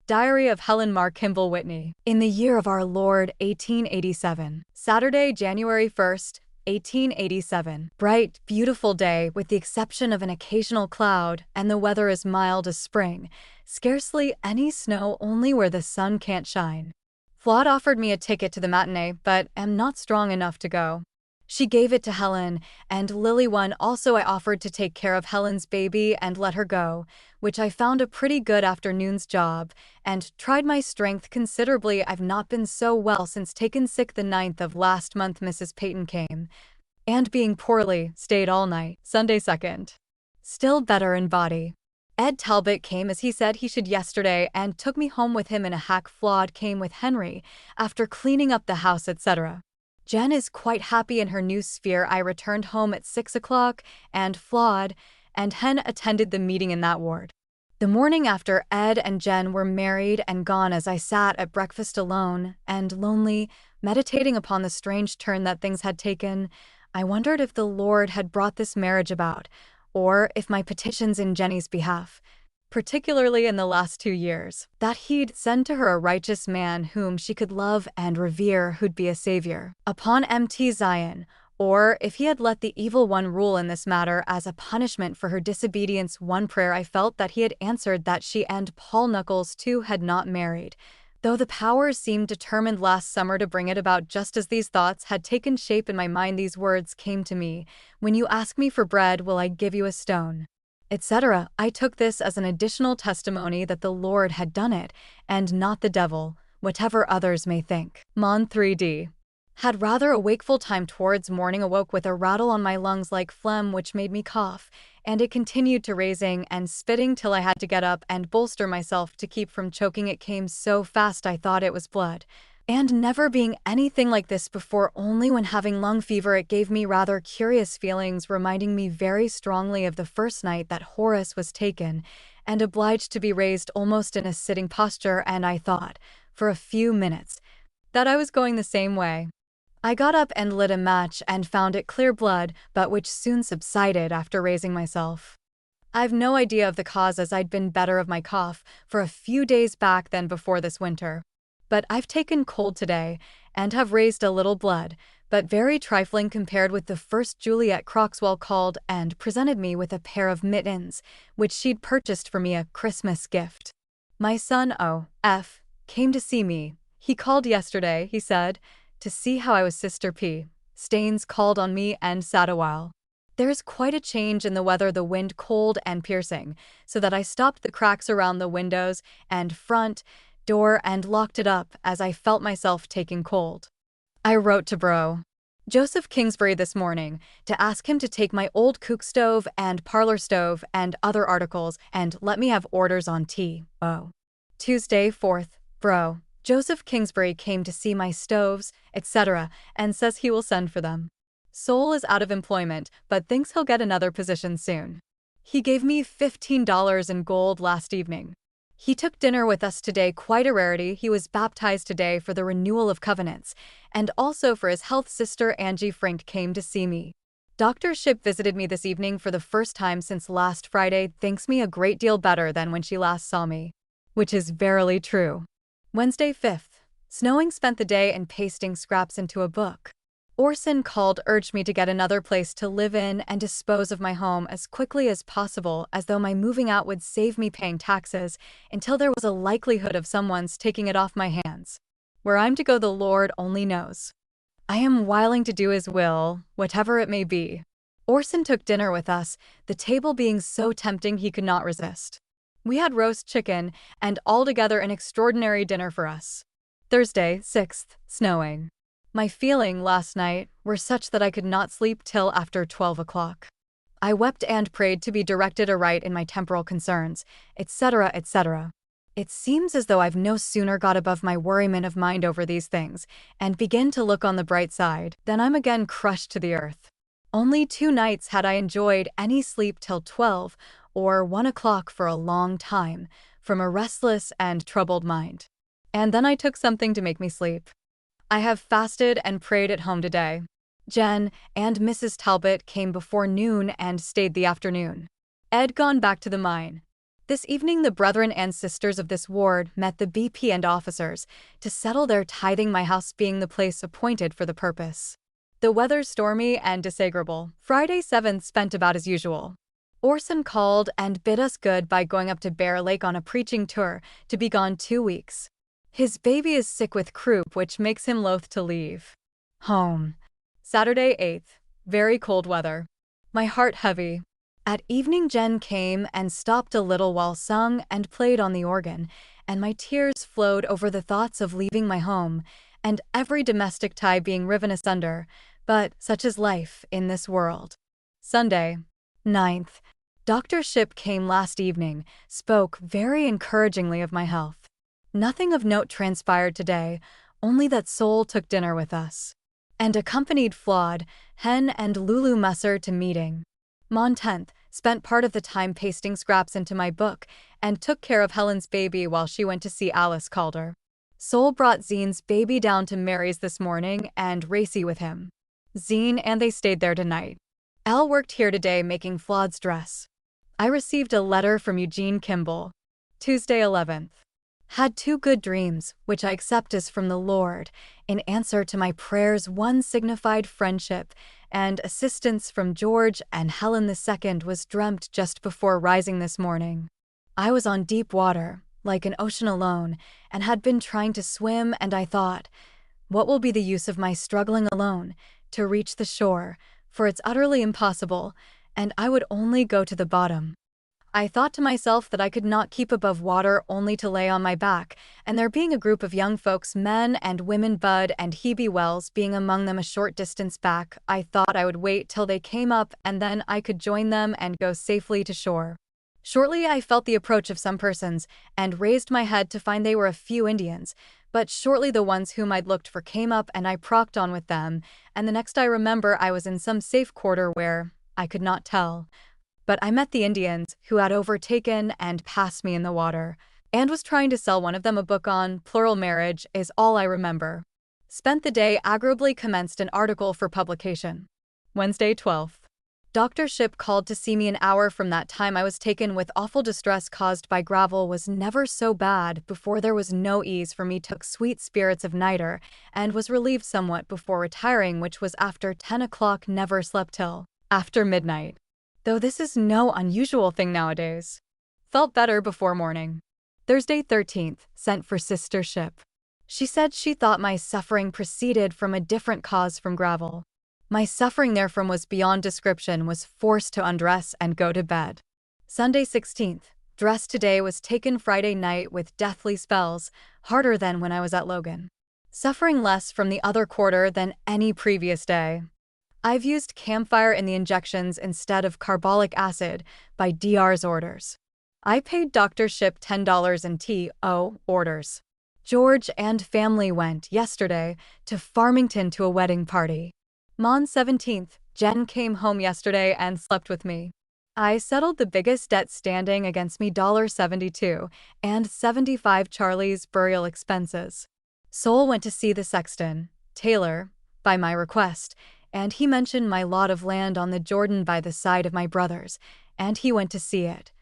Diary of Helen Kimball Whitney. In the year of our Lord, 1887. Saturday, January 1st, 1887. Bright, beautiful day, with the exception of an occasional cloud, and the weather is mild as spring. Scarcely any snow, only where the sun can't shine. Flaude offered me a ticket to the matinee, but am not strong enough to go. She gave it to Helen, and Lily won. Also, I offered to take care of Helen's baby and let her go, which I found a pretty good afternoon's job, and tried my strength considerably. I've not been so well since taken sick the 9th of last month. Mrs. Peyton came, and being poorly, stayed all night. Sunday 2nd. Still better in body. Ed Talbot came as he said he should yesterday and took me home with him in a hack. Flaude came with Henry, after cleaning up the house, etc. Jen is quite happy in her new sphere. I returned home at 6 o'clock, and Flaude and Hen attended the meeting in that ward. The morning after, Ed and Jen were married and gone. As I sat at breakfast alone and lonely, meditating upon the strange turn that things had taken, I wondered if the Lord had brought this marriage about, or if my petitions in Jenny's behalf, particularly in the last 2 years, that he'd send to her a righteous man whom she could love and revere, who'd be a savior upon Mt. Zion, or if he had let the evil one rule in this matter as a punishment for her disobedience. One prayer I felt that he had answered, that she and Paul Knuckles too had not married, though the powers seemed determined last summer to bring it about. Just as these thoughts had taken shape in my mind, these words came to me: "When you ask me for bread, will I give you a stone?" etc. I took this as an additional testimony that the Lord had done it, and not the devil, whatever others may think. Mon 3d. Had rather a wakeful time. Towards morning awoke with a rattle on my lungs like phlegm, which made me cough, and it continued to raising and spitting till I had to get up and bolster myself to keep from choking. It came so fast I thought it was blood. And never being anything like this before, only when having lung fever, it gave me rather curious feelings, reminding me very strongly of the first night that Horace was taken and obliged to be raised almost in a sitting posture, and I thought, for a few minutes, that I was going the same way. I got up and lit a match and found it clear blood, but which soon subsided after raising myself. I've no idea of the cause, as I'd been better of my cough for a few days back than before this winter. But I've taken cold today, and have raised a little blood, but very trifling compared with the first. Juliet Croxwell called and presented me with a pair of mittens, which she'd purchased for me, a Christmas gift. My son O.F. came to see me. He called yesterday, he said, to see how I was. Sister P. Staines called on me and sat a while. There's quite a change in the weather, the wind cold and piercing, so that I stopped the cracks around the windows and front door and locked it up, as I felt myself taking cold. I wrote to Bro. Joseph Kingsbury this morning to ask him to take my old cook stove and parlor stove and other articles and let me have orders on T.O. Tuesday 4th. Bro. Joseph Kingsbury came to see my stoves, etc., and says he will send for them. Sol is out of employment, but thinks he'll get another position soon. He gave me $15 in gold last evening. He took dinner with us today, quite a rarity. He was baptized today for the renewal of covenants, and also for his health. Sister Angie Frink came to see me. Dr. Ship visited me this evening for the first time since last Friday, thinks me a great deal better than when she last saw me, which is verily true. Wednesday 5th. Snowing, spent the day in pasting scraps into a book. Orson called, urged me to get another place to live in and dispose of my home as quickly as possible, as though my moving out would save me paying taxes until there was a likelihood of someone's taking it off my hands. Where I'm to go, the Lord only knows. I am willing to do his will, whatever it may be. Orson took dinner with us, the table being so tempting he could not resist. We had roast chicken, and altogether an extraordinary dinner for us. Thursday 6th. Snowing. My feeling last night were such that I could not sleep till after 12 o'clock. I wept and prayed to be directed aright in my temporal concerns, etc., etc. It seems as though I've no sooner got above my worriment of mind over these things, and begin to look on the bright side, than I'm again crushed to the earth. Only 2 nights had I enjoyed any sleep till 12 or 1 o'clock for a long time, from a restless and troubled mind. And then I took something to make me sleep. I have fasted and prayed at home today. Jen and Mrs. Talbot came before noon and stayed the afternoon. Ed gone back to the mine. This evening, the brethren and sisters of this ward met the BP and officers to settle their tithing, my house being the place appointed for the purpose. The weather stormy and disagreeable. Friday 7th spent about as usual. Orson called and bid us good by going up to Bear Lake on a preaching tour to be gone 2 weeks. His baby is sick with croup, which makes him loath to leave home. Saturday 8th. Very cold weather. My heart heavy. At evening Jen came and stopped a little while sung and played on the organ, and my tears flowed over the thoughts of leaving my home, and every domestic tie being riven asunder, but such is life in this world. Sunday, 9th. Dr. Shipp came last evening, spoke very encouragingly of my health. Nothing of note transpired today, only that Sol took dinner with us, and accompanied Flawed, Hen and Lulu Messer to meeting. Mon 10th, spent part of the time pasting scraps into my book, and took care of Helen's baby while she went to see Alice Calder. Sol brought Zine's baby down to Mary's this morning and Racy with him. Zine and they stayed there tonight. Elle worked here today making Flawed's dress. I received a letter from Eugene Kimball. Tuesday 11th. Had 2 good dreams, which I accept as from the Lord. In answer to my prayers, one signified friendship and assistance from George and Helen. The second was dreamt just before rising this morning. I was on deep water, like an ocean alone, and had been trying to swim, and I thought, what will be the use of my struggling alone to reach the shore, for it's utterly impossible, and I would only go to the bottom. I thought to myself that I could not keep above water only to lay on my back, and there being a group of young folks, men and women, Bud and Hebe Wells being among them a short distance back, I thought I would wait till they came up and then I could join them and go safely to shore. Shortly I felt the approach of some persons, and raised my head to find they were a few Indians, but shortly the ones whom I'd looked for came up and I procked on with them, and the next I remember I was in some safe quarter where, I could not tell. But I met the Indians, who had overtaken and passed me in the water, and was trying to sell one of them a book on plural marriage, is all I remember. Spent the day agreeably, commenced an article for publication. Wednesday 12th. Dr. Shipp called to see me an hour from that time. I was taken with awful distress caused by gravel, was never so bad before, there was no ease for me, took sweet spirits of nitre, and was relieved somewhat before retiring, which was after 10 o'clock, never slept till after midnight. Though this is no unusual thing nowadays. Felt better before morning. Thursday 13th, sent for Sister Shipp. She said she thought my suffering proceeded from a different cause from gravel. My suffering therefrom was beyond description, was forced to undress and go to bed. Sunday 16th, dress today, was taken Friday night with deathly spells, harder than when I was at Logan. Suffering less from the other quarter than any previous day. I've used camphire in the injections instead of carbolic acid by Dr's orders. I paid Dr. Shipp $10 in T.O. orders. George and family went yesterday to Farmington to a wedding party. Mon 17th, Jen came home yesterday and slept with me. I settled the biggest debt standing against me, $72 and 75 Charlie's burial expenses. Sol went to see the sexton, Taylor, by my request, and he mentioned my lot of land on the Jordan by the side of my brother's, and he went to see it.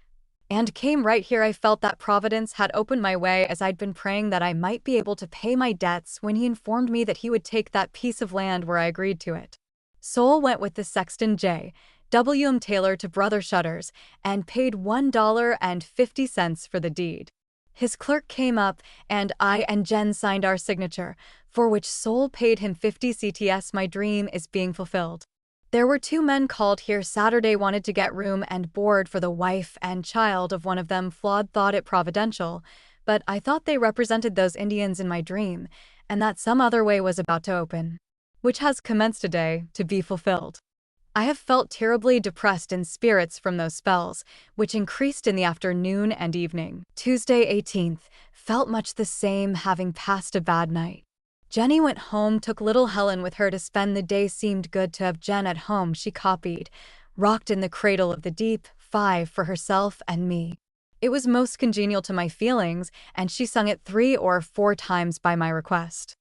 And came right here. I felt that Providence had opened my way, as I'd been praying that I might be able to pay my debts, when he informed me that he would take that piece of land where I agreed to it. Sol went with the sexton J. W. M. Taylor to Brother Shutter's, and paid $1.50 for the deed. His clerk came up, and I and Jen signed our signature, for which Sol paid him 50 CTS. My dream is being fulfilled. There were 2 men called here Saturday, wanted to get room and board for the wife and child of one of them. Flawed thought it providential, but I thought they represented those Indians in my dream, and that some other way was about to open, which has commenced today, to be fulfilled. I have felt terribly depressed in spirits from those spells, which increased in the afternoon and evening. Tuesday 18th, felt much the same, having passed a bad night. Jenny went home, took little Helen with her to spend the day. Seemed good to have Jen at home. She copied, rocked in the cradle of the deep, 5 for herself and me. It was most congenial to my feelings, and she sung it 3 or 4 times by my request.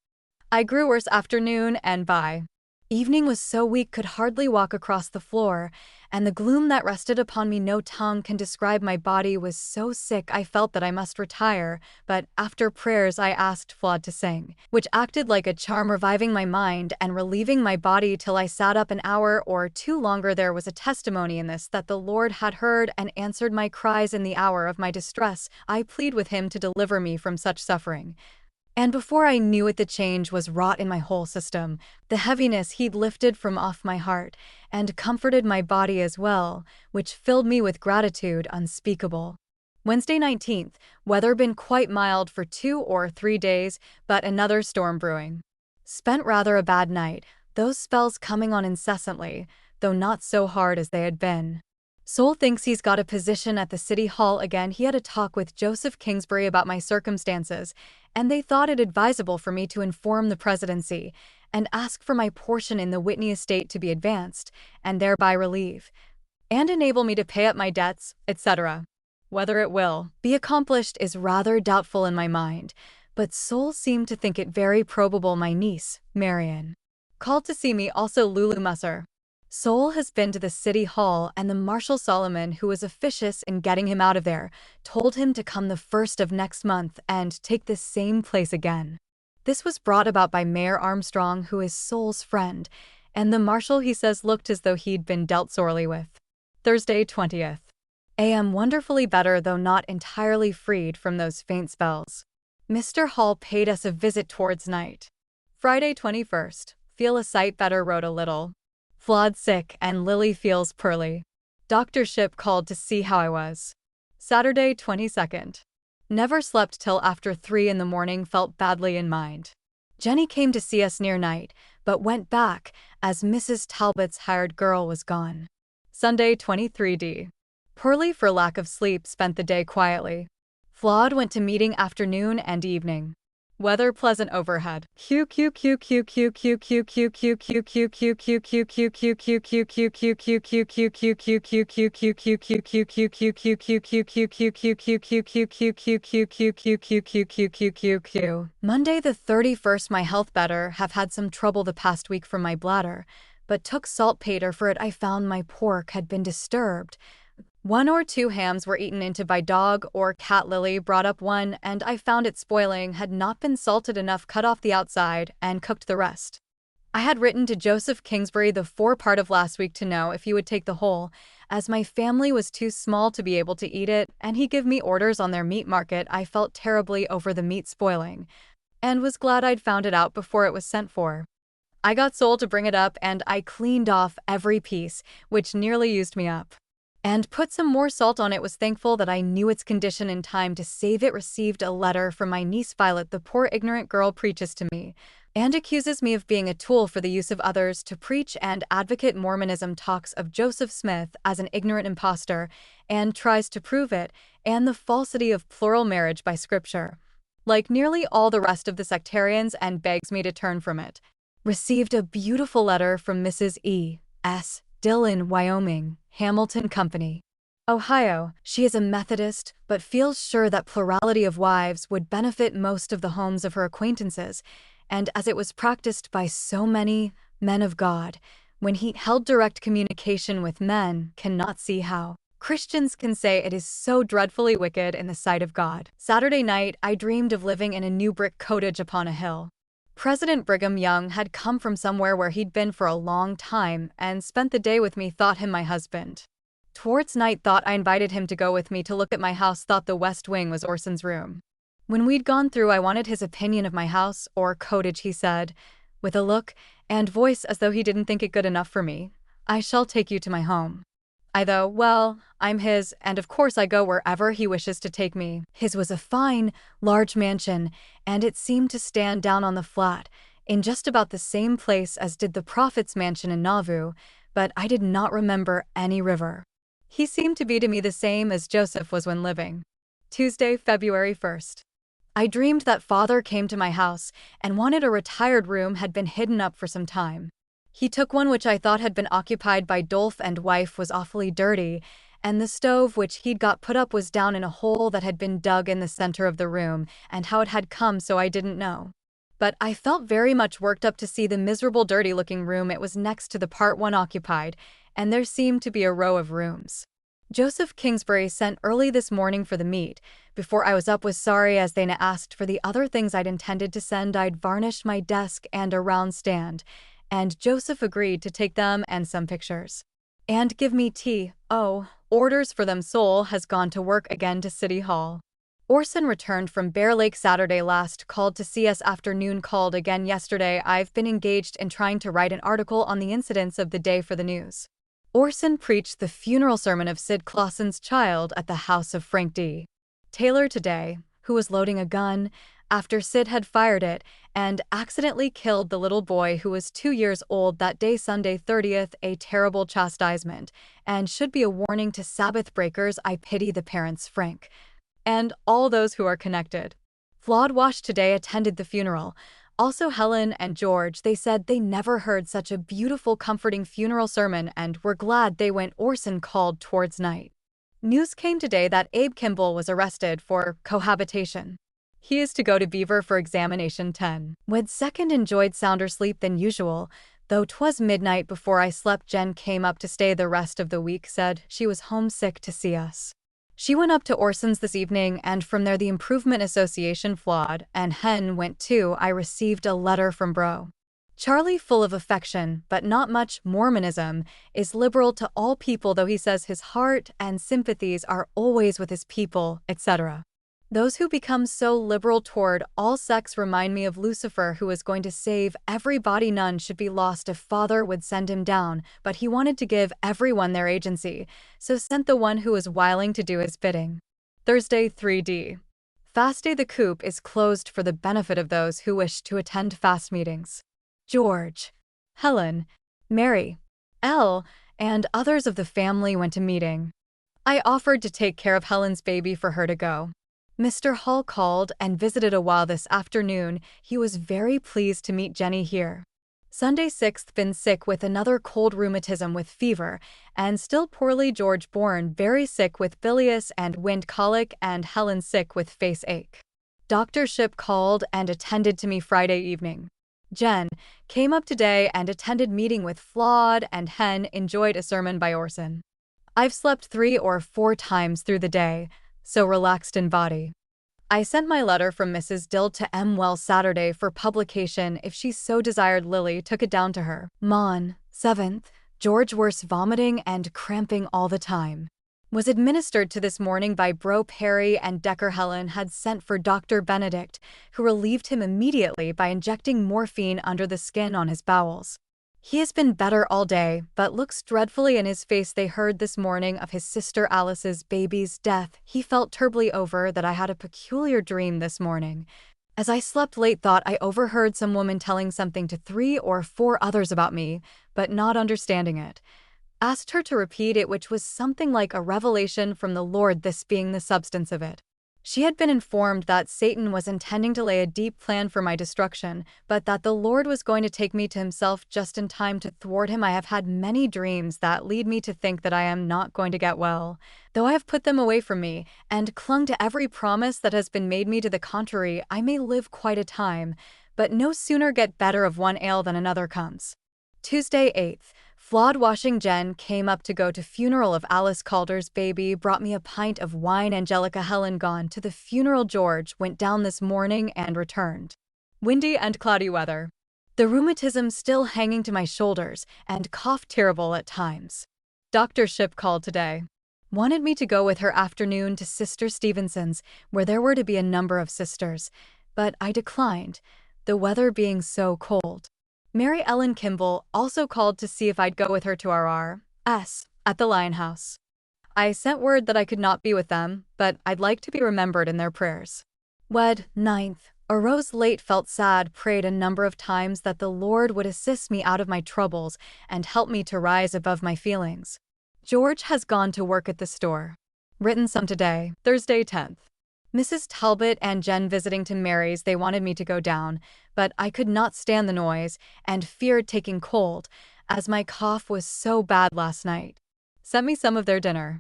I grew worse afternoon and by Evening was so weak could hardly walk across the floor, and the gloom that rested upon me no tongue can describe. My body was so sick I felt that I must retire, but after prayers I asked Flawed to sing, which acted like a charm, reviving my mind and relieving my body till I sat up an hour or two longer. There was a testimony in this that the Lord had heard and answered my cries in the hour of my distress. I plead with him to deliver me from such suffering. And before I knew it, the change was wrought in my whole system. The heaviness he'd lifted from off my heart, and comforted my body as well, which filled me with gratitude unspeakable. Wednesday 19th, weather been quite mild for 2 or 3 days, but another storm brewing. Spent rather a bad night, those spells coming on incessantly, though not so hard as they had been. Soul thinks he's got a position at the City Hall again. He had a talk with Joseph Kingsbury about my circumstances, and they thought it advisable for me to inform the presidency and ask for my portion in the Whitney estate to be advanced, and thereby relieve and enable me to pay up my debts, etc. Whether it will be accomplished is rather doubtful in my mind, but Soul seemed to think it very probable. My niece, Marion, called to see me, also Lulu Musser. Soul has been to the City Hall, and the Marshal Solomon, who was officious in getting him out of there, told him to come the 1st of next month and take this same place again. This was brought about by Mayor Armstrong, who is Soul's friend, and the Marshal, he says, looked as though he'd been dealt sorely with. Thursday 20th. A.M. wonderfully better, though not entirely freed from those faint spells. Mr. Hall paid us a visit towards night. Friday 21st. Feel a sight better, wrote a little. Flawed sick, and Lily feels poorly. Dr. Ship called to see how I was. Saturday 22nd. Never slept till after 3 in the morning, felt badly in mind. Jenny came to see us near night, but went back, as Mrs. Talbot's hired girl was gone. Sunday 23d. Poorly for lack of sleep, spent the day quietly. Flawed went to meeting afternoon and evening. Weather pleasant overhead. Monday the 31st. My health better. Have had some trouble the past week from my bladder, but took saltpeter for it. I found my pork had been disturbed. 1 or 2 hams were eaten into by dog or cat. Lily brought up one, and I found it spoiling, had not been salted enough, cut off the outside, and cooked the rest. I had written to Joseph Kingsbury the forepart of last week to know if he would take the whole, as my family was too small to be able to eat it, and he give me orders on their meat market. I felt terribly over the meat spoiling, and was glad I'd found it out before it was sent for. I got Soul to bring it up, and I cleaned off every piece, which nearly used me up, and put some more salt on it. Was thankful that I knew its condition in time to save it. Received a letter from my niece Violet. The poor ignorant girl preaches to me, and accuses me of being a tool for the use of others to preach and advocate Mormonism. Talks of Joseph Smith as an ignorant impostor, and tries to prove it, and the falsity of plural marriage by Scripture, like nearly all the rest of the sectarians, and begs me to turn from it. Received a beautiful letter from Mrs. E. S. Dillon, Wyoming, Hamilton Company, Ohio. She is a Methodist, but feels sure that plurality of wives would benefit most of the homes of her acquaintances, and as it was practiced by so many men of God, when he held direct communication with men, cannot see how Christians can say it is so dreadfully wicked in the sight of God. Saturday night, I dreamed of living in a new brick cottage upon a hill. President Brigham Young had come from somewhere where he'd been for a long time and spent the day with me. Thought him my husband. Towards night, thought I invited him to go with me to look at my house. Thought the west wing was Orson's room. When we'd gone through, I wanted his opinion of my house or cottage. He said, with a look and voice as though he didn't think it good enough for me, "I shall take you to my home." I though, well, I'm his, and of course I go wherever he wishes to take me. His was a fine, large mansion, and it seemed to stand down on the flat, in just about the same place as did the prophet's mansion in Nauvoo, but I did not remember any river. He seemed to be to me the same as Joseph was when living. Tuesday, February 1st. I dreamed that father came to my house and wanted a retired room had been hidden up for some time. He took one which I thought had been occupied by Dolph and wife, was awfully dirty, and the stove which he'd got put up was down in a hole that had been dug in the center of the room, and how it had come so I didn't know. but I felt very much worked up to see the miserable dirty-looking room it was next to the part one occupied, and there seemed to be a row of rooms. Joseph Kingsbury sent early this morning for the meat. Before I was up was sorry as they asked for the other things I'd intended to send. I'd varnished my desk and a round stand, and Joseph agreed to take them and some pictures. And give me tea. Oh, orders for them. Soul has gone to work again to City Hall. Orson returned from Bear Lake Saturday last, called to see us afternoon, called again yesterday. I've been engaged in trying to write an article on the incidents of the day for the news. Orson preached the funeral sermon of Sid Clausen's child at the house of Frank D. Taylor today, who was loading a gun after Sid had fired it and accidentally killed the little boy who was 2 years old that day, Sunday 30th, a terrible chastisement, and should be a warning to Sabbath breakers. I pity the parents, Frank, and all those who are connected. Flawed Wash today attended the funeral. Also Helen and George. They said they never heard such a beautiful, comforting funeral sermon and were glad they went. Orson called towards night. News came today that Abe Kimball was arrested for cohabitation. He is to go to Beaver for examination 10. Wed second enjoyed sounder sleep than usual, though 'twas midnight before I slept. Jen came up to stay the rest of the week, said she was homesick to see us. She went up to Orson's this evening, and from there the Improvement Association Flawed and Hen went too. I received a letter from Bro Charlie full of affection, but not much. Mormonism is liberal to all people, though he says his heart and sympathies are always with his people, etc. Those who become so liberal toward all sects remind me of Lucifer, who is going to save everybody. None should be lost if Father would send him down, but he wanted to give everyone their agency, so sent the one who was willing to do his bidding. Thursday 3D. Fast Day. The coop is closed for the benefit of those who wish to attend fast meetings. George, Helen, Mary, L, and others of the family went to meeting. I offered to take care of Helen's baby for her to go. Mr. Hall called and visited a while this afternoon. He was very pleased to meet Jenny here. Sunday 6th, been sick with another cold, rheumatism with fever, and still poorly. George born very sick with bilious and wind colic, and Helen sick with face ache. Dr. Ship called and attended to me Friday evening. Jen came up today and attended meeting with Flawed and Hen, enjoyed a sermon by Orson. I've slept 3 or 4 times through the day, so relaxed in body. I sent my letter from Mrs. Dill to M. Wells Saturday for publication if she so desired. Lily took it down to her. Mon. 7th, George worse, vomiting and cramping all the time. Was administered to this morning by Bro Perry and Decker. Helen had sent for Dr. Benedict, who relieved him immediately by injecting morphine under the skin on his bowels. He has been better all day, but looks dreadfully in his face. They heard this morning of his sister Alice's baby's death. He felt terribly over that. I had a peculiar dream this morning. As I slept late, thought I overheard some woman telling something to 3 or 4 others about me, but not understanding it. Asked her to repeat it, which was something like a revelation from the Lord, this being the substance of it. She had been informed that Satan was intending to lay a deep plan for my destruction, but that the Lord was going to take me to himself just in time to thwart him. I have had many dreams that lead me to think that I am not going to get well, though I have put them away from me and clung to every promise that has been made me to the contrary. I may live quite a time, but no sooner get better of one ail than another comes. Tuesday 8th. Flawed washing. Jen came up to go to funeral of Alice Calder's baby, brought me a pint of wine. Angelica. Helen gone to the funeral. George went down this morning and returned. Windy and cloudy weather. The rheumatism still hanging to my shoulders and cough terrible at times. Dr. Ship called today. Wanted me to go with her afternoon to Sister Stevenson's, where there were to be a number of sisters, but I declined, the weather being so cold. Mary Ellen Kimball also called to see if I'd go with her to our R.S. at the Lion House. I sent word that I could not be with them, but I'd like to be remembered in their prayers. Wed. 9th. Arose late, felt sad, prayed a number of times that the Lord would assist me out of my troubles and help me to rise above my feelings. George has gone to work at the store. Written some today, Thursday 10th. Mrs. Talbot and Jen visiting to Mary's. They wanted me to go down, but I could not stand the noise and feared taking cold, as my cough was so bad last night. sent me some of their dinner.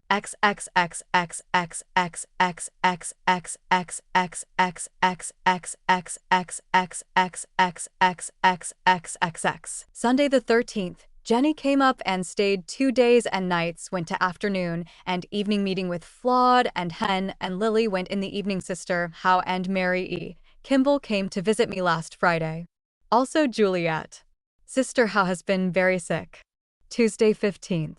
Sunday the 13th. Jenny came up and stayed 2 days and nights, went to afternoon and evening meeting with Flawed and Hen, and Lily went in the evening. Sister How and Mary E. Kimball came to visit me last Friday. Also Juliet. Sister How has been very sick. Tuesday 15th.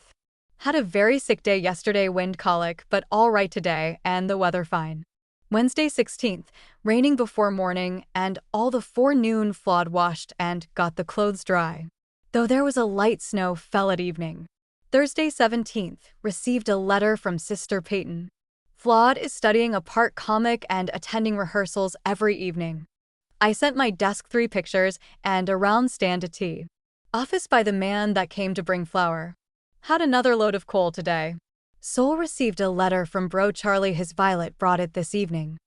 Had a very sick day yesterday, wind colic, but all right today, and the weather fine. Wednesday 16th, raining before morning, and all the forenoon. Flawed washed and got the clothes dry, though there was a light snow fell at evening. Thursday 17th, received a letter from Sister Peyton. Flawed is studying a part comic and attending rehearsals every evening. I sent my desk 3 pictures and a round stand to tea. Office by the man that came to bring flour. Had another load of coal today. Soul received a letter from Bro Charlie. His Violet brought it this evening.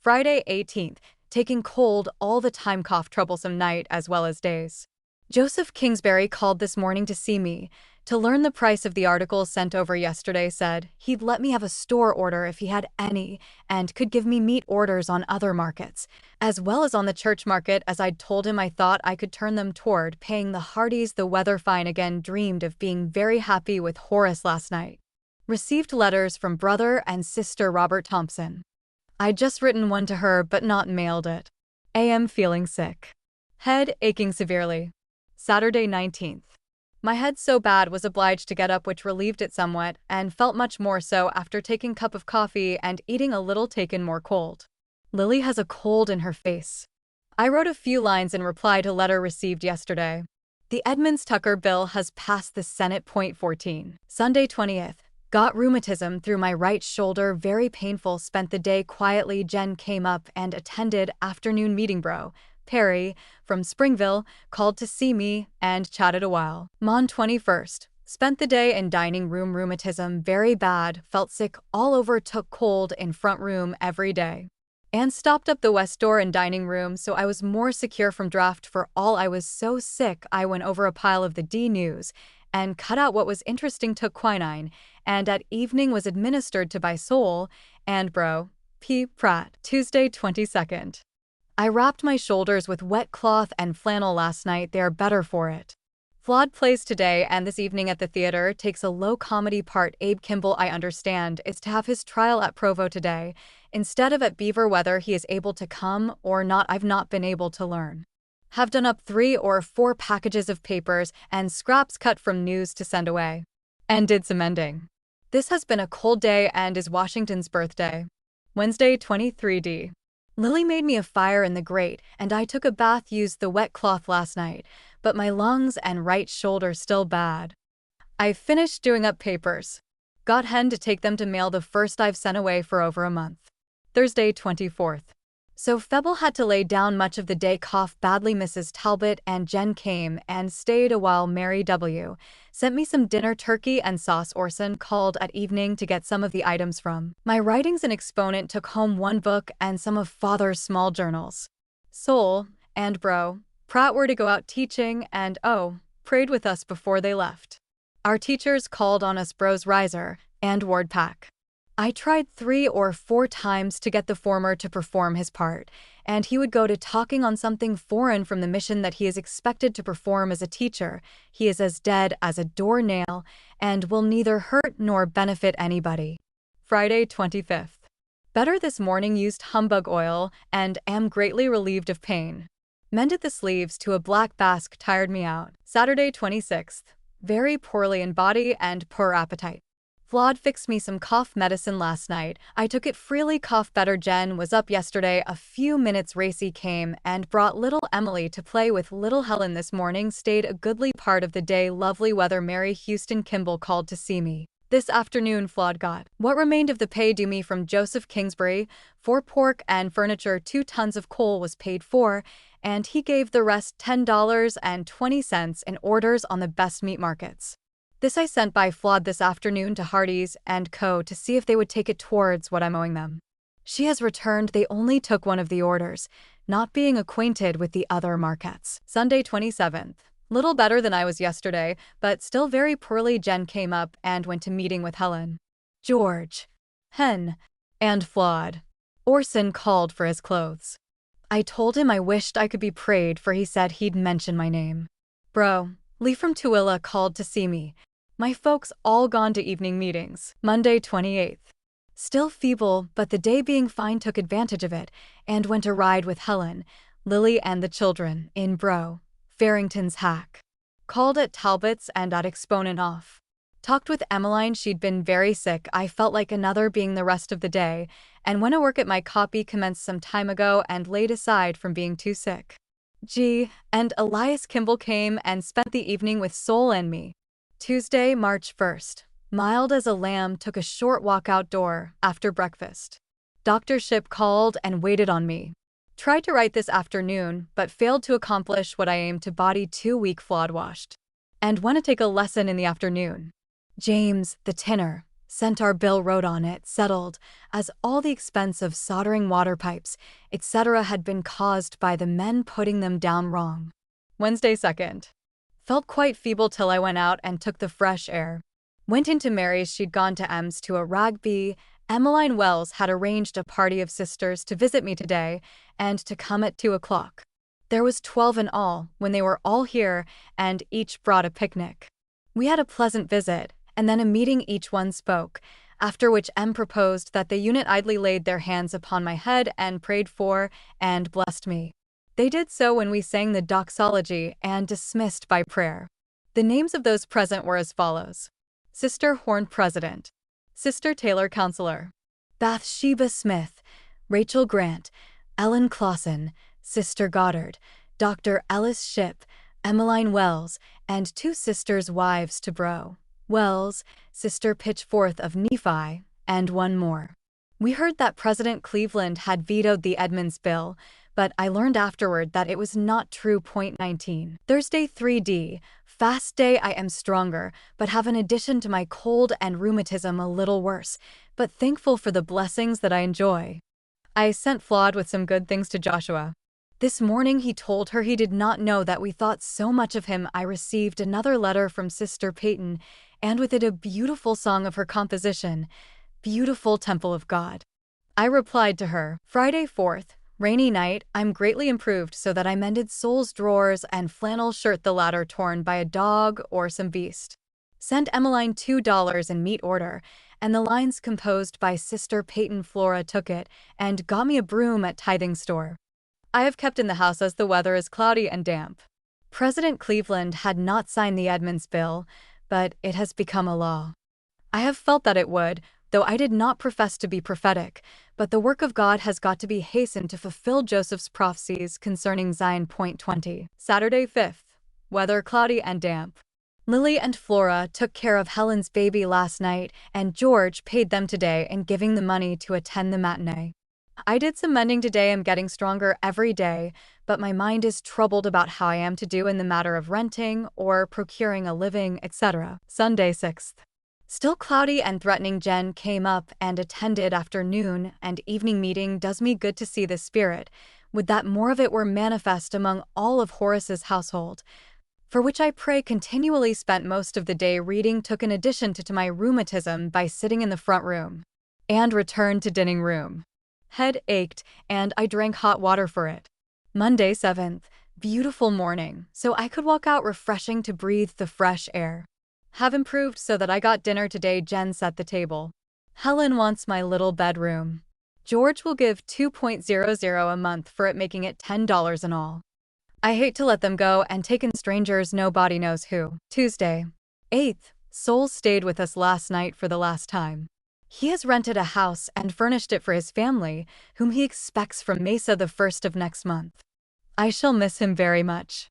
Friday 18th, taking cold all the time, cough, troublesome night as well as days. Joseph Kingsbury called this morning to see me, to learn the price of the articles sent over yesterday. Said he'd let me have a store order if he had any, and could give me meat orders on other markets, as well as on the church market, as I'd told him I thought I could turn them toward paying the Hardys. The weather fine again. Dreamed of being very happy with Horace last night. Received letters from brother and sister Robert Thompson. I'd just written one to her but not mailed it. Am feeling sick. Head aching severely. Saturday 19th. My head so bad was obliged to get up, which relieved it somewhat, and felt much more so after taking cup of coffee and eating a little. Taken more cold. Lily has a cold in her face. I wrote a few lines in reply to letter received yesterday. The Edmunds Tucker bill has passed the Senate. Point 14. Sunday 20th. Got rheumatism through my right shoulder, very painful. Spent the day quietly. Jen came up and attended afternoon meeting. Bro Perry from Springville called to see me and chatted a while. Mon 21st. Spent the day in dining room. Rheumatism very bad, felt sick all over, took cold in front room every day. And stopped up the west door in dining room, so I was more secure from draft. For all I was so sick, I went over a pile of the D news and cut out what was interesting. Took quinine, and at evening was administered to by Soul and Bro P. Pratt. Tuesday 22nd. I wrapped my shoulders with wet cloth and flannel last night. They are better for it. Flawed plays today and this evening at the theater. Takes a low comedy part. Abe Kimball, I understand, is to have his trial at Provo today, instead of at Beaver. Whether he is able to come or not, I've not been able to learn. Have done up 3 or 4 packages of papers and scraps cut from news to send away. And did some mending. This has been a cold day and is Washington's birthday. Wednesday 23d. Lily made me a fire in the grate, and I took a bath. Used the wet cloth last night, but my lungs and right shoulder still bad. I finished doing up papers. Got Hen to take them to mail. The first I've sent away for over a month. Thursday 24th. So Febble had to lay down much of the day, cough badly. Mrs. Talbot and Jen came and stayed a while. Mary W. sent me some dinner, turkey and sauce. Orson called at evening to get some of the items from my writings. An exponent took home 1 book and some of Father's small journals. Soul and Bro Pratt were to go out teaching and, prayed with us before they left. Our teachers called on us. Bros Riser and Ward Pack. I tried 3 or 4 times to get the former to perform his part, and he would go to talking on something foreign from the mission that he is expected to perform as a teacher. He is as dead as a doornail and will neither hurt nor benefit anybody. Friday 25th. Better this morning. Used humbug oil and am greatly relieved of pain. Mended the sleeves to a black basque. Tired me out. Saturday 26th. Very poorly in body and poor appetite. Flawed fixed me some cough medicine last night. I took it freely. Cough better. Jen was up yesterday a few minutes. Racy came and brought little Emily to play with little Helen this morning. Stayed a goodly part of the day. Lovely weather. Mary Houston Kimball called to see me this afternoon. Flawed got what remained of the pay due me from Joseph Kingsbury. 4 pork and furniture. 2 tons of coal was paid for, and he gave the rest $10.20 in orders on the best meat markets. This I sent by Flawed this afternoon to Hardee's and Co. to see if they would take it towards what I'm owing them. She has returned they only took one of the orders, not being acquainted with the other markets. Sunday 27th. Little better than I was yesterday, but still very poorly. Jen came up and went to meeting with Helen, George, Hen, and Flawed. Orson called for his clothes. I told him I wished I could be prayed for. He said he'd mention my name. Bro, Lee from Tooele called to see me. My folks all gone to evening meetings. Monday 28th. Still feeble, but the day being fine took advantage of it and went a ride with Helen, Lily and the children in Bro, Farrington's hack. Called at Talbot's and at Exponent off. Talked with Emmeline. She'd been very sick. I felt like another being the rest of the day, and went to work at my copy commenced some time ago and laid aside from being too sick. And Elias Kimball came and spent the evening with Sol and me. Tuesday, March 1st. Mild as a lamb, took a short walk outdoor after breakfast. Dr. Ship called and waited on me. Tried to write this afternoon, but failed to accomplish what I aimed to. Body 2 week flawed washed. And want to take a lesson in the afternoon. James, the tinner, sent our bill, wrote on it, settled, as all the expense of soldering water pipes, etc. had been caused by the men putting them down wrong. Wednesday 2nd. Felt quite feeble till I went out and took the fresh air. Went into Mary's. She'd gone to M's to a rugby. Emmeline Wells had arranged a party of sisters to visit me today and to come at 2 o'clock. There was 12 in all when they were all here, and each brought a picnic. We had a pleasant visit, and then a meeting. Each one spoke, after which M proposed that the unit idly laid their hands upon my head and prayed for and blessed me. They did so when we sang the doxology and dismissed by prayer. The names of those present were as follows: Sister Horn, President; Sister Taylor, Counselor; Bathsheba Smith; Rachel Grant; Ellen Clausen; Sister Goddard; Dr. Ellis Ship; Emmeline Wells, and 2 sisters' wives to Bro Wells, Sister Pitchforth of Nephi, and 1 more. We heard that President Cleveland had vetoed the Edmunds bill, but I learned afterward that it was not true. 19. Thursday 3D. Fast day. I am stronger, but have in addition to my cold and rheumatism a little worse, but thankful for the blessings that I enjoy. I sent Flawed with some good things to Joshua. This morning he told her he did not know that we thought so much of him. I received another letter from Sister Peyton, and with it a beautiful song of her composition, Beautiful Temple of God. I replied to her. Friday 4th. Rainy night. I'm greatly improved so that I mended Sol's drawers and flannel shirt, the latter torn by a dog or some beast. Sent Emmeline $2 in meat order, and the lines composed by Sister Peyton. Flora took it and got me a broom at tithing store. I have kept in the house as the weather is cloudy and damp. President Cleveland had not signed the Edmunds bill, but it has become a law. I have felt that it would, though I did not profess to be prophetic, but the work of God has got to be hastened to fulfill Joseph's prophecies concerning Zion. 20. Saturday 5th. Weather cloudy and damp. Lily and Flora took care of Helen's baby last night, and George paid them today in giving the money to attend the matinee. I did some mending today. I'm getting stronger every day, but my mind is troubled about how I am to do in the matter of renting or procuring a living, etc. Sunday 6th. Still cloudy and threatening. Jen came up and attended afternoon and evening meeting. Does me good to see the Spirit. Would that more of it were manifest among all of Horace's household, for which I pray continually. Spent most of the day reading. Took an addition to my rheumatism by sitting in the front room, and returned to dining room. Head ached, and I drank hot water for it. Monday 7th. Beautiful morning, so I could walk out, refreshing to breathe the fresh air. Have improved so that I got dinner today. Jen set the table. Helen wants my little bedroom. George will give $2.00 a month for it, making it $10 in all. I hate to let them go and take in strangers, nobody knows who. Tuesday 8th. Sol stayed with us last night for the last time. He has rented a house and furnished it for his family, whom he expects from Mesa the 1st of next month. I shall miss him very much.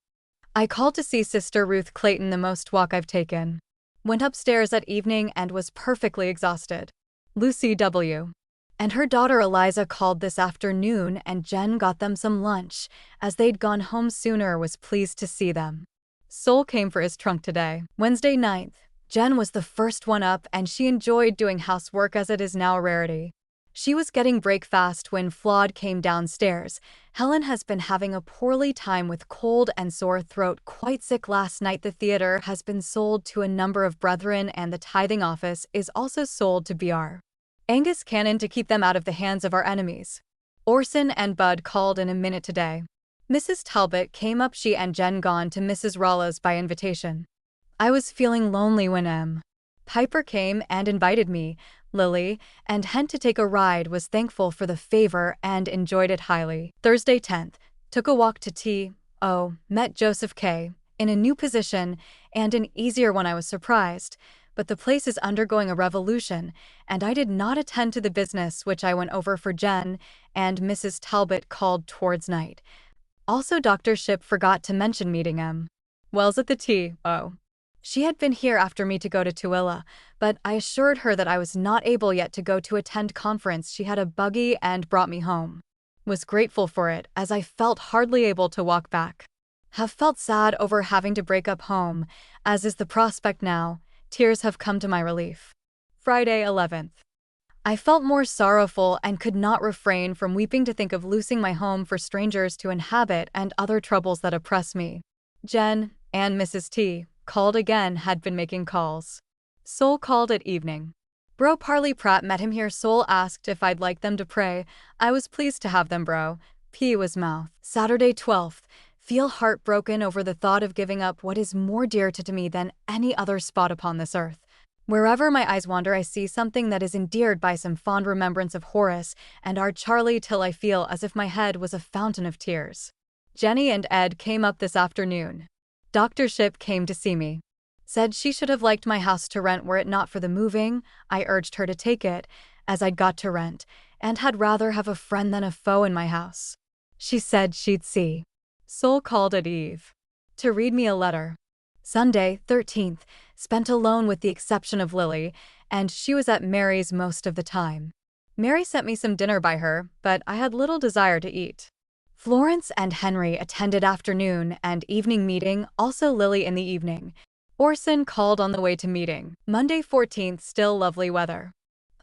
I called to see Sister Ruth Clayton, the most walk I've taken. Went upstairs at evening and was perfectly exhausted. Lucy W. and her daughter Eliza called this afternoon, and Jen got them some lunch, as they'd gone home sooner. Was pleased to see them. Sol came for his trunk today. Wednesday 9th. Jen was the first one up, and she enjoyed doing housework as it is now a rarity. She was getting breakfast when Flawed came downstairs. Helen has been having a poorly time with cold and sore throat, quite sick last night. The theater has been sold to a number of brethren and the tithing office is also sold to Br. Angus Cannon to keep them out of the hands of our enemies. Orson and Bud called in a minute today. Mrs. Talbot came up, she and Jen gone to Mrs. Rolla's by invitation. I was feeling lonely when M. Piper came and invited me, Lily, and Hen to take a ride, was thankful for the favor and enjoyed it highly. Thursday 10th, took a walk to T.O., met Joseph K. in a new position and an easier one. I was surprised, but the place is undergoing a revolution, and I did not attend to the business which I went over for Jen, and Mrs. Talbot called towards night. Also Dr. Ship forgot to mention meeting M. Wells at the T.O. She had been here after me to go to Tooele, but I assured her that I was not able yet to go to attend conference. She had a buggy and brought me home. Was grateful for it, as I felt hardly able to walk back. Have felt sad over having to break up home, as is the prospect now. Tears have come to my relief. Friday 11th. I felt more sorrowful and could not refrain from weeping to think of losing my home for strangers to inhabit and other troubles that oppress me. Jen and Mrs. T. called again, had been making calls. Sol called at evening. Bro Parley Pratt met him here. Sol asked if I'd like them to pray. I was pleased to have them, bro. P was mouth. Saturday 12th. Feel heartbroken over the thought of giving up what is more dear to me than any other spot upon this earth. Wherever my eyes wander, I see something that is endeared by some fond remembrance of Horace and our Charlie, till I feel as if my head was a fountain of tears. Jenny and Ed came up this afternoon. Dr. Ship came to see me. Said she should have liked my house to rent were it not for the moving. I urged her to take it, as I'd got to rent, and had rather have a friend than a foe in my house. She said she'd see. Sol called at eve to read me a letter. Sunday, 13th, spent alone with the exception of Lily, and she was at Mary's most of the time. Mary sent me some dinner by her, but I had little desire to eat. Florence and Henry attended afternoon and evening meeting, also Lily in the evening. Orson called on the way to meeting. Monday 14th, still lovely weather.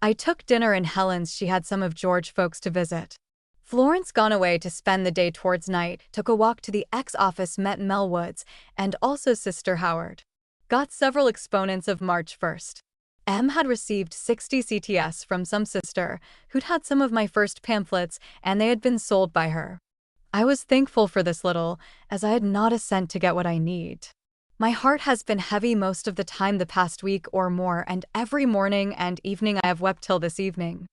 I took dinner in Helen's. She had some of George folks to visit. Florence gone away to spend the day towards night, took a walk to the ex-office, met Mel Woods, and also Sister Howard. Got several exponents of March 1st. M had received 60 CTS from some sister who'd had some of my first pamphlets, and they had been sold by her. I was thankful for this little, as I had not a cent to get what I need. My heart has been heavy most of the time the past week or more, and every morning and evening I have wept till this evening.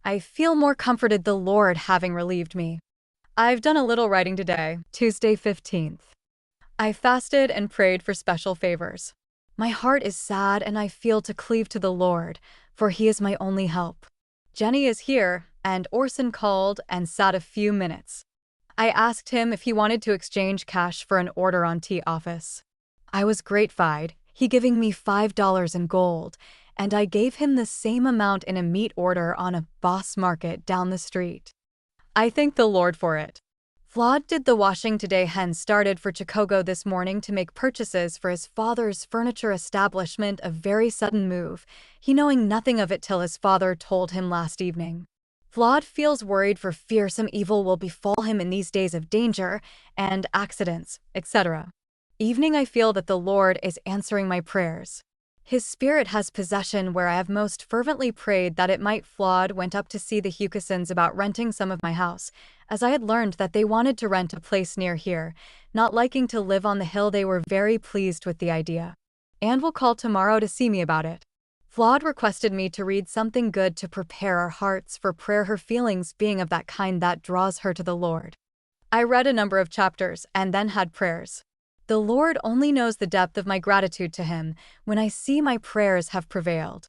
I feel more comforted, the Lord having relieved me. I've done a little writing today, Tuesday 15th. I fasted and prayed for special favors. My heart is sad and I feel to cleave to the Lord, for He is my only help. Jenny is here, and Orson called and sat a few minutes. I asked him if he wanted to exchange cash for an order on T office. I was gratified, he giving me $5 in gold, and I gave him the same amount in a meat order on a Boss Market down the street. I thank the Lord for it. Flawed did the washing today. Hen started for Chicago this morning to make purchases for his father's furniture establishment, a very sudden move, he knowing nothing of it till his father told him last evening. Flawed feels worried for fear some evil will befall him in these days of danger and accidents, etc. Evening I feel that the Lord is answering my prayers. His Spirit has possession where I have most fervently prayed that it might. Flawed went up to see the Hughesons about renting some of my house, as I had learned that they wanted to rent a place near here, not liking to live on the hill. They were very pleased with the idea, and will call tomorrow to see me about it. Flawed requested me to read something good to prepare our hearts for prayer, her feelings being of that kind that draws her to the Lord. I read a number of chapters and then had prayers. The Lord only knows the depth of my gratitude to Him when I see my prayers have prevailed.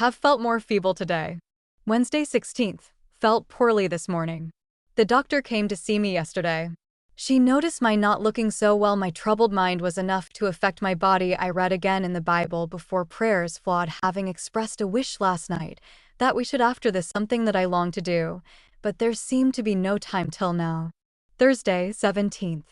Have felt more feeble today. Wednesday 16th, felt poorly this morning. The doctor came to see me yesterday. She noticed my not looking so well. My troubled mind was enough to affect my body. I read again in the Bible before prayers, Flawed having expressed a wish last night that we should after this something that I long to do, but there seemed to be no time till now. Thursday 17th.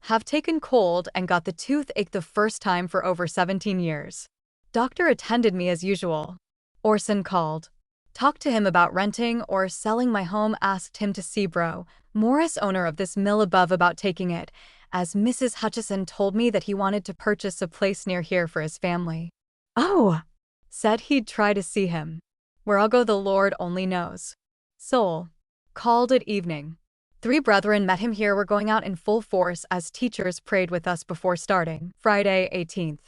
Have taken cold and got the toothache the first time for over 17 years. Doctor attended me as usual. Orson called. Talked to him about renting or selling my home, asked him to see Bro, Morris, owner of this mill above, about taking it, as Mrs. Hutchison told me that he wanted to purchase a place near here for his family. Oh! Said he'd try to see him. Where I'll go the Lord only knows. Soul. Called it evening. 3 brethren met him here. Were going out in full force as teachers prayed with us before starting. Friday, 18th.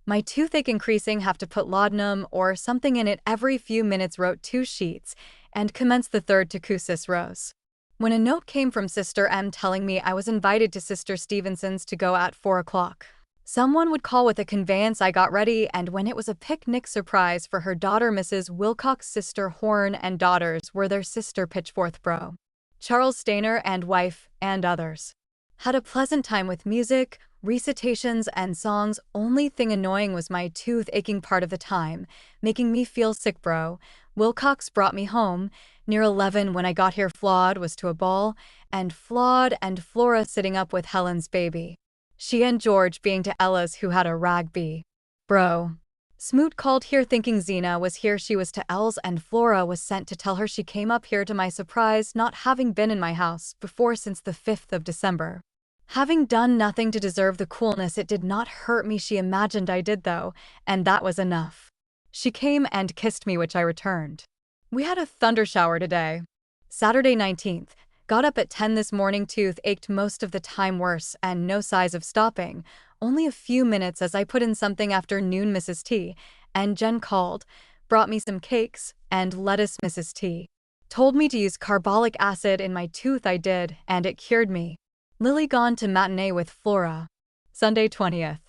My toothache increasing, have to put laudanum or something in it every few minutes. Wrote 2 sheets and commenced the 3rd to Cousis Rose. When a note came from Sister M telling me I was invited to Sister Stevenson's to go at 4 o'clock. Someone would call with a conveyance. I got ready, and when it was a picnic surprise for her daughter Mrs. Wilcox, Sister Horn and daughters were there, Sister Pitchforth, Bro. Charles Stainer and wife, and others. Had a pleasant time with music, recitations, and songs. Only thing annoying was my tooth aching part of the time, making me feel sick. Bro. Wilcox brought me home near 11 when I got here. Flawed was to a ball, and Flawed and Flora sitting up with Helen's baby. She and George being to Ella's, who had a ragby. Bro. Smoot called here thinking Zena was here. She was to Elle's, and Flora was sent to tell her. She came up here to my surprise, not having been in my house before since the 5th of December. Having done nothing to deserve the coolness, it did not hurt me. She imagined I did though, and that was enough. She came and kissed me, which I returned. We had a thunder shower today. Saturday 19th. Got up at 10 this morning. Tooth ached most of the time, worse, and no signs of stopping. Only a few minutes as I put in something after noon. Mrs. T and Jen called, brought me some cakes and lettuce. Mrs. T told me to use carbolic acid in my tooth. I did, and it cured me. Lily gone to matinee with Flora. Sunday 20th.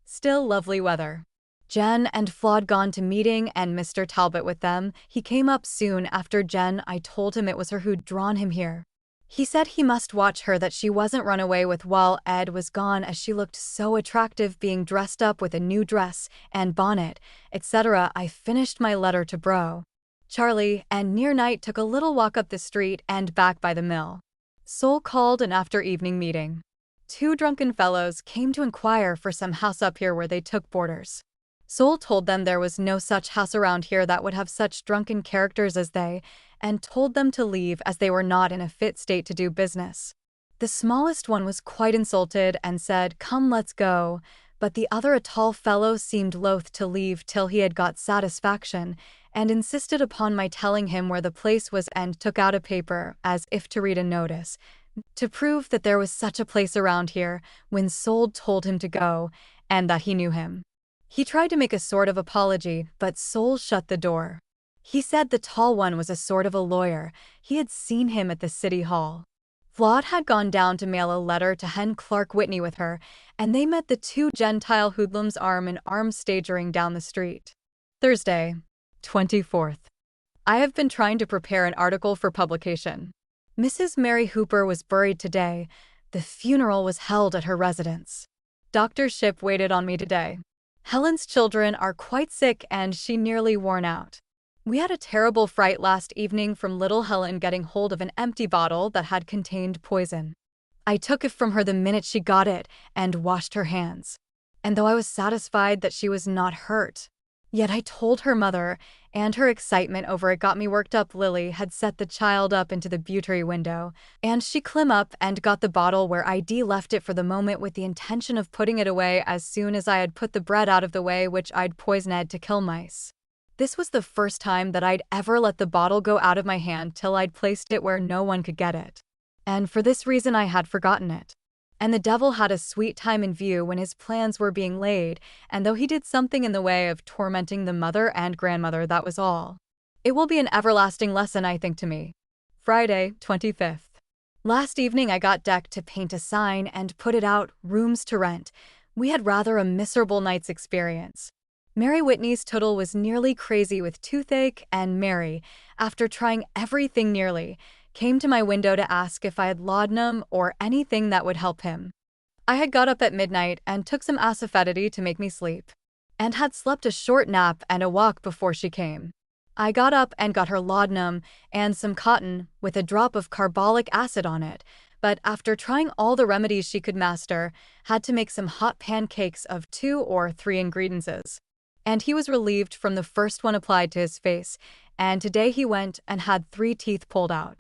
Still lovely weather. Jen and Flawed gone to meeting, and Mr. Talbot with them. He came up soon after Jen. I told him it was her who'd drawn him here. He said he must watch her, that she wasn't run away with while Ed was gone, as she looked so attractive being dressed up with a new dress and bonnet, etc. I finished my letter to Bro. Charlie, and near night took a little walk up the street and back by the mill. Soul called an after evening meeting. 2 drunken fellows came to inquire for some house up here where they took boarders. Soul told them there was no such house around here that would have such drunken characters as they, and told them to leave as they were not in a fit state to do business. The smallest one was quite insulted and said, "Come, let's go," but the other, a tall fellow, seemed loath to leave till he had got satisfaction, and insisted upon my telling him where the place was, and took out a paper, as if to read a notice, to prove that there was such a place around here, when Soul told him to go, and that he knew him. He tried to make a sort of apology, but Soul shut the door. He said the tall one was a sort of a lawyer. He had seen him at the city hall. Flawed had gone down to mail a letter to Hen Clark Whitney with her, and they met the 2 Gentile hoodlums arm in arm staggering down the street. Thursday, 24th. I have been trying to prepare an article for publication. Mrs. Mary Hooper was buried today. The funeral was held at her residence. Dr. Shipp waited on me today. Helen's children are quite sick and she nearly worn out. We had a terrible fright last evening from little Helen getting hold of an empty bottle that had contained poison. I took it from her the minute she got it and washed her hands. And though I was satisfied that she was not hurt, yet I told her mother, and her excitement over it got me worked up. Lily had set the child up into the buttery window, and she clim up and got the bottle where I'd left it for the moment with the intention of putting it away as soon as I had put the bread out of the way, which I'd poisoned to kill mice. This was the first time that I'd ever let the bottle go out of my hand till I'd placed it where no one could get it. And for this reason I had forgotten it. And the devil had a sweet time in view when his plans were being laid, and though he did something in the way of tormenting the mother and grandmother, that was all. It will be an everlasting lesson, I think, to me. Friday, 25th. Last evening I got Deck to paint a sign and put it out, "Rooms to rent." We had rather a miserable night's experience. Mary Whitney's Tootle was nearly crazy with toothache, and Mary, after trying everything nearly, came to my window to ask if I had laudanum or anything that would help him. I had got up at midnight and took some asafoetida to make me sleep, and had slept a short nap and a walk before she came. I got up and got her laudanum and some cotton with a drop of carbolic acid on it, but after trying all the remedies she could master, had to make some hot pancakes of 2 or 3 ingredients. And he was relieved from the first one applied to his face, and today he went and had 3 teeth pulled out.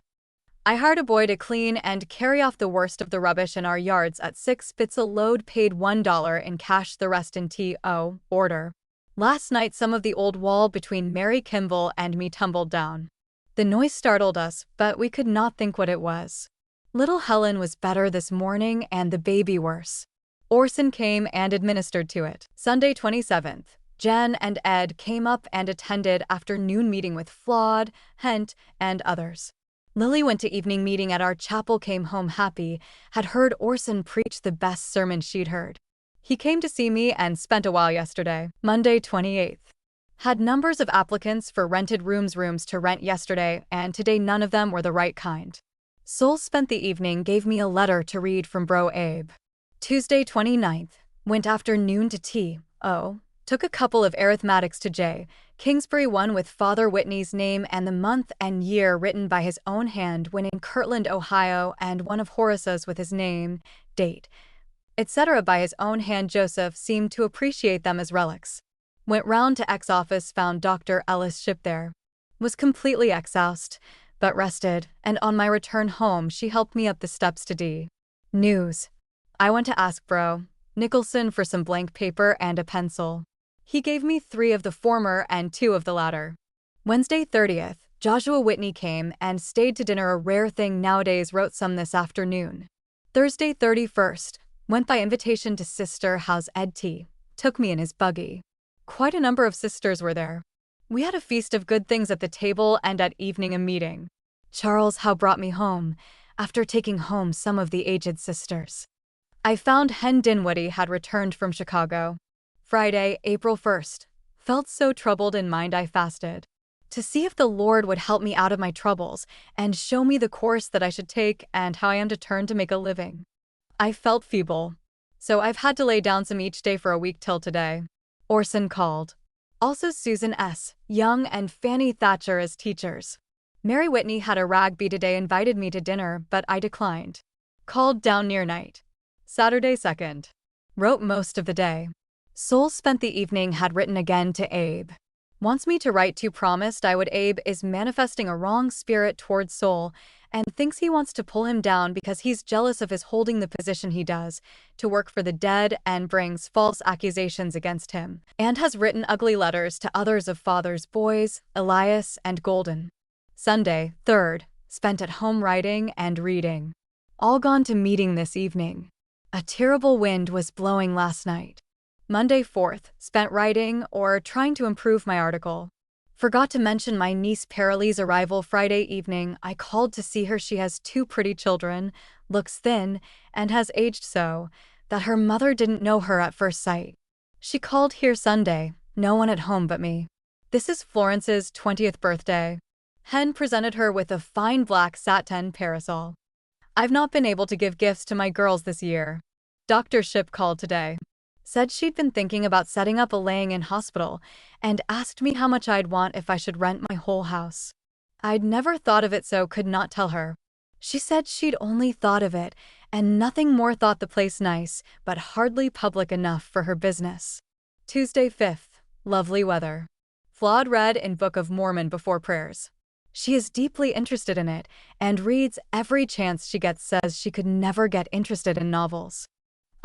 I hired a boy to clean and carry off the worst of the rubbish in our yards at 6 bits a load, paid $1 in cash, the rest in TO order. Last night some of the old wall between Mary Kimball and me tumbled down. The noise startled us, but we could not think what it was. Little Helen was better this morning and the baby worse. Orson came and administered to it. Sunday 27th. Jen and Ed came up and attended afternoon meeting with Flawed, Hent, and others. Lily went to evening meeting at our chapel, came home happy, had heard Orson preach the best sermon she'd heard. He came to see me and spent a while yesterday. Monday 28th. Had numbers of applicants for rented rooms to rent yesterday, and today none of them were the right kind. Soul spent the evening, gave me a letter to read from Bro Abe. Tuesday 29th. Went afternoon to T.O. Took a couple of arithmetics to J. Kingsbury, one with Father Whitney's name and the month and year written by his own hand when in Kirtland, Ohio, and one of Horace's with his name, date, etc. by his own hand. Joseph seemed to appreciate them as relics. Went round to X office, found Dr. Ellis ship there. Was completely exhausted, but rested, and on my return home she helped me up the steps to D. News. I went to ask Bro Nicholson for some blank paper and a pencil. He gave me 3 of the former and 2 of the latter. Wednesday 30th, Joshua Whitney came and stayed to dinner, a rare thing nowadays, wrote some this afternoon. Thursday 31st, went by invitation to Sister Howe's. Ed T. took me in his buggy. Quite a number of sisters were there. We had a feast of good things at the table and at evening a meeting. Charles Howe brought me home, after taking home some of the aged sisters. I found Hen Dinwiddie had returned from Chicago. Friday, April 1st. Felt so troubled in mind I fasted, to see if the Lord would help me out of my troubles and show me the course that I should take and how I am to turn to make a living. I felt feeble, so I've had to lay down some each day for a week till today. Orson called. Also Susan S. Young and Fanny Thatcher as teachers. Mary Whitney had a rugby today, invited me to dinner, but I declined. Called down near night. Saturday 2nd. Wrote most of the day. Soul spent the evening, had written again to Abe. Wants me to write to, promised I would. Abe is manifesting a wrong spirit towards Soul and thinks he wants to pull him down because he's jealous of his holding the position he does, to work for the dead, and brings false accusations against him, and has written ugly letters to others of Father's boys, Elias and Golden. Sunday 3rd. Spent at home writing and reading. All gone to meeting this evening. A terrible wind was blowing last night. Monday 4th, spent writing or trying to improve my article. Forgot to mention my niece Paraly's arrival Friday evening. I called to see her. She has 2 pretty children, looks thin, and has aged so that her mother didn't know her at first sight. She called here Sunday, no one at home but me. This is Florence's 20th birthday. Hen presented her with a fine black satin parasol. I've not been able to give gifts to my girls this year. Dr. Ship called today. Said she'd been thinking about setting up a laying-in hospital and asked me how much I'd want if I should rent my whole house. I'd never thought of it, so could not tell her. She said she'd only thought of it and nothing more, thought the place nice but hardly public enough for her business. Tuesday 5th. Lovely weather. Flawed read in Book of Mormon before prayers. She is deeply interested in it and reads every chance she gets. Says she could never get interested in novels.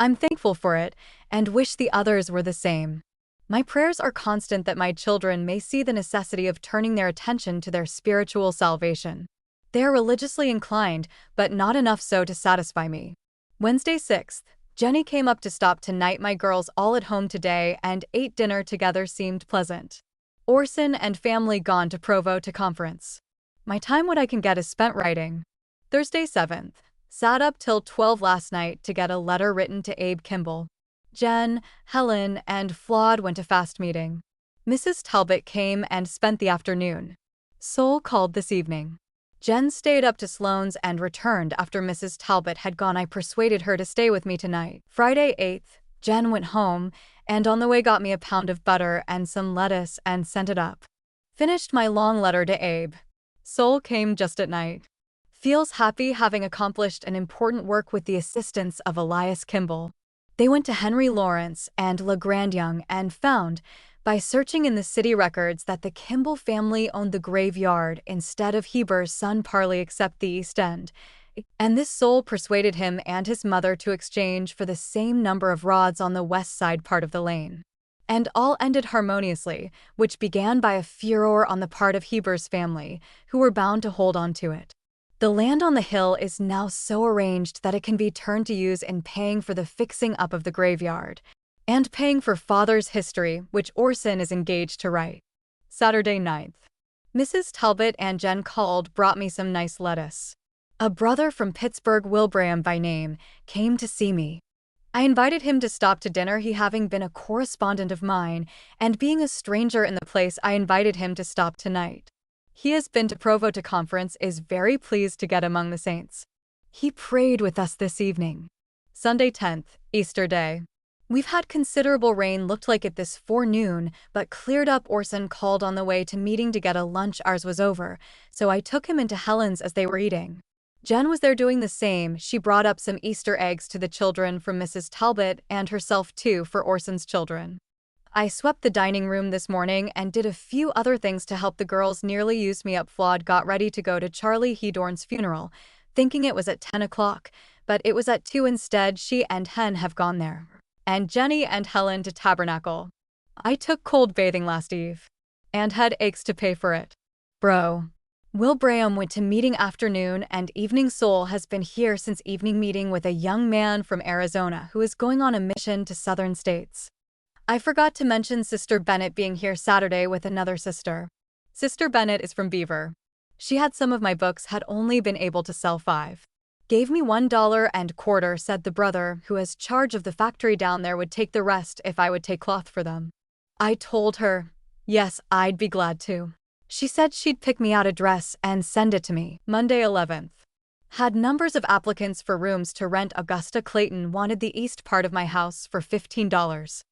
I'm thankful for it and wish the others were the same. My prayers are constant that my children may see the necessity of turning their attention to their spiritual salvation. They are religiously inclined, but not enough so to satisfy me. Wednesday 6th. Jenny came up to stop tonight. My girls all at home today and ate dinner together, seemed pleasant. Orson and family gone to Provo to conference. My time what I can get is spent writing. Thursday 7th. Sat up till 12 last night to get a letter written to Abe Kimball. Jen, Helen, and Flawed went to fast meeting. Mrs. Talbot came and spent the afternoon. Soul called this evening. Jen stayed up to Sloan's and returned after Mrs. Talbot had gone. I persuaded her to stay with me tonight. Friday 8th. Jen went home and on the way got me a pound of butter and some lettuce and sent it up. Finished my long letter to Abe. Soul came just at night. Feels happy having accomplished an important work with the assistance of Elias Kimball. They went to Henry Lawrence and La Grandyoung and found by searching in the city records that the Kimball family owned the graveyard instead of Heber's son Parley except the East End, and this soul persuaded him and his mother to exchange for the same number of rods on the west side part of the lane. And all ended harmoniously, which began by a furor on the part of Heber's family, who were bound to hold on to it. The land on the hill is now so arranged that it can be turned to use in paying for the fixing up of the graveyard, and paying for father's history, which Orson is engaged to write. Saturday 9th. Mrs. Talbot and Jen called, brought me some nice lettuce. A brother from Pittsburgh, Wilbraham by name, came to see me. I invited him to stop to dinner, he having been a correspondent of mine, and being a stranger in the place I invited him to stop tonight. He has been to Provo to conference, is very pleased to get among the saints. He prayed with us this evening. Sunday 10th, Easter Day. We've had considerable rain, looked like it this forenoon, but cleared up. Orson called on the way to meeting to get a lunch, ours was over, so I took him into Helen's as they were eating. Jen was there doing the same. She brought up some Easter eggs to the children from Mrs. Talbot and herself too for Orson's children. I swept the dining room this morning and did a few other things to help the girls. Nearly used me up. Flawed got ready to go to Charlie Hedorn's funeral, thinking it was at 10 o'clock, but it was at 2 instead. She and Hen have gone there, and Jenny and Helen to Tabernacle. I took cold bathing last eve, and had aches to pay for it. Bro. Wilbraham went to meeting afternoon and evening. Soul has been here since evening meeting with a young man from Arizona who is going on a mission to southern states. I forgot to mention Sister Bennett being here Saturday with another sister. Sister Bennett is from Beaver. She had some of my books, had only been able to sell 5. Gave me $1.25, said the brother who has charge of the factory down there would take the rest if I would take cloth for them. I told her, yes, I'd be glad to. She said she'd pick me out a dress and send it to me. Monday 11th. Had numbers of applicants for rooms to rent. Augusta Clayton wanted the east part of my house for $15.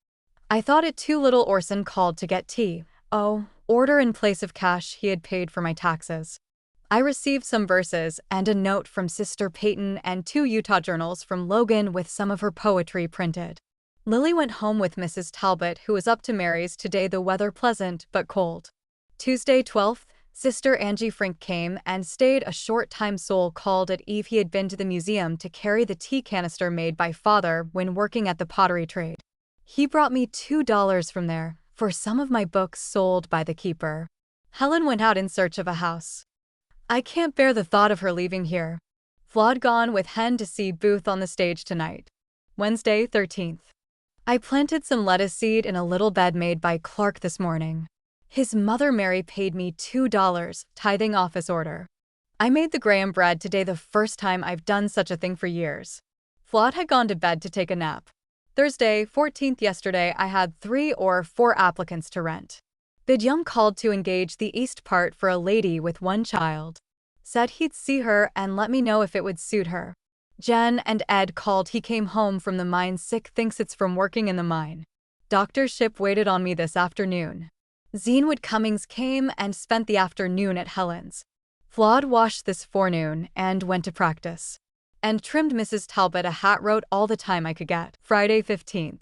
I thought it too little. Orson called to get tea. Order in place of cash. He had paid for my taxes. I received some verses and a note from Sister Peyton and 2 Utah journals from Logan with some of her poetry printed. Lily went home with Mrs. Talbot, who was up to Mary's today, the weather pleasant but cold. Tuesday 12th, Sister Angie Frink came and stayed a short time. Soul called at eve. He had been to the museum to carry the tea canister made by Father when working at the pottery trade. He brought me $2 from there for some of my books sold by the keeper. Helen went out in search of a house. I can't bear the thought of her leaving here. Flawed gone with Hen to see Booth on the stage tonight. Wednesday 13th. I planted some lettuce seed in a little bed made by Clark this morning. His mother Mary paid me $2, tithing office order. I made the graham bread today, the first time I've done such a thing for years. Flawed had gone to bed to take a nap. Thursday 14th. Yesterday I had 3 or 4 applicants to rent. Bid Young called to engage the east part for a lady with 1 child. Said he'd see her and let me know if it would suit her. Jen and Ed called. He came home from the mine sick, thinks it's from working in the mine. Dr. Ship waited on me this afternoon. Zenewood Cummings came and spent the afternoon at Helen's. Flawed washed this forenoon and went to practice. And trimmed Mrs. Talbot a hat, wrote all the time I could get. Friday 15th.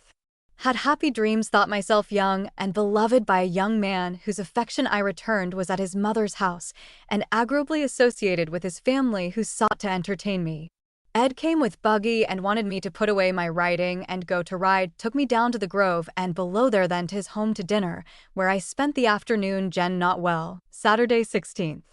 Had happy dreams, thought myself young and beloved by a young man whose affection I returned was at his mother's house and agreeably associated with his family who sought to entertain me. Ed came with buggy and wanted me to put away my writing and go to ride, took me down to the Grove and below there, then to his home to dinner, where I spent the afternoon. Jen not well. Saturday 16th.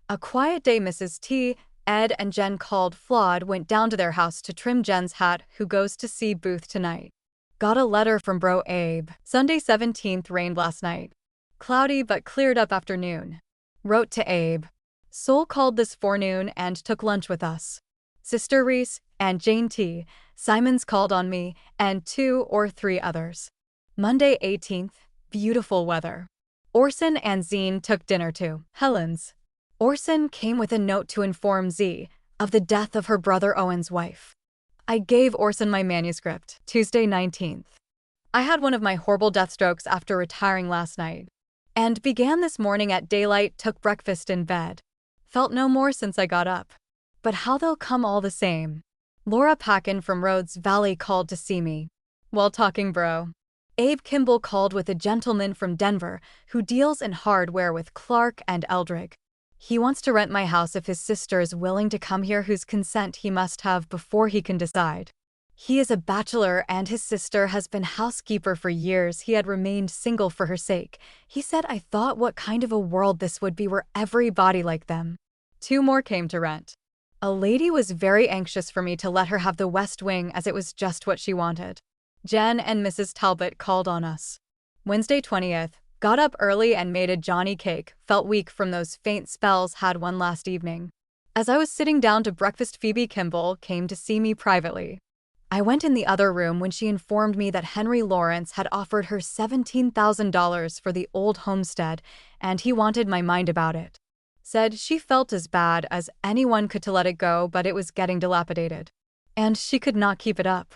A quiet day. Mrs. T, Ed and Jen called. Flawed went down to their house to trim Jen's hat, who goes to see Booth tonight. Got a letter from Bro Abe. Sunday 17th. Rained last night. Cloudy but cleared up afternoon. Wrote to Abe. Soul called this forenoon and took lunch with us. Sister Reese and Jane T. Simons called on me and 2 or 3 others. Monday 18th. Beautiful weather. Orson and Zine took dinner to Helen's. Orson came with a note to inform Z of the death of her brother Owen's wife. I gave Orson my manuscript. Tuesday 19th. I had one of my horrible death strokes after retiring last night, and began this morning at daylight, took breakfast in bed. Felt no more since I got up. But how they'll come all the same. Laura Packin from Rhodes Valley called to see me. While talking bro. Abe Kimball called with a gentleman from Denver who deals in hardware with Clark and Eldridge. He wants to rent my house if his sister is willing to come here, whose consent he must have before he can decide. He is a bachelor and his sister has been housekeeper for years. He had remained single for her sake. He said, I thought what kind of a world this would be were everybody like them. 2 more came to rent. A lady was very anxious for me to let her have the West Wing as it was just what she wanted. Jen and Mrs. Talbot called on us. Wednesday 20th. Got up early and made a Johnny cake, felt weak from those faint spells, had one last evening. As I was sitting down to breakfast, Phoebe Kimball came to see me privately. I went in the other room when she informed me that Henry Lawrence had offered her $17,000 for the old homestead, and he wanted my mind about it. Said she felt as bad as anyone could to let it go, but it was getting dilapidated. And she could not keep it up.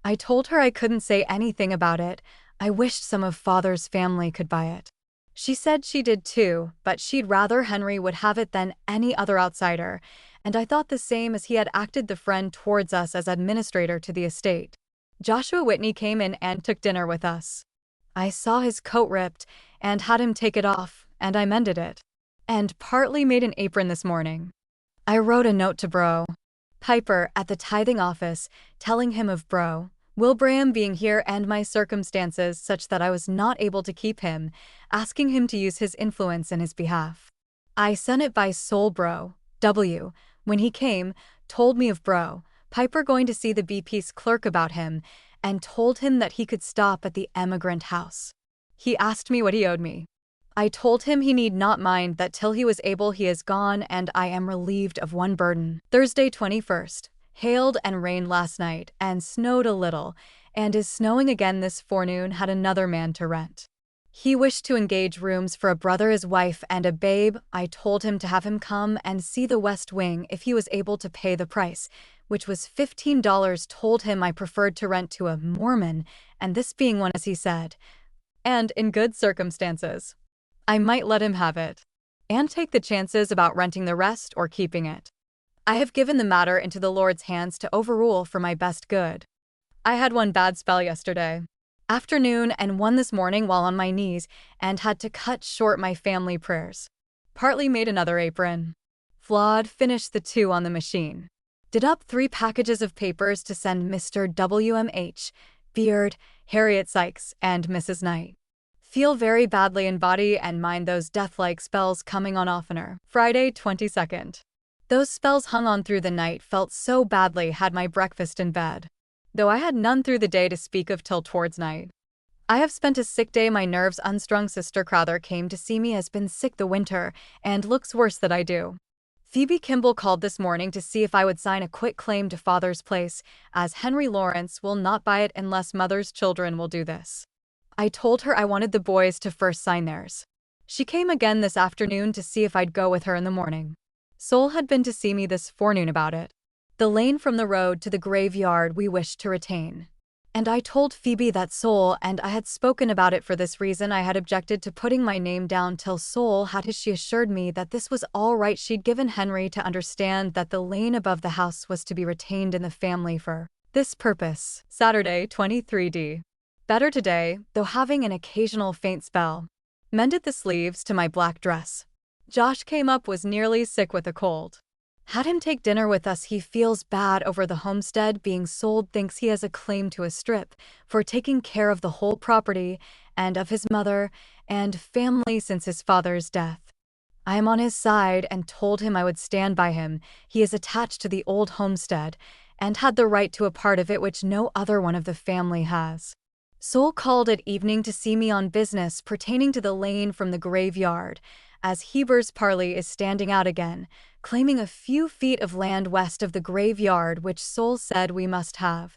I told her I couldn't say anything about it. I wished some of Father's family could buy it. She said she did too, but she'd rather Henry would have it than any other outsider, and I thought the same, as he had acted the friend towards us as administrator to the estate. Joshua Whitney came in and took dinner with us. I saw his coat ripped and had him take it off, and I mended it. And partly made an apron this morning. I wrote a note to Bro Piper at the tithing office, telling him of Bro Wilbraham being here and my circumstances such that I was not able to keep him, asking him to use his influence in his behalf. I sent it by Soul. Bro W, when he came, told me of Bro Piper going to see the BP's clerk about him, and told him that he could stop at the emigrant house. He asked me what he owed me. I told him he need not mind that till he was able he is gone, and I am relieved of one burden. Thursday 21st. Hailed and rained last night, and snowed a little, and is snowing again this forenoon. Had another man to rent. He wished to engage rooms for a brother, his wife, and a babe. I told him to have him come and see the West Wing if he was able to pay the price, which was $15. Told him I preferred to rent to a Mormon, and this being one, as he said, and in good circumstances, I might let him have it, and take the chances about renting the rest or keeping it. I have given the matter into the Lord's hands to overrule for my best good. I had one bad spell yesterday afternoon and one this morning while on my knees, and had to cut short my family prayers. Partly made another apron. Flawed, finished the 2 on the machine. Did up 3 packages of papers to send Mr. WMH, Beard, Harriet Sykes, and Mrs. Knight. Feel very badly in body and mind, those death-like spells coming on oftener. Friday 22nd. Those spells hung on through the night, felt so badly, had my breakfast in bed, though I had none through the day to speak of till towards night. I have spent a sick day, my nerves unstrung. Sister Crowther came to see me, has been sick the winter, and looks worse than I do. Phoebe Kimball called this morning to see if I would sign a quit claim to Father's place, as Henry Lawrence will not buy it unless Mother's children will do this. I told her I wanted the boys to first sign theirs. She came again this afternoon to see if I'd go with her in the morning. Soul had been to see me this forenoon about it. The lane from the road to the graveyard we wished to retain. And I told Phoebe that Soul and I had spoken about it. For this reason I had objected to putting my name down till Soul had his. She assured me that this was all right. She'd given Henry to understand that the lane above the house was to be retained in the family for this purpose. Saturday 23d. Better today, though having an occasional faint spell. Mended the sleeves to my black dress. Josh came up, was nearly sick with a cold. Had him take dinner with us. He feels bad over the homestead being sold, thinks he has a claim to a strip for taking care of the whole property and of his mother and family since his father's death. I am on his side and told him I would stand by him. He is attached to the old homestead and had the right to a part of it which no other one of the family has. Soul called at evening to see me on business pertaining to the lane from the graveyard, as Heber's Parley is standing out again, claiming a few feet of land west of the graveyard which Soul said we must have,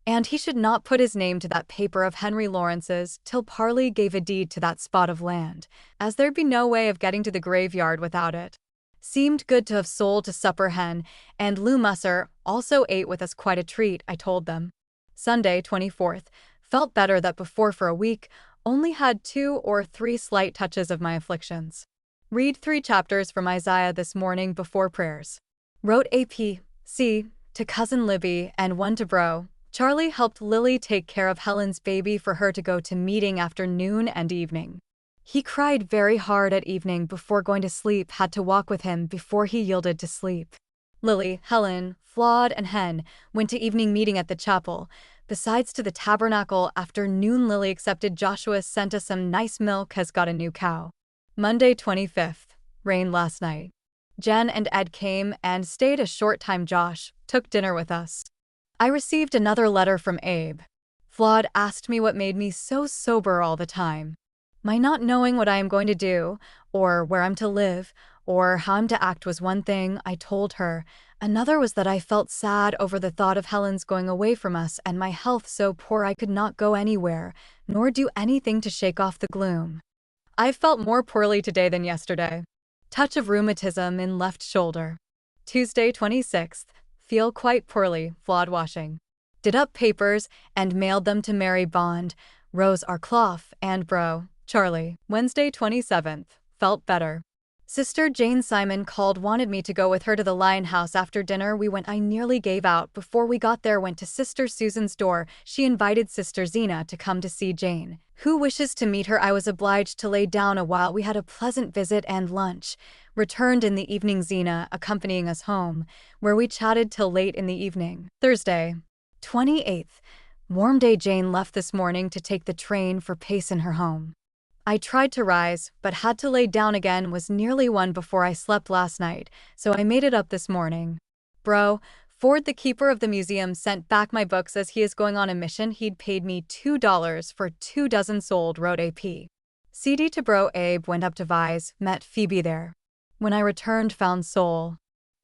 and he should not put his name to that paper of Henry Lawrence's till Parley gave a deed to that spot of land, as there'd be no way of getting to the graveyard without it. Seemed good to have Soul to supper hen, and Lou Musser also ate with us, quite a treat, I told them. Sunday 24th. Felt better that before for a week, only had 2 or 3 slight touches of my afflictions. Read 3 chapters from Isaiah this morning before prayers. Wrote A.P.C. to Cousin Libby and one to Bro Charlie helped Lily take care of Helen's baby for her to go to meeting after noon and evening. He cried very hard at evening before going to sleep, had to walk with him before he yielded to sleep. Lily, Helen, Flawed, and Hen went to evening meeting at the chapel. Besides to the tabernacle after noon, Lily accepted Joshua sent us some nice milk, has got a new cow. Monday 25th. Rained last night. Jen and Ed came and stayed a short time. Josh took dinner with us. I received another letter from Abe. Flawed asked me what made me so sober all the time. My not knowing what I am going to do, or where I'm to live, or how I'm to act was one thing, I told her. Another was that I felt sad over the thought of Helen's going away from us and my health so poor I could not go anywhere, nor do anything to shake off the gloom. I felt more poorly today than yesterday. Touch of rheumatism in left shoulder. Tuesday 26th. Feel quite poorly, Flawed washing. Did up papers and mailed them to Mary Bond, Rose Arclough, and Bro. Charlie. Wednesday 27th. Felt better. Sister Jane Simon called, wanted me to go with her to the Lion House after dinner. We went. I nearly gave out before we got there. Went to Sister Susan's door. She invited Sister Zena to come to see Jane, who wishes to meet her. I was obliged to lay down a while. We had a pleasant visit and lunch. Returned in the evening, Zena accompanying us home, where we chatted till late in the evening. Thursday, 28th. Warm day. Jane left this morning to take the train for Pace in her home. I tried to rise, but had to lay down again. Was nearly 1 before I slept last night, so I made it up this morning. Bro. Ford, the keeper of the museum, sent back my books as he is going on a mission. He'd paid me $2 for 2 dozen sold, wrote AP. CD to Bro. Abe went up to Vise, met Phoebe there. When I returned, found Soul.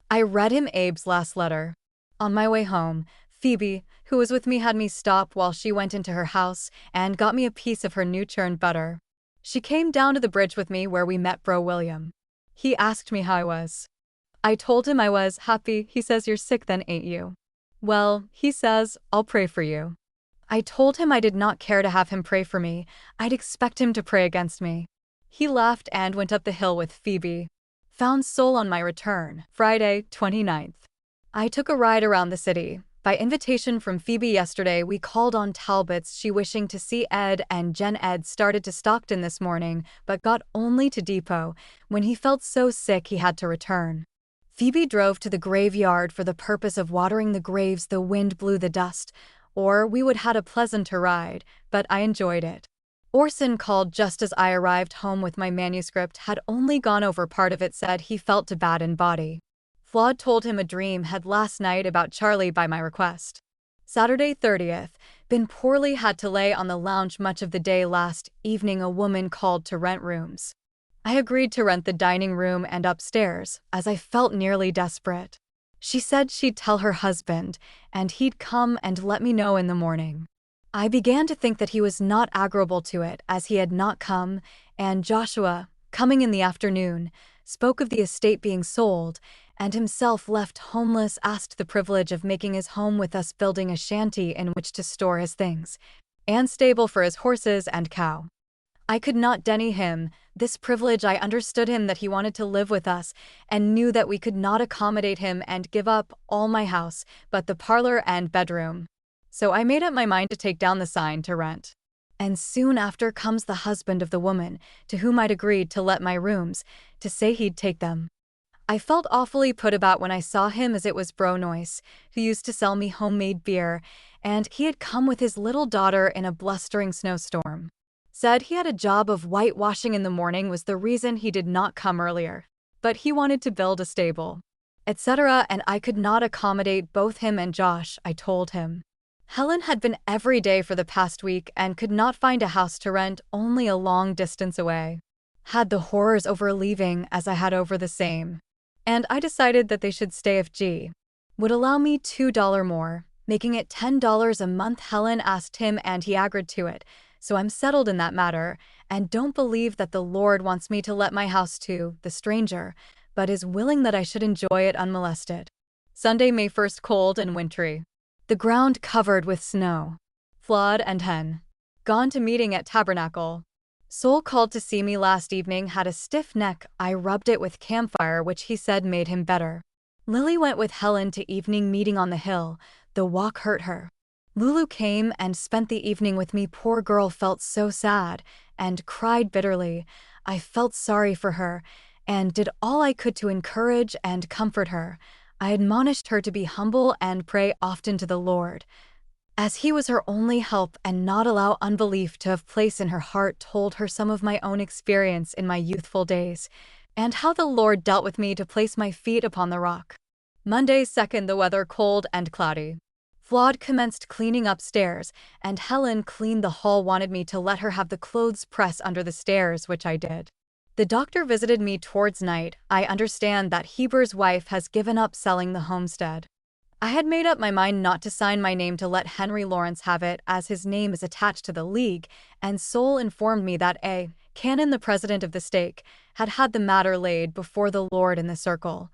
I read him Abe's last letter. On my way home, Phoebe, who was with me, had me stop while she went into her house and got me a piece of her new churned butter. She came down to the bridge with me where we met Bro William. He asked me how I was. I told him I was happy. He says, "You're sick then, ain't you?" Well, he says, "I'll pray for you." I told him I did not care to have him pray for me. I'd expect him to pray against me. He laughed and went up the hill with Phoebe. Found Soul on my return. Friday, 29th. I took a ride around the city. By invitation from Phoebe yesterday, we called on Talbot's. She wishing to see Ed and Jen. Ed started to Stockton this morning, but got only to Depot. When he felt so sick he had to return. Phoebe drove to the graveyard for the purpose of watering the graves. The wind blew the dust, or we would had a pleasanter ride, but I enjoyed it. Orson called just as I arrived home with my manuscript, had only gone over part of it, said he felt too bad in body. Flawed told him a dream had last night about Charlie by my request. Saturday 30th. Been poorly, had to lay on the lounge much of the day. Last evening a woman called to rent rooms. I agreed to rent the dining room and upstairs, as I felt nearly desperate. She said she'd tell her husband, and he'd come and let me know in the morning. I began to think that he was not agreeable to it, as he had not come, and Joshua, coming in the afternoon, spoke of the estate being sold, and himself left homeless, asked the privilege of making his home with us, building a shanty in which to store his things, and stable for his horses and cow. I could not deny him this privilege. I understood him that he wanted to live with us, and knew that we could not accommodate him and give up all my house, but the parlor and bedroom. So I made up my mind to take down the sign to rent. And soon after comes the husband of the woman, to whom I'd agreed to let my rooms, to say he'd take them. I felt awfully put about when I saw him, as it was Bro Noyce, who used to sell me homemade beer, and he had come with his little daughter in a blustering snowstorm. Said he had a job of whitewashing in the morning was the reason he did not come earlier. But he wanted to build a stable, etc., and I could not accommodate both him and Josh, I told him. Helen had been every day for the past week and could not find a house to rent, only a long distance away. Had the horrors over leaving as I had over the same. And I decided that they should stay if G would allow me $2 more, making it $10 a month. Helen asked him and he agreed to it, so I'm settled in that matter, and don't believe that the Lord wants me to let my house to the stranger, but is willing that I should enjoy it unmolested. Sunday, May 1st. Cold and wintry. The ground covered with snow. Flawed and Hen gone to meeting at Tabernacle. Soul called to see me last evening, had a stiff neck. I rubbed it with camphor, which he said made him better. Lily went with Helen to evening meeting on the hill. The walk hurt her. Lulu came and spent the evening with me. Poor girl felt so sad and cried bitterly. I felt sorry for her and did all I could to encourage and comfort her. I admonished her to be humble and pray often to the Lord, as He was her only help, and not allow unbelief to have place in her heart. Told her some of my own experience in my youthful days, and how the Lord dealt with me to place my feet upon the rock. Monday 2nd, the weather cold and cloudy. Flawed commenced cleaning upstairs, and Helen cleaned the hall. Wanted me to let her have the clothes press under the stairs, which I did. The doctor visited me towards night. I understand that Heber's wife has given up selling the homestead. I had made up my mind not to sign my name to let Henry Lawrence have it, as his name is attached to the league, and Sol informed me that A. Cannon, the president of the stake, had had the matter laid before the Lord in the circle,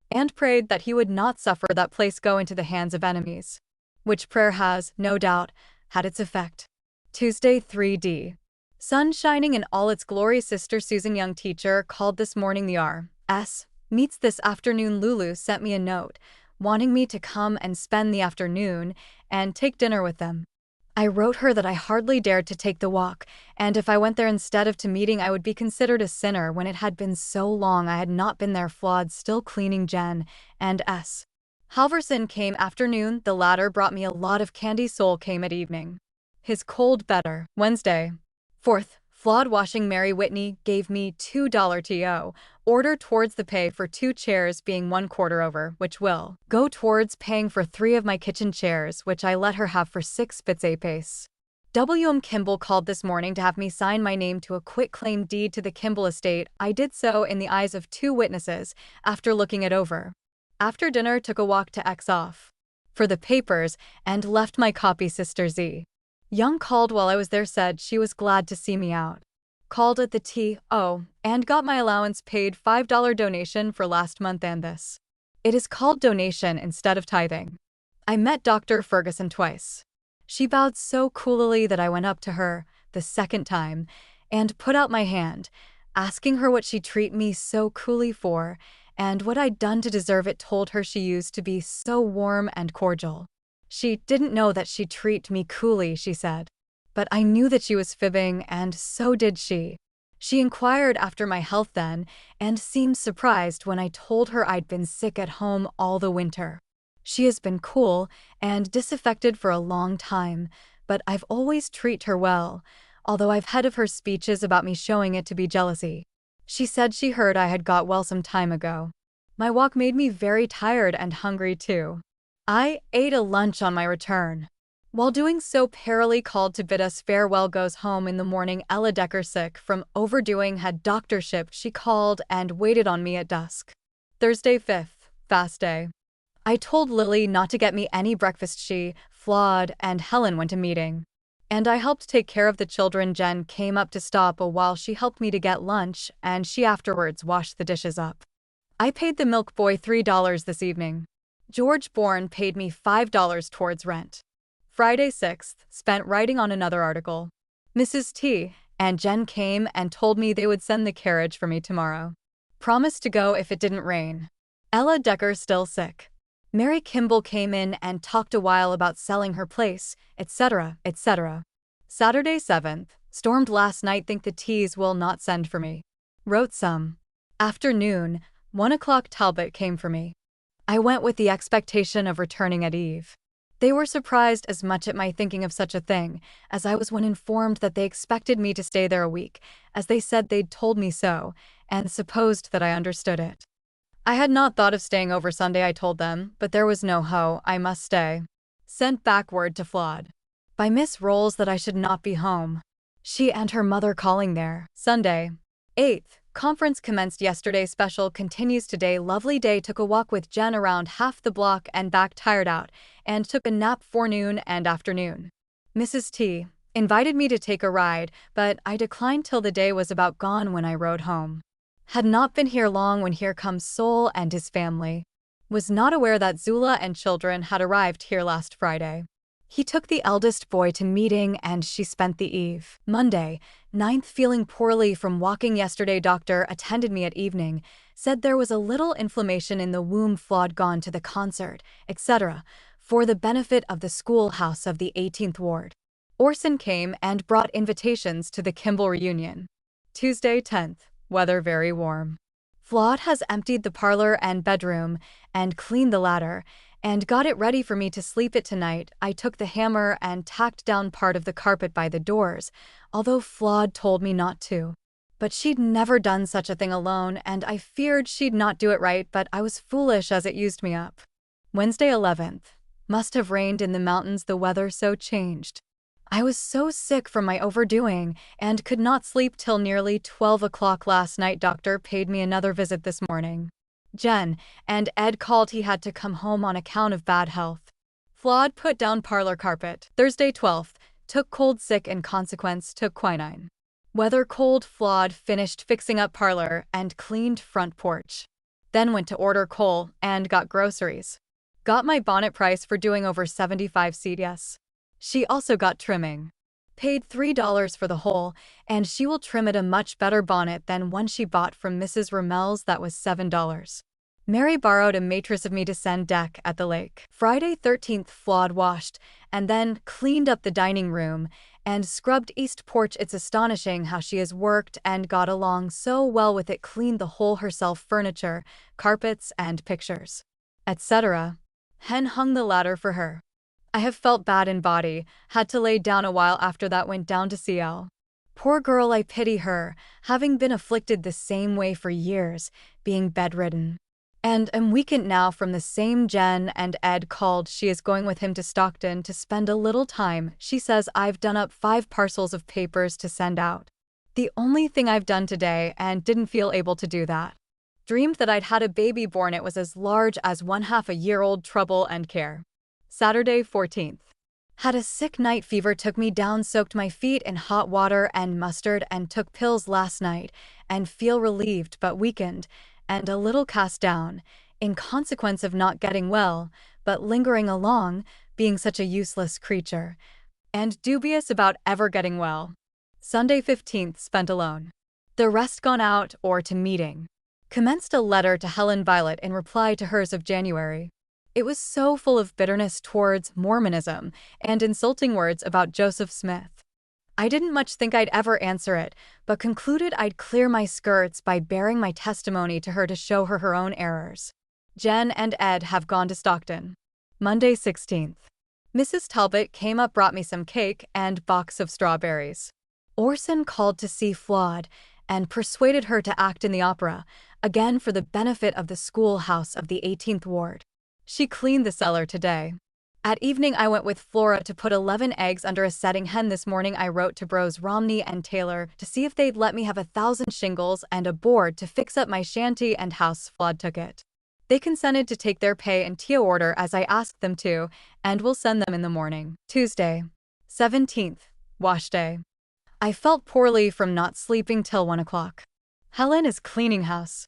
and prayed that he would not suffer that place go into the hands of enemies, which prayer has, no doubt, had its effect. Tuesday 3D. Sun shining in all its glory. Sister Susan, young teacher, called this morning. The R.S. meets this afternoon. Lulu sent me a note, wanting me to come and spend the afternoon and take dinner with them. I wrote her that I hardly dared to take the walk, and if I went there instead of to meeting, I would be considered a sinner, when it had been so long I had not been there. Flawed still cleaning. Jen and S. Halverson came afternoon. The latter brought me a lot of candy. Sol came at evening. His cold better. Wednesday 4th. Flawed washing. Mary Whitney gave me $2 to order towards the pay for 2 chairs, being 1/4 over, which will go towards paying for 3 of my kitchen chairs, which I let her have for 6 bits apiece. W.M. Kimball called this morning to have me sign my name to a quitclaim deed to the Kimball estate. I did so in the eyes of 2 witnesses, after looking it over. After dinner, took a walk to X off for the papers and left my copy. Sister Z. Young called while I was there, said she was glad to see me out. Called at the T.O. and got my allowance paid. $5 donation for last month, and this. It is called donation instead of tithing. I met Dr. Ferguson twice. She bowed so coolly that I went up to her the second time and put out my hand, asking her what she'd treat me so coolly for, and what I'd done to deserve it. Told her she used to be so warm and cordial. She didn't know that she'd treat me coolly, she said. But I knew that she was fibbing, and so did she. She inquired after my health then, and seemed surprised when I told her I'd been sick at home all the winter. She has been cool and disaffected for a long time, but I've always treated her well, although I've had of her speeches about me showing it to be jealousy. She said she heard I had got well some time ago. My walk made me very tired and hungry too. I ate a lunch on my return. While doing so, Paralee called to bid us farewell. Goes home in the morning. Ella Decker, sick from overdoing, had doctorship. She called and waited on me at dusk. Thursday 5th, fast day. I told Lily not to get me any breakfast. She, Flawed, and Helen went to meeting, and I helped take care of the children. Jen came up to stop a while. She helped me to get lunch, and she afterwards washed the dishes up. I paid the milk boy $3 this evening. George Bourne paid me $5 towards rent. Friday 6th, spent writing on another article. Mrs. T and Jen came and told me they would send the carriage for me tomorrow. Promised to go if it didn't rain. Ella Decker still sick. Mary Kimball came in and talked a while about selling her place, etc., etc. Saturday 7th, stormed last night. Think the T's will not send for me. Wrote some. Afternoon, 1 o'clock. Talbot came for me. I went with the expectation of returning at eve. They were surprised as much at my thinking of such a thing as I was when informed that they expected me to stay there a week, as they said they'd told me so, and supposed that I understood it. I had not thought of staying over Sunday, I told them, but there was no ho, I must stay. Sent back word to Flawed by Miss Rolls that I should not be home. She and her mother calling there. Sunday 8th. Conference commenced yesterday. Special continues today. Lovely day. Took a walk with Jen around half the block and back, tired out, and took a nap forenoon and afternoon. Mrs. T invited me to take a ride, but I declined till the day was about gone when I rode home. Had not been here long when here comes Sol and his family. Was not aware that Zula and children had arrived here last Friday. He took the eldest boy to meeting and she spent the eve. Monday 9th, feeling poorly from walking yesterday. Doctor attended me at evening, said there was a little inflammation in the womb. Flawed gone to the concert, etc. for the benefit of the schoolhouse of the 18th Ward. Orson came and brought invitations to the Kimball reunion. Tuesday 10th, weather very warm. Flawed has emptied the parlor and bedroom and cleaned the latter and got it ready for me to sleep it tonight. I took the hammer and tacked down part of the carpet by the doors, although Flawed told me not to. But she'd never done such a thing alone, and I feared she'd not do it right, but I was foolish as it used me up. Wednesday 11th. Must have rained in the mountains, the weather so changed. I was so sick from my overdoing and could not sleep till nearly 12 o'clock last night. Doctor paid me another visit this morning. Jen and Ed called. He had to come home on account of bad health. Flawed put down parlor carpet. Thursday 12th. Took cold sick in consequence, took quinine. Weather cold. Flawed finished fixing up parlor and cleaned front porch. Then went to order coal and got groceries. Got my bonnet price for doing over 75 CDS. She also got trimming. Paid $3 for the whole, and she will trim it a much better bonnet than one she bought from Mrs. Rammel's that was $7. Mary borrowed a mattress of me to send deck at the lake. Friday 13th. Flawed washed and then cleaned up the dining room and scrubbed east porch. It's astonishing how she has worked and got along so well with it. Cleaned the whole herself, furniture, carpets, and pictures, etc. Hen hung the ladder for her. I have felt bad in body, had to lay down a while after that, went down to CL. Poor girl, I pity her, having been afflicted the same way for years, being bedridden. And am weakened now from the same. Jen and Ed called. She is going with him to Stockton to spend a little time. She says I've done up 5 parcels of papers to send out. The only thing I've done today, and didn't feel able to do that. Dreamed that I'd had a baby born. It was as large as 1/2 a year old. Trouble and care. Saturday 14th. Had a sick night, fever took me down, soaked my feet in hot water and mustard and took pills last night and feel relieved but weakened and a little cast down in consequence of not getting well, but lingering along, being such a useless creature, and dubious about ever getting well. Sunday 15th. Spent alone. The rest gone out or to meeting. Commenced a letter to Helen Violet in reply to hers of January. It was so full of bitterness towards Mormonism and insulting words about Joseph Smith. I didn't much think I'd ever answer it, but concluded I'd clear my skirts by bearing my testimony to her to show her her own errors. Jen and Ed have gone to Stockton. Monday 16th. Mrs. Talbot came up, brought me some cake and box of strawberries. Orson called to see Flawed and persuaded her to act in the opera, again for the benefit of the schoolhouse of the 18th Ward. She cleaned the cellar today. At evening I went with Flora to put 11 eggs under a setting hen. This morning I wrote to Bros Romney and Taylor to see if they'd let me have 1,000 shingles and a board to fix up my shanty and house. Flawed took it. They consented to take their pay in TO order as I asked them to, and will send them in the morning. Tuesday 17th. Wash day. I felt poorly from not sleeping till 1 o'clock. Helen is cleaning house.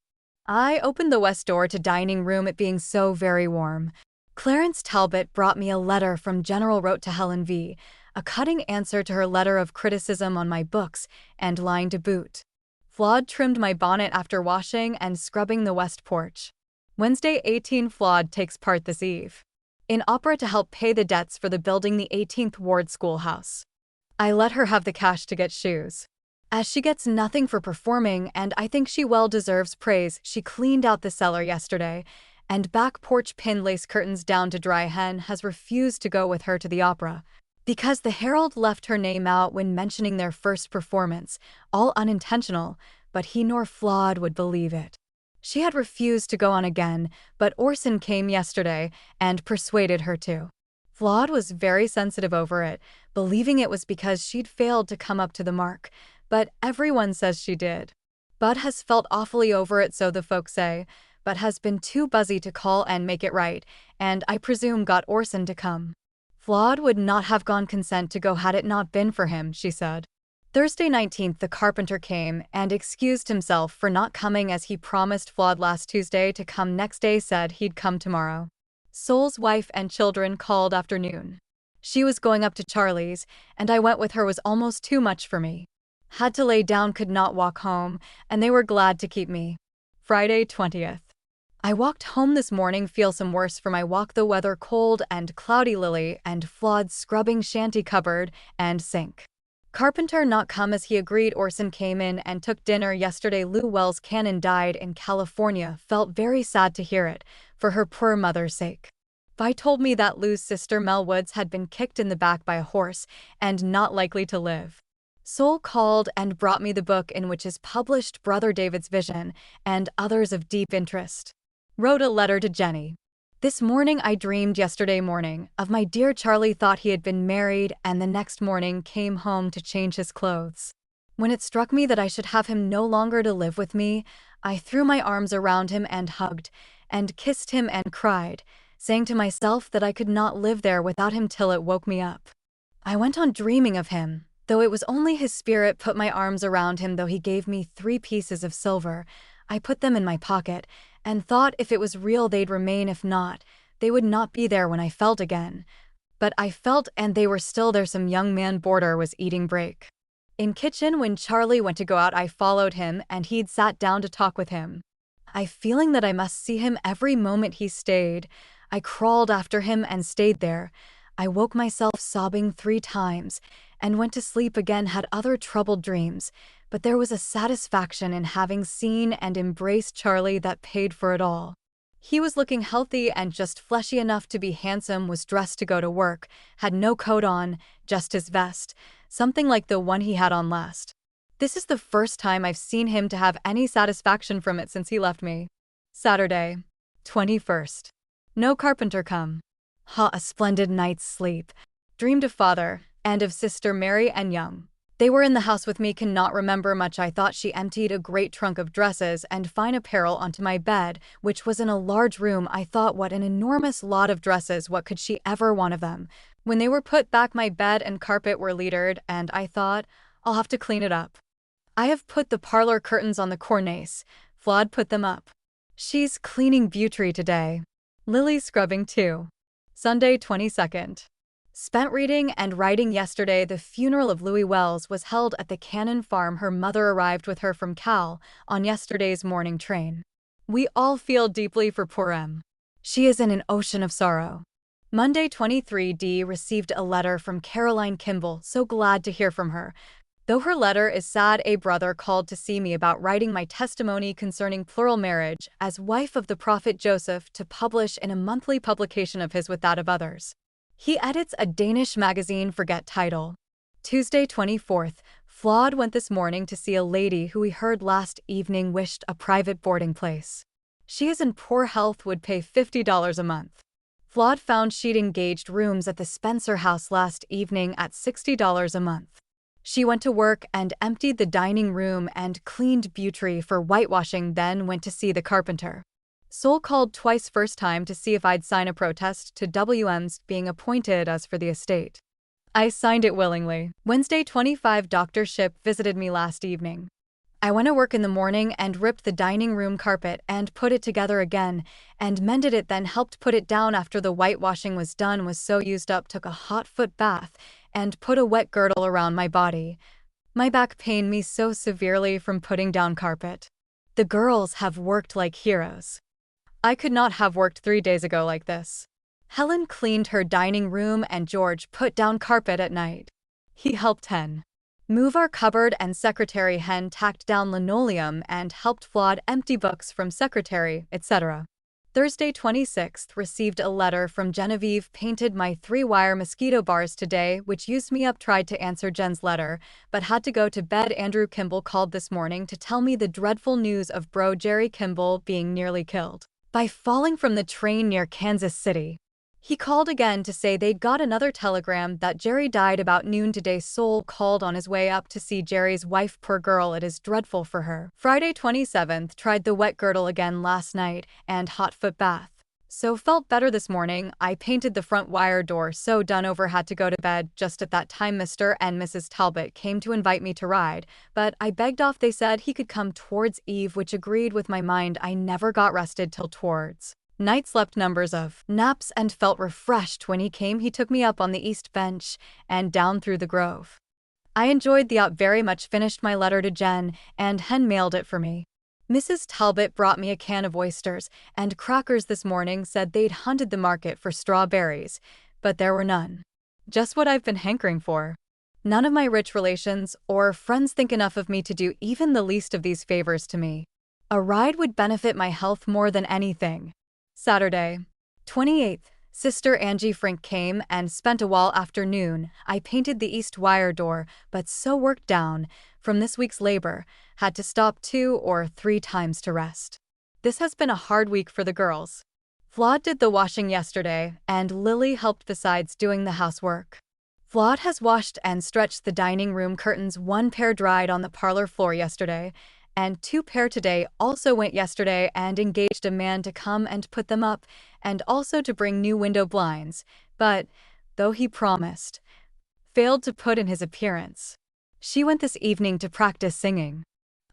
I opened the west door to dining room, it being so very warm. Clarence Talbot brought me a letter from General, wrote to Helen V., a cutting answer to her letter of criticism on my books, and line to boot. Flawed trimmed my bonnet after washing and scrubbing the west porch. Wednesday 18. Flawed takes part this eve in opera to help pay the debts for the building the 18th Ward schoolhouse. I let her have the cash to get shoes, as she gets nothing for performing, and I think she well deserves praise. She cleaned out the cellar yesterday, and back porch pinned lace curtains down to dry. Hen has refused to go with her to the opera, because the Herald left her name out when mentioning their first performance, all unintentional, but he nor Flawed would believe it. She had refused to go on again, but Orson came yesterday and persuaded her to. Flawed was very sensitive over it, believing it was because she'd failed to come up to the mark, but everyone says she did. Bud has felt awfully over it, so the folks say, but has been too busy to call and make it right, and I presume got Orson to come. Flawed would not have gone consent to go had it not been for him, she said. Thursday 19th. The carpenter came and excused himself for not coming as he promised Flawed last Tuesday to come next day, said he'd come tomorrow. Soul's wife and children called afternoon. She was going up to Charlie's, and I went with her, was almost too much for me. Had to lay down, could not walk home, and they were glad to keep me. Friday 20th. I walked home this morning, feel some worse for my walk, the weather cold and cloudy, Lily and Flawed scrubbing shanty cupboard and sink. Carpenter not come as he agreed. Orson came in and took dinner yesterday. Lou Wells Cannon died in California. Felt very sad to hear it, for her poor mother's sake. Vi told me that Lou's sister Mel Woods had been kicked in the back by a horse and not likely to live. Soul called and brought me the book in which is published Brother David's vision and others of deep interest. Wrote a letter to Jenny. This morning I dreamed yesterday morning of my dear Charlie, thought he had been married, and the next morning came home to change his clothes. When it struck me that I should have him no longer to live with me, I threw my arms around him and hugged and kissed him and cried, saying to myself that I could not live there without him till it woke me up. I went on dreaming of him, though it was only his spirit. Put my arms around him, though he gave me 3 pieces of silver. I put them in my pocket, and thought if it was real they'd remain, if not, they would not be there when I felt again. But I felt, and they were still there. Some young man boarder was eating break in kitchen. When Charlie went to go out, I followed him, and he'd sat down to talk with him. I feeling that I must see him every moment he stayed. I crawled after him and stayed there. I woke myself sobbing 3 times, and went to sleep again. Had other troubled dreams, but there was a satisfaction in having seen and embraced Charlie that paid for it all. He was looking healthy and just fleshy enough to be handsome, was dressed to go to work, had no coat on, just his vest, something like the one he had on last. This is the first time I've seen him to have any satisfaction from it since he left me. Saturday, 21st. No Carpenter come. A splendid night's sleep. Dreamed of father, and of sister Mary and Young. They were in the house with me. Cannot remember much. I thought she emptied a great trunk of dresses and fine apparel onto my bed, which was in a large room. I thought, what an enormous lot of dresses, what could she ever want of them? When they were put back, my bed and carpet were littered, and I thought, I'll have to clean it up. I have put the parlor curtains on the cornice. Flawed put them up. She's cleaning Butry today. Lily scrubbing too. Sunday, 22nd. Spent reading and writing yesterday. The funeral of Louis Wells was held at the Cannon farm. Her mother arrived with her from Cal on yesterday's morning train. We all feel deeply for poor Em. She is in an ocean of sorrow. Monday, 23d. Received a letter from Caroline Kimball. So glad to hear from her. Though her letter is sad, a brother called to see me about writing my testimony concerning plural marriage as wife of the prophet Joseph to publish in a monthly publication of his with that of others. He edits a Danish magazine, forget title. Tuesday, 24th. Flawed went this morning to see a lady who we heard last evening wished a private boarding place. She is in poor health, would pay $50 a month. Flawed found she'd engaged rooms at the Spencer House last evening at $60 a month. She went to work and emptied the dining room and cleaned Butry for whitewashing, then went to see the carpenter. Soul called twice, first time to see if I'd sign a protest to WM's being appointed as for the estate. I signed it willingly. Wednesday, 25. Dr. Ship visited me last evening. I went to work in the morning and ripped the dining room carpet and put it together again and mended it, then helped put it down after the whitewashing was done. Was so used up, took a hot foot bath and put a wet girdle around my body. My back pained me so severely from putting down carpet. The girls have worked like heroes. I could not have worked 3 days ago like this. Helen cleaned her dining room and George put down carpet at night. He helped Hen move our cupboard, and secretary Hen tacked down linoleum and helped Flawed empty books from secretary, etc. Thursday, 26th. Received a letter from Genevieve. Painted my 3-wire mosquito bars today, which used me up. Tried to answer Jen's letter, but had to go to bed. Andrew Kimball called this morning to tell me the dreadful news of bro Jerry Kimball being nearly killed by falling from the train near Kansas City. He called again to say they'd got another telegram that Jerry died about noon today. Soul called on his way up to see Jerry's wife. Poor girl, it is dreadful for her. Friday, 27th. Tried the wet girdle again last night and hot foot bath. So felt better this morning. I painted the front wire door, so done over. Had to go to bed. Just at that time Mr. and Mrs. Talbot came to invite me to ride, but I begged off. They said he could come towards eve, which agreed with my mind. I never got rested till towards night. Slept numbers of naps and felt refreshed. When he came, he took me up on the east bench and down through the grove. I enjoyed the out very much. Finished my letter to Jen, and Hen mailed it for me. Mrs. Talbot brought me a can of oysters and crackers this morning, said they'd hunted the market for strawberries, but there were none. Just what I've been hankering for. None of my rich relations or friends think enough of me to do even the least of these favors to me. A ride would benefit my health more than anything. Saturday, 28th. Sister Angie Frink came and spent a wall afternoon. I painted the east wire door, but so worked down from this week's labor, had to stop 2 or 3 times to rest. This has been a hard week for the girls. Flawed did the washing yesterday, and Lily helped besides doing the housework. Flawed has washed and stretched the dining room curtains. 1 pair dried on the parlor floor yesterday, and 2 pair today. Also went yesterday and engaged a man to come and put them up, and also to bring new window blinds, but, though he promised, failed to put in his appearance. She went this evening to practice singing.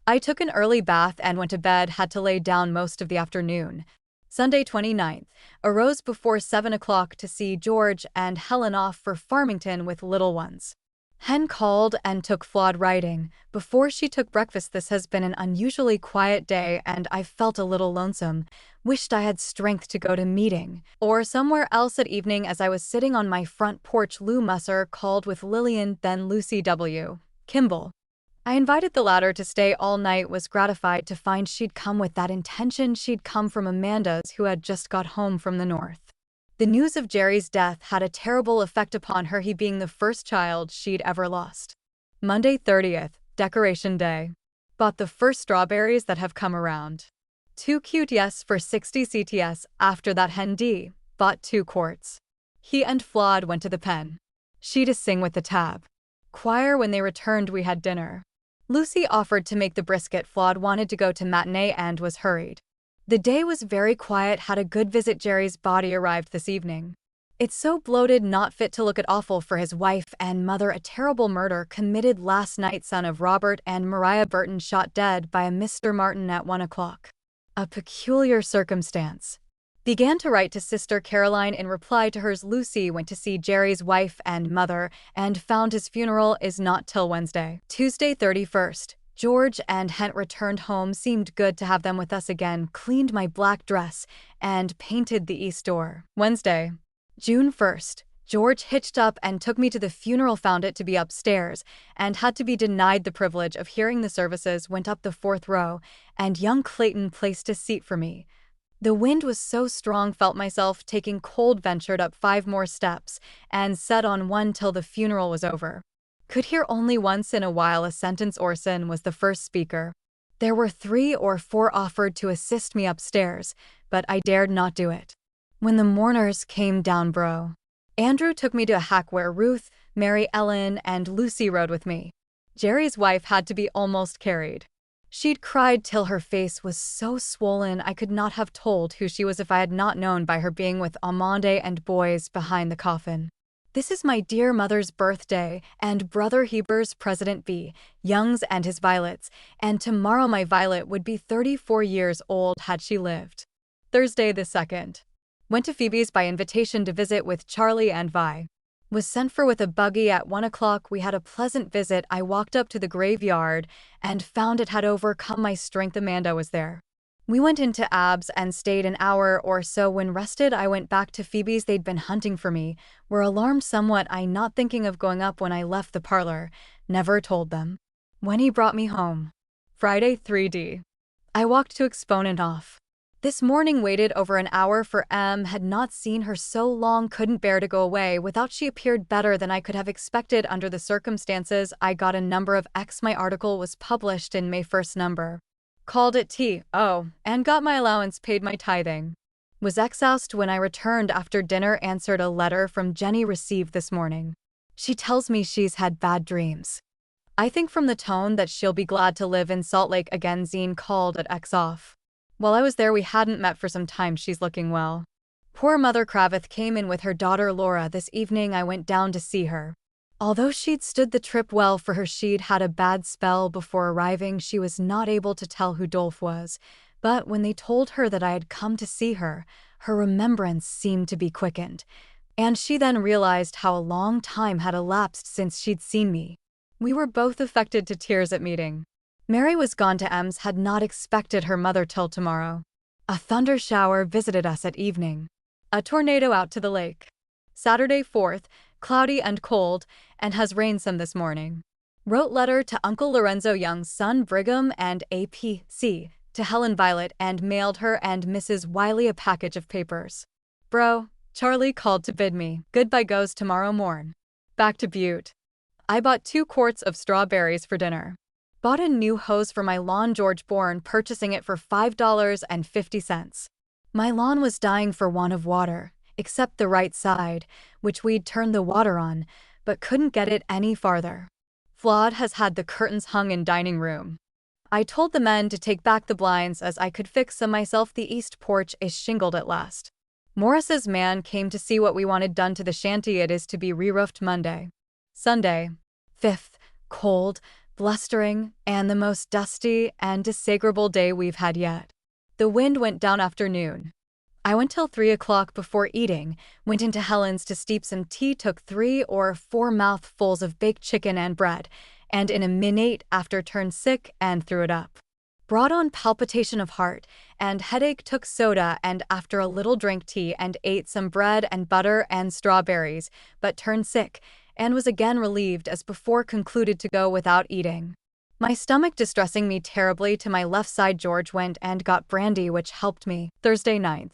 I took an early bath and went to bed, had to lay down most of the afternoon. Sunday 29th, arose before 7 o'clock to see George and Helen off for Farmington with little ones. Hen called and took Flawed riding. Before she took breakfast. This has been an unusually quiet day and I felt a little lonesome. Wished I had strength to go to meeting or somewhere else at evening. As I was sitting on my front porch, Lou Musser called with Lillian, then Lucy W. Kimball. I invited the latter to stay all night, was gratified to find she'd come with that intention. She'd come from Amanda's, who had just got home from the north. The news of Jerry's death had a terrible effect upon her, he being the first child she'd ever lost. Monday 30th, Decoration Day. Bought the first strawberries that have come around. 2 cute yes for 60 CTS. After that, Hen D. bought 2 quarts. He and Flawed went to the pen. She to sing with the tab choir. When they returned, we had dinner. Lucy offered to make the brisket. Flawed wanted to go to matinee and was hurried. The day was very quiet, had a good visit. Jerry's body arrived this evening. It's so bloated, not fit to look at. Awful for his wife and mother. A terrible murder committed last night. Son of Robert and Mariah Burton shot dead by a Mr. Martin at 1 o'clock. A peculiar circumstance. Began to write to Sister Caroline in reply to hers. Lucy went to see Jerry's wife and mother and found his funeral is not till Wednesday. Tuesday 31st. George and Hent returned home. Seemed good to have them with us again. Cleaned my black dress and painted the east door. Wednesday, June 1st. George hitched up and took me to the funeral. Found it to be upstairs and had to be denied the privilege of hearing the services. Went up the 4th row and young Clayton placed a seat for me. The wind was so strong, felt myself taking cold. Ventured up 5 more steps and sat on one till the funeral was over. Could hear only once in a while a sentence. Orson was the first speaker. There were 3 or 4 offered to assist me upstairs, but I dared not do it. When the mourners came down, Bro. Andrew took me to a hack where Ruth, Mary Ellen, and Lucy rode with me. Jerry's wife had to be almost carried. She'd cried till her face was so swollen I could not have told who she was if I had not known by her being with Amande and boys behind the coffin. This is my dear mother's birthday, and Brother Heber's President B. Young's and his Violets, and tomorrow my Violet would be 34 years old had she lived. Thursday the 2nd. Went to Phoebe's by invitation to visit with Charlie and Vi. Was sent for with a buggy at 1 o'clock. We had a pleasant visit. I walked up to the graveyard and found it had overcome my strength. Amanda was there. We went into Ab's and stayed an hour or so. When rested, I went back to Phoebe's. They'd been hunting for me. Were alarmed somewhat. I not thinking of going up when I left the parlor. Never told them. When he brought me home. Friday 3D. I walked to Exponent off. This morning waited over an hour for M. Had not seen her so long, couldn't bear to go away without. She appeared better than I could have expected under the circumstances. I got a number of X. My article was published in May 1st number. Called it T.O. and got my allowance, paid my tithing. Was exhausted when I returned after dinner. Answered a letter from Jenny received this morning. She tells me she's had bad dreams. I think from the tone that she'll be glad to live in Salt Lake again. Zine called at X off. While I was there, we hadn't met for some time. She's looking well. Poor Mother Kravitz came in with her daughter Laura this evening. I went down to see her. Although she'd stood the trip well for her, she'd had a bad spell before arriving. She was not able to tell who Dolph was, but when they told her that I had come to see her, her remembrance seemed to be quickened, and she then realized how a long time had elapsed since she'd seen me. We were both affected to tears at meeting. Mary was gone to Ems, had not expected her mother till tomorrow. A thunder shower visited us at evening. A tornado out to the lake. Saturday 4th, cloudy and cold, and has rained some this morning. Wrote letter to Uncle Lorenzo Young's son Brigham and APC, to Helen Violet, and mailed her and Mrs. Wiley a package of papers. Bro, Charlie called to bid me goodbye, goes tomorrow morn. Back to Butte. I bought 2 quarts of strawberries for dinner. Bought a new hose for my lawn, George Bourne purchasing it for $5.50. My lawn was dying for want of water, except the right side, which we'd turned the water on, but couldn't get it any farther. Flawed has had the curtains hung in dining room. I told the men to take back the blinds as I could fix them myself. The east porch is shingled at last. Morris's man came to see what we wanted done to the shanty. It is to be re-roofed Monday. Sunday, 5th, cold, blustering, and the most dusty and disagreeable day we've had yet. The wind went down after noon. I went till 3 o'clock before eating, went into Helen's to steep some tea, took 3 or 4 mouthfuls of baked chicken and bread, and in a minute after turned sick and threw it up. Brought on palpitation of heart and headache, took soda, and after a little drank tea and ate some bread and butter and strawberries, but turned sick, and was again relieved as before, concluded to go without eating. My stomach distressing me terribly to my left side, George went and got brandy, which helped me. Thursday 9th.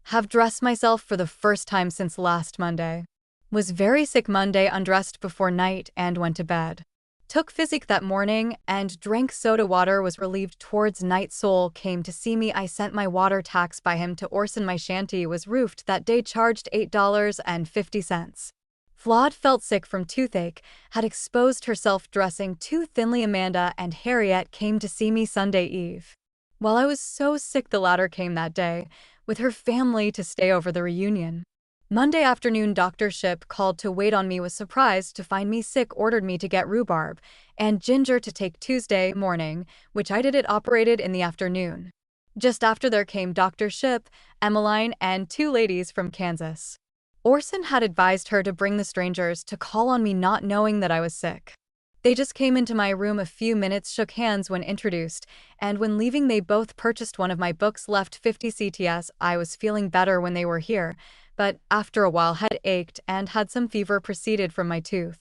Have dressed myself for the first time since last Monday. Was very sick Monday, undressed before night and went to bed. Took physic that morning and drank soda water, was relieved towards night. Soul came to see me. I sent my water tax by him to Orson. My shanty was roofed that day, charged $8.50. Flawed felt sick from toothache, had exposed herself dressing too thinly. Amanda and Harriet came to see me Sunday eve. While I was so sick, the latter came that day, with her family, to stay over the reunion. Monday afternoon, Dr. Shipp called to wait on me, was surprised to find me sick, ordered me to get rhubarb and ginger to take Tuesday morning, which I did. It operated in the afternoon. Just after there came Dr. Shipp, Emmeline, and 2 ladies from Kansas. Orson had advised her to bring the strangers to call on me, not knowing that I was sick. They just came into my room a few minutes, shook hands when introduced, and when leaving they both purchased one of my books, left 50 CTS. I was feeling better when they were here, but after a while head ached and had some fever proceeded from my tooth.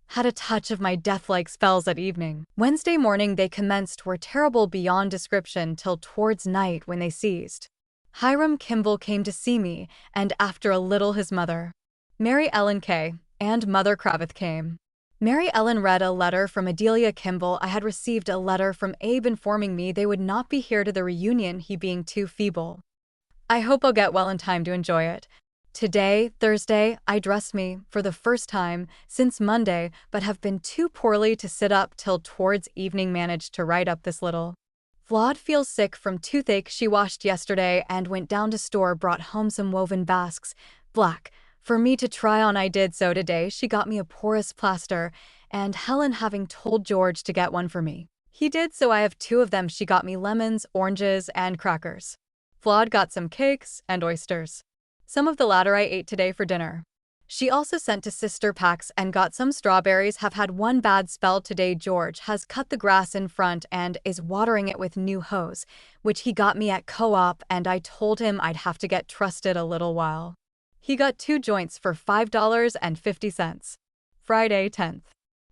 Had a touch of my death-like spells at evening. Wednesday morning they commenced, were terrible beyond description till towards night, when they ceased. Hiram Kimball came to see me, and after a little his mother, Mary Ellen K., and Mother Kravitz came. Mary Ellen read a letter from Adelia Kimball. I had received a letter from Abe informing me they would not be here to the reunion, he being too feeble. I hope I'll get well in time to enjoy it. Today, Thursday, I dressed me, for the first time since Monday, but have been too poorly to sit up till towards evening. Managed to write up this little. Flawed feels sick from toothache. She washed yesterday and went down to store, brought home some woven basques, black, for me to try on. I did so today. She got me a porous plaster, and Helen having told George to get one for me, he did so. I have 2 of them. She got me lemons, oranges, and crackers. Flawed got some cakes and oysters. Some of the latter I ate today for dinner. She also sent to Sister packs and got some strawberries. Have had one bad spell today. George has cut the grass in front and is watering it with new hose, which he got me at co-op, and I told him I'd have to get trusted a little while. He got 2 joints for $5.50. Friday 10th.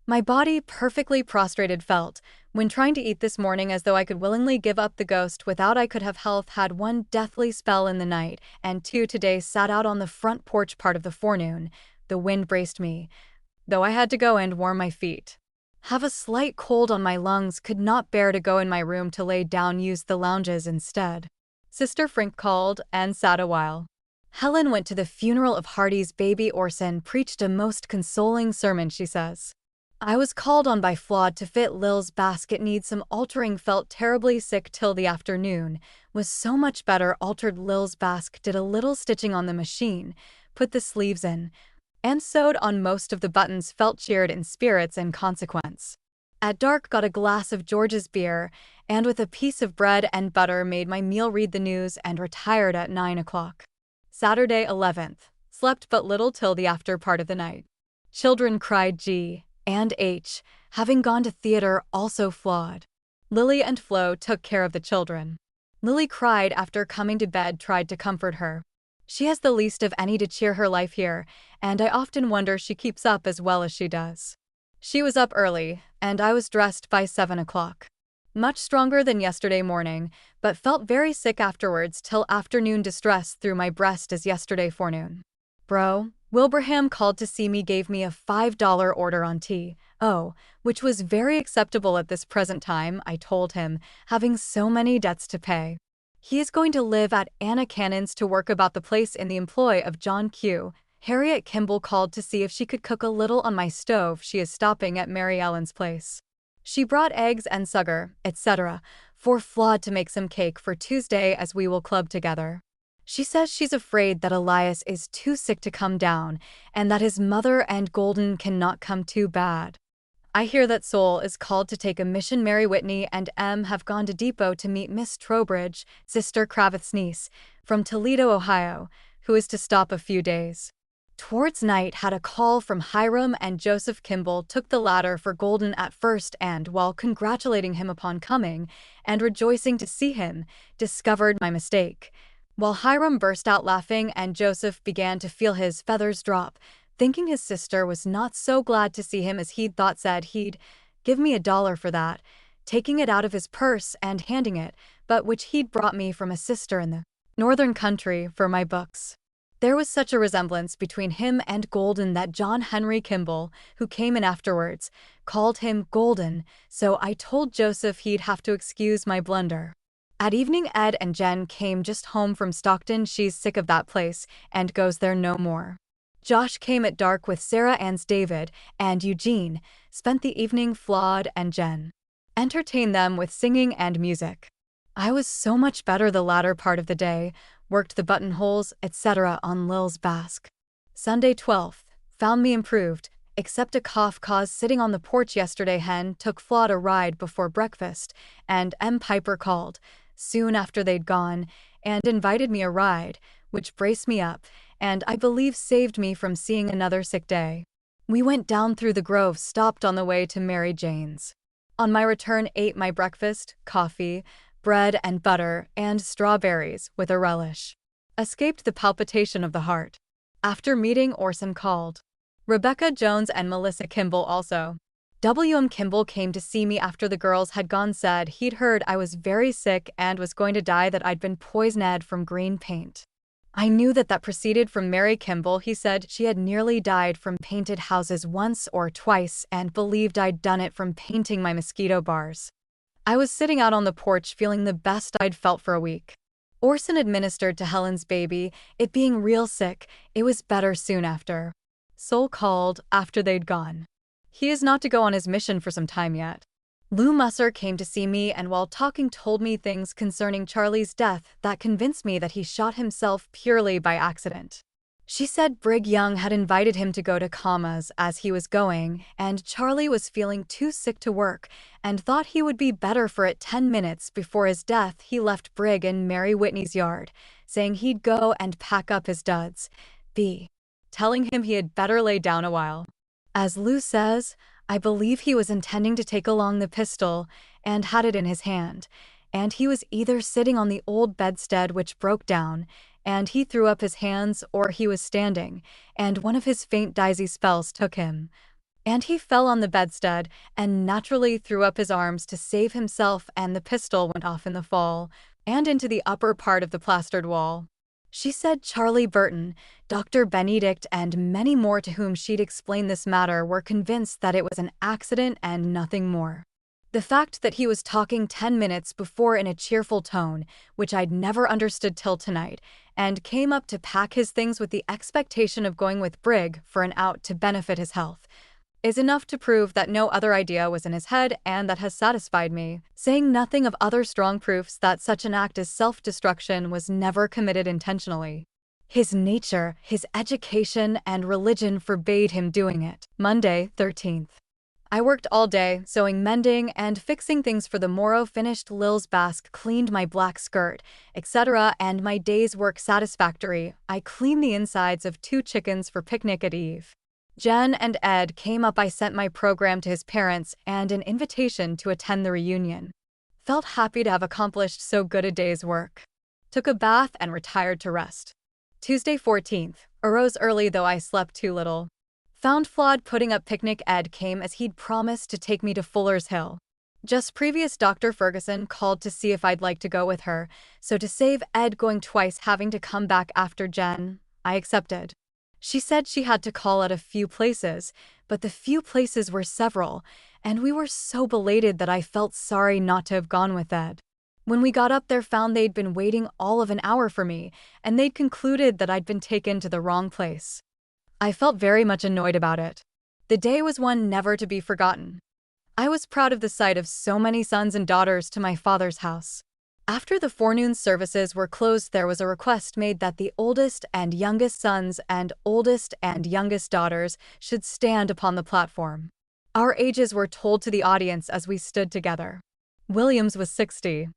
My body perfectly prostrated, felt, when trying to eat this morning, as though I could willingly give up the ghost without I could have health. Had 1 deathly spell in the night, and 2 today. Sat out on the front porch part of the forenoon. The wind braced me, though I had to go and warm my feet. Have a slight cold on my lungs, could not bear to go in my room to lay down, used the lounges instead. Sister Frink called and sat a while. Helen went to the funeral of Hardy's baby. Orson preached a most consoling sermon, she says. I was called on by Flawed to fit Lil's basket, needs some altering, felt terribly sick till the afternoon, was so much better, altered Lil's basque, did a little stitching on the machine, put the sleeves in, and sewed on most of the buttons, felt cheered in spirits in consequence. At dark got a glass of George's beer, and with a piece of bread and butter made my meal, read the news, and retired at 9 o'clock. Saturday 11th. Slept but little till the after part of the night. Children cried G and H, having gone to theater, also Flawed. Lily and Flo took care of the children. Lily cried after coming to bed, tried to comfort her. She has the least of any to cheer her life here, and I often wonder she keeps up as well as she does. She was up early, and I was dressed by 7 o'clock. Much stronger than yesterday morning, but felt very sick afterwards till afternoon. Distress through my breast as yesterday forenoon. Bro, Wilbraham called to see me, gave me a $5 order on tea, which was very acceptable at this present time, I told him, having so many debts to pay. He is going to live at Anna Cannon's to work about the place in the employ of John Q. Harriet Kimball called to see if she could cook a little on my stove. She is stopping at Mary Ellen's place. She brought eggs and sugar, etc., for Flawed to make some cake for Tuesday as we will club together. She says she's afraid that Elias is too sick to come down and that his mother and Golden cannot come too bad. I hear that Soul is called to take a mission. Mary Whitney and M have gone to Depot to meet Miss Trowbridge, Sister Kravith's niece, from Toledo, Ohio, who is to stop a few days. Towards night had a call from Hiram and Joseph Kimball took the latter for Golden at first and, while congratulating him upon coming and rejoicing to see him, discovered my mistake. While Hiram burst out laughing and Joseph began to feel his feathers drop, thinking his sister was not so glad to see him as he'd thought, said he'd give me $1 for that, taking it out of his purse and handing it, but which he'd brought me from a sister in the northern country for my books. There was such a resemblance between him and Golden that John Henry Kimball, who came in afterwards, called him Golden, so I told Joseph he'd have to excuse my blunder. At evening Ed and Jen came just home from Stockton. She's sick of that place and goes there no more. Josh came at dark with Sarah Ann's David and Eugene, spent the evening. Flawed and Jen entertained them with singing and music. I was so much better the latter part of the day, worked the buttonholes, etc. on Lil's basque. Sunday 12th, found me improved, except a cough caused sitting on the porch yesterday. Hen took Flawed a ride before breakfast, and M. Piper called, soon after they'd gone, and invited me a ride, which braced me up, and I believe saved me from seeing another sick day. We went down through the grove, stopped on the way to Mary Jane's. On my return ate my breakfast, coffee, bread and butter, and strawberries with a relish. Escaped the palpitation of the heart. After meeting Orson called Rebecca Jones and Melissa Kimball also. W.M. Kimball came to see me after the girls had gone, said he'd heard I was very sick and was going to die, that I'd been poisoned from green paint. I knew that proceeded from Mary Kimball. He said she had nearly died from painted houses once or twice and believed I'd done it from painting my mosquito bars. I was sitting out on the porch feeling the best I'd felt for a week. Orson administered to Helen's baby, it being real sick. It was better soon after. Soul called after they'd gone. He is not to go on his mission for some time yet. Lou Musser came to see me and while talking told me things concerning Charlie's death that convinced me that he shot himself purely by accident. She said Brig Young had invited him to go to Kama's as he was going, and Charlie was feeling too sick to work and thought he would be better for it. 10 minutes before his death he left Brig in Mary Whitney's yard, saying he'd go and pack up his duds, telling him he had better lay down a while. As Lou says, I believe he was intending to take along the pistol and had it in his hand, and he was either sitting on the old bedstead which broke down, and he threw up his hands, or he was standing, and one of his faint dizzy spells took him, and he fell on the bedstead and naturally threw up his arms to save himself, and the pistol went off in the fall and into the upper part of the plastered wall. She said Charlie Burton, Dr. Benedict, and many more to whom she'd explained this matter were convinced that it was an accident and nothing more. The fact that he was talking 10 minutes before in a cheerful tone, which I'd never understood till tonight, and came up to pack his things with the expectation of going with Brig for an out to benefit his health, is enough to prove that no other idea was in his head, and that has satisfied me, saying nothing of other strong proofs that such an act as self-destruction was never committed intentionally. His nature, his education, and religion forbade him doing it. Monday, 13th. I worked all day, sewing, mending, and fixing things for the morrow. Finished Lil's basque, cleaned my black skirt, etc., and my day's work satisfactory. I cleaned the insides of 2 chickens for picnic at Eve. Jen and Ed came up. I sent my program to his parents and an invitation to attend the reunion. Felt happy to have accomplished so good a day's work. Took a bath and retired to rest. Tuesday 14th. Arose early though I slept too little. Found flawed putting up picnic. Ed came as he'd promised to take me to Fuller's Hill. Just previous Dr. Ferguson called to see if I'd like to go with her, so to save Ed going twice having to come back after Jen, I accepted. She said she had to call at a few places, but the few places were several, and we were so belated that I felt sorry not to have gone with Ed. When we got up there, found they'd been waiting all of an hour for me, and they'd concluded that I'd been taken to the wrong place. I felt very much annoyed about it. The day was one never to be forgotten. I was proud of the sight of so many sons and daughters to my father's house. After the forenoon services were closed, there was a request made that the oldest and youngest sons and oldest and youngest daughters should stand upon the platform. Our ages were told to the audience as we stood together. Williams was 60.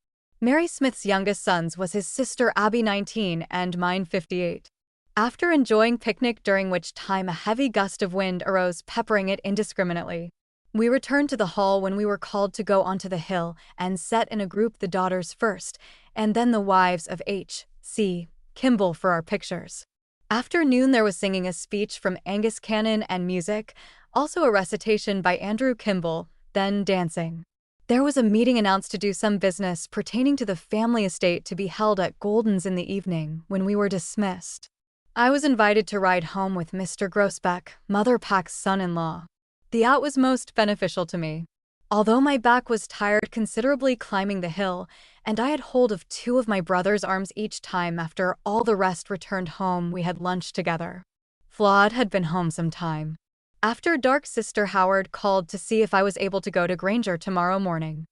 Mary Smith's youngest sons was his sister Abby 19 and mine 58. After enjoying picnic, during which time a heavy gust of wind arose, peppering it indiscriminately, we returned to the hall when we were called to go onto the hill and set in a group, the daughters first, and then the wives of H.C. Kimball for our pictures. After noon there was singing, a speech from Angus Cannon, and music, also a recitation by Andrew Kimball, then dancing. There was a meeting announced to do some business pertaining to the family estate to be held at Golden's in the evening when we were dismissed. I was invited to ride home with Mr. Grossbeck, Mother Pack's son-in-law. The out was most beneficial to me. Although my back was tired considerably climbing the hill, and I had hold of two of my brother's arms each time after all the rest returned home, we had lunch together. Flawed had been home some time. After dark, Sister Howard called to see if I was able to go to Granger tomorrow morning.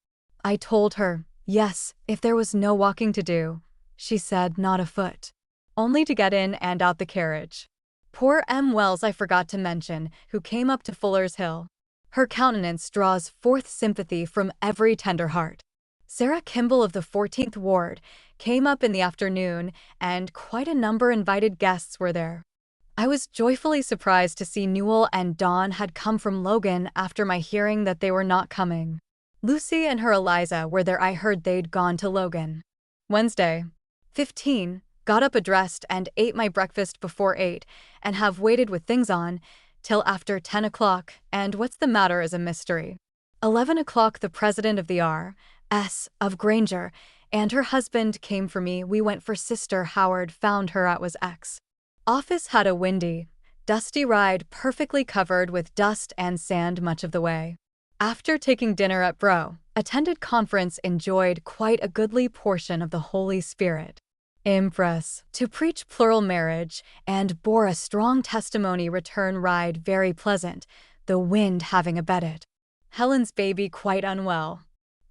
I told her, yes, if there was no walking to do. She said, not afoot. Only to get in and out the carriage. Poor M. Wells I forgot to mention, who came up to Fuller's Hill. Her countenance draws forth sympathy from every tender heart. Sarah Kimball of the 14th Ward came up in the afternoon, and quite a number invited guests were there. I was joyfully surprised to see Newell and Dawn had come from Logan after my hearing that they were not coming. Lucy and her Eliza were there. I heard they'd gone to Logan. Wednesday, 15. Got up, dressed, and ate my breakfast before 8, and have waited with things on till after 10 o'clock, and what's the matter is a mystery. 11 o'clock, the president of the R.S. of Granger and her husband came for me. We went for Sister Howard, found her at was X. Office. Had a windy, dusty ride, perfectly covered with dust and sand much of the way. After taking dinner at Bro, attended conference, enjoyed quite a goodly portion of the Holy Spirit. Impress to preach plural marriage, and bore a strong testimony. Return ride very pleasant, the wind having abated. Helen's baby quite unwell.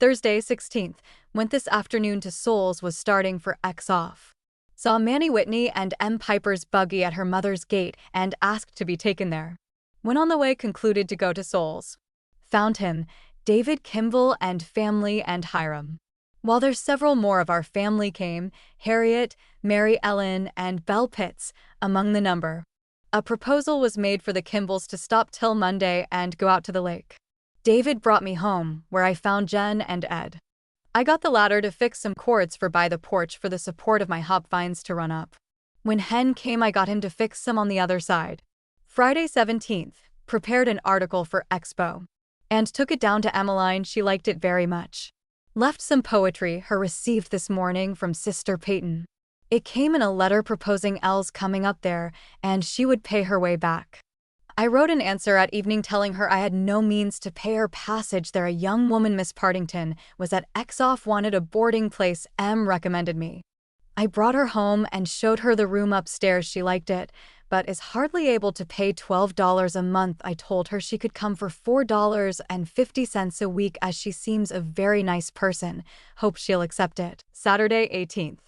Thursday 16th, went this afternoon to Souls, was starting for X off. Saw Manny Whitney and M. Piper's buggy at her mother's gate and asked to be taken there. When on the way, concluded to go to Souls. Found him, David Kimball and family, and Hiram. While there's several more of our family came, Harriet, Mary Ellen, and Belle Pitts among the number. A proposal was made for the Kimballs to stop till Monday and go out to the lake. David brought me home, where I found Jen and Ed. I got the latter to fix some cords for by the porch for the support of my hop vines to run up. When Hen came, I got him to fix some on the other side. Friday 17th, prepared an article for Expo. And took it down to Emmeline. She liked it very much. Left some poetry, her received this morning from Sister Peyton. It came in a letter proposing Elle's coming up there, and she would pay her way back. I wrote an answer at evening telling her I had no means to pay her passage there. A young woman, Miss Partington, was at Exoff, wanted a boarding place. M recommended me. I brought her home and showed her the room upstairs. She liked it, but is hardly able to pay $12 a month. I told her she could come for $4.50 a week, as she seems a very nice person. Hope she'll accept it. Saturday 18th.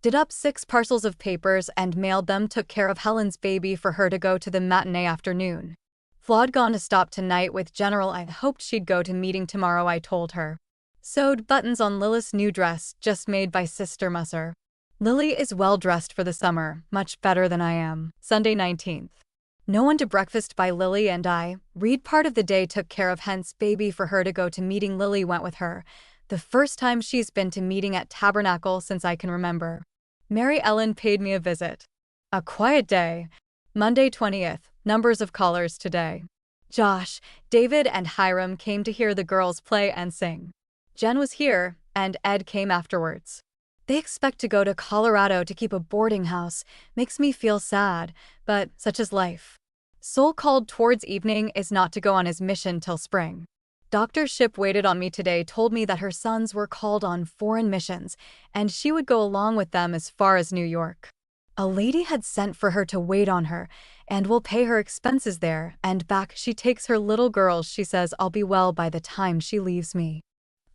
Did up 6 parcels of papers and mailed them. Took care of Helen's baby for her to go to the matinee afternoon. Flawed gone to stop tonight with General. I hoped she'd go to meeting tomorrow, I told her. Sewed buttons on Lilith's new dress, just made by Sister Musser. Lily is well dressed for the summer, much better than I am. Sunday 19th. No one to breakfast by Lily and I. Read part of the day. Took care of Hent's baby for her to go to meeting. Lily went with her. the first time she's been to meeting at Tabernacle since I can remember. Mary Ellen paid me a visit. A quiet day. Monday 20th, numbers of callers today. Josh, David, and Hiram came to hear the girls play and sing. Jen was here, and Ed came afterwards. They expect to go to Colorado to keep a boarding house. Makes me feel sad, but such is life. Soul called towards evening is not to go on his mission till spring. Dr. Ship waited on me today, told me that her sons were called on foreign missions, and she would go along with them as far as New York. A lady had sent for her to wait on her, and will pay her expenses there and back. She takes her little girls. She says I'll be well by the time she leaves me.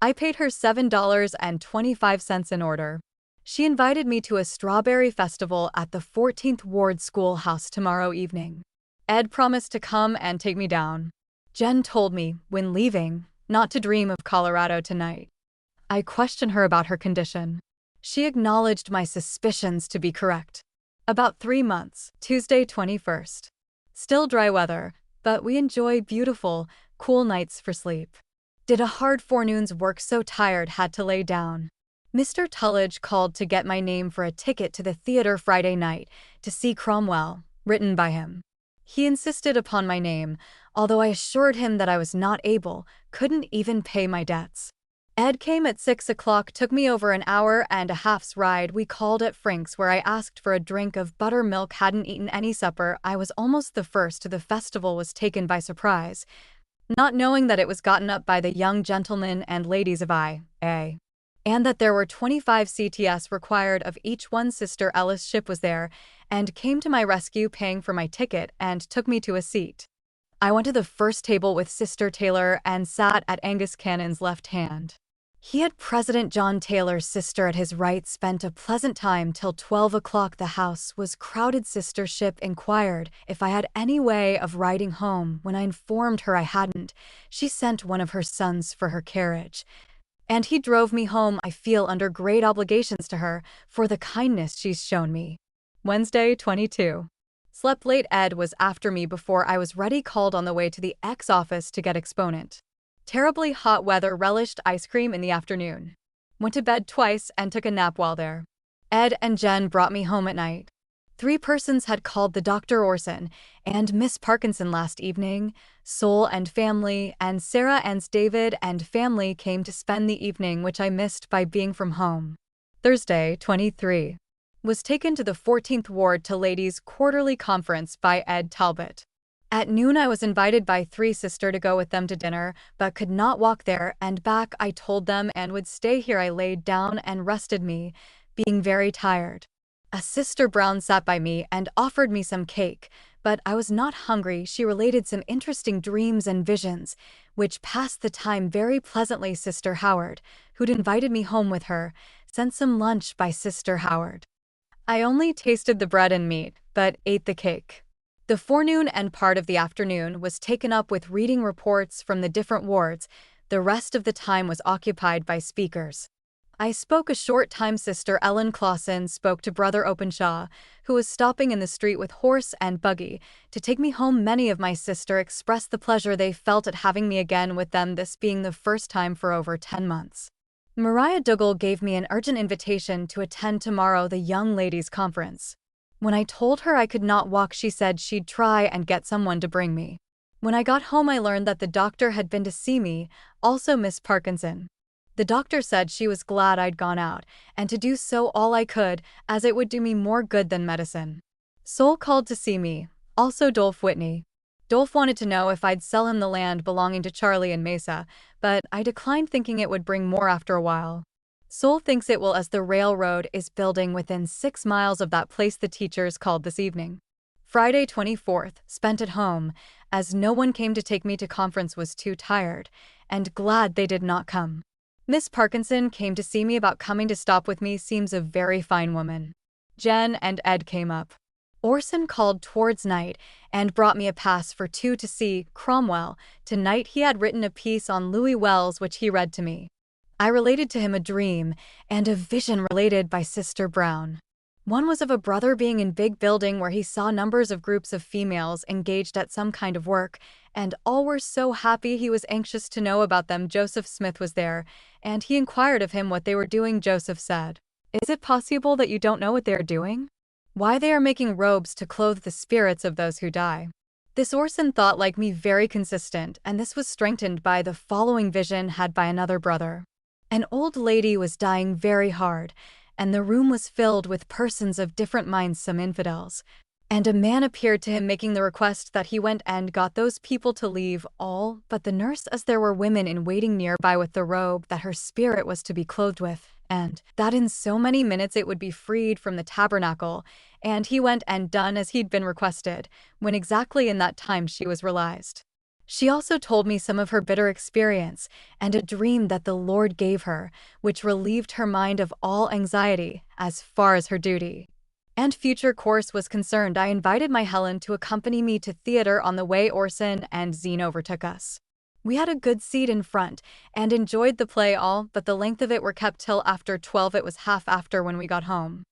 I paid her $7.25 in order. She invited me to a strawberry festival at the 14th Ward Schoolhouse tomorrow evening. Ed promised to come and take me down. Jen told me, when leaving, not to dream of Colorado tonight. I questioned her about her condition. She acknowledged my suspicions to be correct. About 3 months, Tuesday 21st. Still dry weather, but we enjoy beautiful, cool nights for sleep. Did a hard forenoon's work, so tired had to lay down. Mr. Tullidge called to get my name for a ticket to the theater Friday night to see Cromwell, written by him. He insisted upon my name, although I assured him that I was not able, couldn't even pay my debts. Ed came at 6 o'clock, took me over an hour and a half's ride. We called at Frank's, where I asked for a drink of buttermilk. Hadn't eaten any supper. I was almost the first. The festival was taken by surprise, not knowing that it was gotten up by the young gentlemen and ladies of I.A., and that there were 25 CTS required of each one. Sister Ellis Ship was there and came to my rescue, paying for my ticket, and took me to a seat. I went to the first table with Sister Taylor and sat at Angus Cannon's left hand. He had President John Taylor's sister at his right. Spent a pleasant time till 12 o'clock. The house was crowded. Sister Ship inquired if I had any way of riding home. When I informed her I hadn't, she sent one of her sons for her carriage, and he drove me home. I feel under great obligations to her for the kindness she's shown me. Wednesday 22. Slept late. Ed was after me before I was ready. Called on the way to the office to get exponent. Terribly hot weather. Relished ice cream in the afternoon. Went to bed twice and took a nap while there. Ed and Jen brought me home at night. 3 persons had called the Dr. Orson and Miss Parkinson last evening. Soul and family and Sarah and David and family came to spend the evening, which I missed by being from home. Thursday 23. Was taken to the 14th Ward to Ladies' Quarterly Conference by Ed Talbot. At noon I was invited by 3 sisters to go with them to dinner, but could not walk there and back. I told them and would stay here. I laid down and rested me, being very tired. A Sister Brown sat by me and offered me some cake, but I was not hungry. She related some interesting dreams and visions, which passed the time very pleasantly. Sister Howard, who'd invited me home with her, sent some lunch by Sister Howard. I only tasted the bread and meat, but ate the cake. The forenoon and part of the afternoon was taken up with reading reports from the different wards. The rest of the time was occupied by speakers. I spoke a short time. Sister Ellen Clausen spoke to Brother Openshaw, who was stopping in the street with horse and buggy to take me home. Many of my sister expressed the pleasure they felt at having me again with them, this being the first time for over 10 months. Mariah Dougal gave me an urgent invitation to attend tomorrow the Young Ladies' Conference. When I told her I could not walk, she said she'd try and get someone to bring me. When I got home I learned that the doctor had been to see me, also Miss Parkinson. The doctor said she was glad I'd gone out, and to do so all I could, as it would do me more good than medicine. Soul called to see me, also Dolph Whitney. Dolph wanted to know if I'd sell him the land belonging to Charlie and Mesa, but I declined, thinking it would bring more after a while. Soul thinks it will, as the railroad is building within 6 miles of that place. The teachers called this evening. Friday 24th, spent at home, as no one came to take me to conference. Was too tired, and glad they did not come. Miss Parkinson came to see me about coming to stop with me. Seems a very fine woman. Jen and Ed came up. Orson called towards night and brought me a pass for 2 to see Cromwell. Tonight he had written a piece on Louis Wells, which he read to me. I related to him a dream and a vision related by Sister Brown. One was of a brother being in big building where he saw numbers of groups of females engaged at some kind of work, and all were so happy he was anxious to know about them. Joseph Smith was there, and he inquired of him what they were doing. Joseph said, "Is it possible that you don't know what they are doing? Why, they are making robes to clothe the spirits of those who die." This Orson thought like me very consistent, and this was strengthened by the following vision had by another brother. An old lady was dying very hard, and the room was filled with persons of different minds, some infidels. And a man appeared to him making the request that he went and got those people to leave all but the nurse, as there were women in waiting nearby with the robe that her spirit was to be clothed with, and that in so many minutes it would be freed from the tabernacle. And he went and done as he'd been requested, when exactly in that time she was released. She also told me some of her bitter experience and a dream that the Lord gave her, which relieved her mind of all anxiety as far as her duty and future course was concerned. I invited my Helen to accompany me to theater. On the way, Orson and Zine overtook us. We had a good seat in front and enjoyed the play all but the length of it were kept till after 12. It was half after when we got home.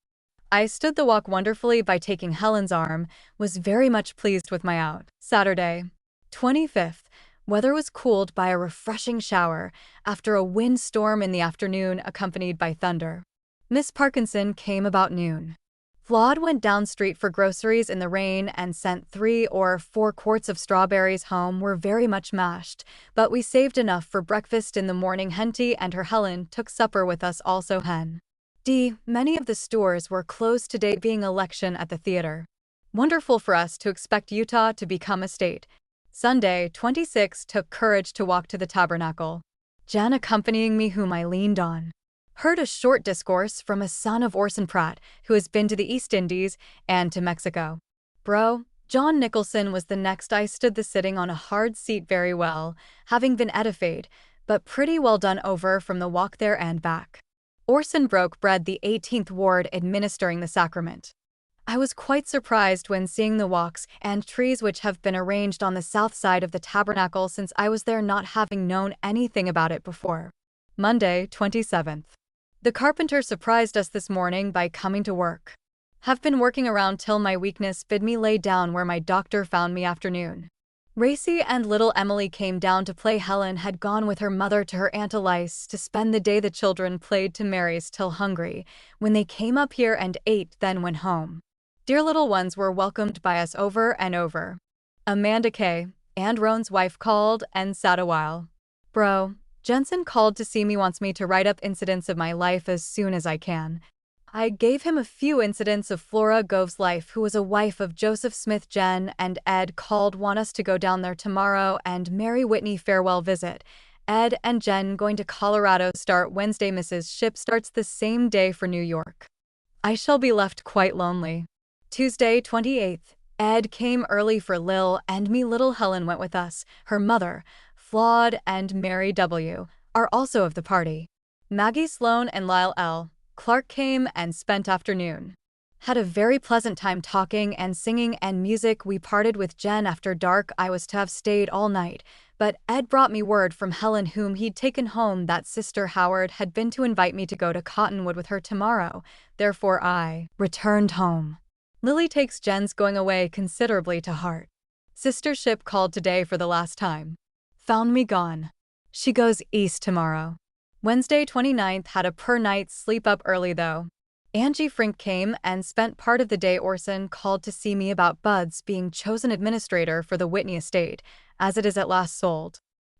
I stood the walk wonderfully by taking Helen's arm, was very much pleased with my out. Saturday, 25th. Weather was cooled by a refreshing shower after a wind storm in the afternoon accompanied by thunder. Miss Parkinson came about noon. Claude went down street for groceries in the rain and sent 3 or 4 quarts of strawberries home. Were very much mashed, but we saved enough for breakfast in the morning. Henty and her Helen took supper with us also. Many of the stores were closed today being election at the theater. Wonderful for us to expect Utah to become a state. Sunday, 26, took courage to walk to the tabernacle. Jen accompanying me, whom I leaned on. Heard a short discourse from a son of Orson Pratt, who has been to the East Indies and to Mexico. Bro, John Nicholson was the next. I stood the sitting on a hard seat very well, having been edified, but pretty well done over from the walk there and back. Orson broke bread the 18th ward administering the sacrament. I was quite surprised when seeing the walks and trees which have been arranged on the south side of the tabernacle since I was there, not having known anything about it before. Monday, 27th. The carpenter surprised us this morning by coming to work. Have been working around till my weakness bid me lay down where my doctor found me afternoon. Racy and little Emily came down to play. Helen had gone with her mother to her Aunt Elise to spend the day. The children played to Mary's till hungry, when they came up here and ate, then went home. Dear little ones were welcomed by us over and over. Amanda Kay, and Roan's wife, called and sat a while. Bro, Jensen called to see me, wants me to write up incidents of my life as soon as I can. I gave him a few incidents of Flora Gove's life, who was a wife of Joseph Smith. Jen and Ed called, want us to go down there tomorrow and Mary Whitney farewell visit. Ed and Jen going to Colorado start Wednesday. Mrs. Ship starts the same day for New York. I shall be left quite lonely. Tuesday, 28th. Ed came early for Lil and me. Little Helen went with us. Her mother, Flawed, and Mary W. are also of the party. Maggie Sloan and Lyle L. Clark came and spent afternoon. Had a very pleasant time talking and singing and music. We parted with Jen after dark. I was to have stayed all night, but Ed brought me word from Helen, whom he'd taken home, that Sister Howard had been to invite me to go to Cottonwood with her tomorrow. Therefore I returned home. Lily takes Jen's going away considerably to heart. Sister Ship called today for the last time. Found me gone. She goes east tomorrow. Wednesday, 29th, had a per night sleep up early though. Angie Frink came and spent part of the day. Orson called to see me about Bud's being chosen administrator for the Whitney estate, as it is at last sold.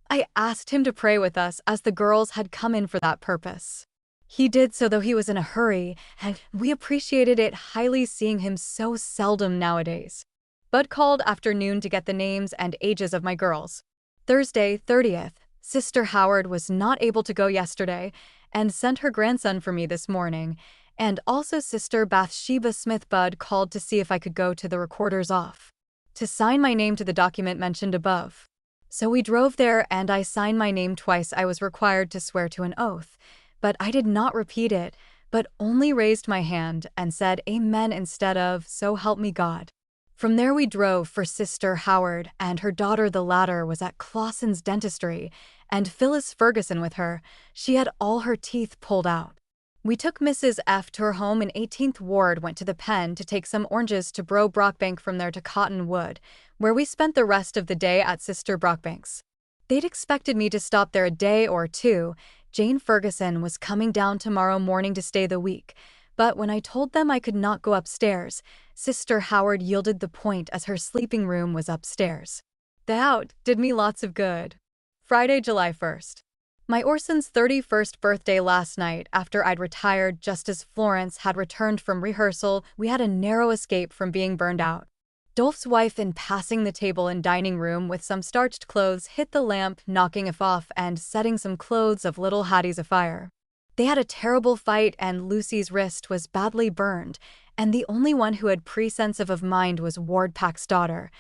I asked him to pray with us, as the girls had come in for that purpose. He did so, though he was in a hurry, and we appreciated it highly, seeing him so seldom nowadays. Bud called afternoon to get the names and ages of my girls. Thursday, 30th. Sister Howard was not able to go yesterday and sent her grandson for me this morning, and also Sister Bathsheba Smith. Bud called to see if I could go to the recorder's office to sign my name to the document mentioned above. So we drove there and I signed my name twice. I was required to swear to an oath, but I did not repeat it, but only raised my hand and said amen instead of so help me God. From there we drove for Sister Howard and her daughter. The latter was at Clausen's Dentistry, and Phyllis Ferguson with her. She had all her teeth pulled out. We took Mrs. F to her home in 18th Ward, went to the Pen to take some oranges to Bro Brockbank, from there to Cottonwood, where we spent the rest of the day at Sister Brockbank's. They'd expected me to stop there a day or two. Jane Ferguson was coming down tomorrow morning to stay the week, but when I told them I could not go upstairs, Sister Howard yielded the point as her sleeping room was upstairs. The out did me lots of good. Friday, July 1st. My Orson's 31st birthday last night. After I'd retired, just as Florence had returned from rehearsal, we had a narrow escape from being burned out. Dolph's wife, in passing the table in dining room with some starched clothes, hit the lamp, knocking it off and setting some clothes of little Hattie's afire. They had a terrible fight, and Lucy's wrist was badly burned, and the only one who had presence of mind was Ward Pack's daughter,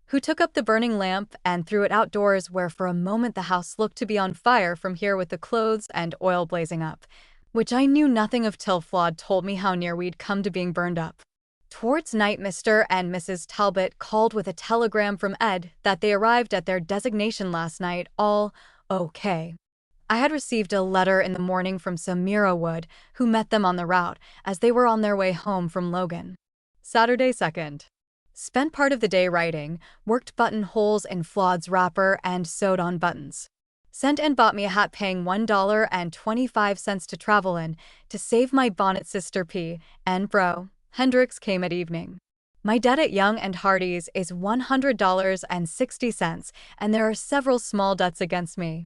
who took up the burning lamp and threw it outdoors, where for a moment the house looked to be on fire from here, with the clothes and oil blazing up, which I knew nothing of till Flawd told me how near we'd come to being burned up. Towards night, Mr. and Mrs. Talbot called with a telegram from Ed that they arrived at their designation last night, all okay. I had received a letter in the morning from Samira Wood, who met them on the route as they were on their way home from Logan. Saturday 2nd. Spent part of the day writing, worked buttonholes in Flawd's wrapper and sewed on buttons. Sent and bought me a hat, paying $1.25 to travel in to save my bonnet. Sister P. and Bro Hendricks came at evening. My debt at Young and Hardy's is $100.60, and there are several small debts against me.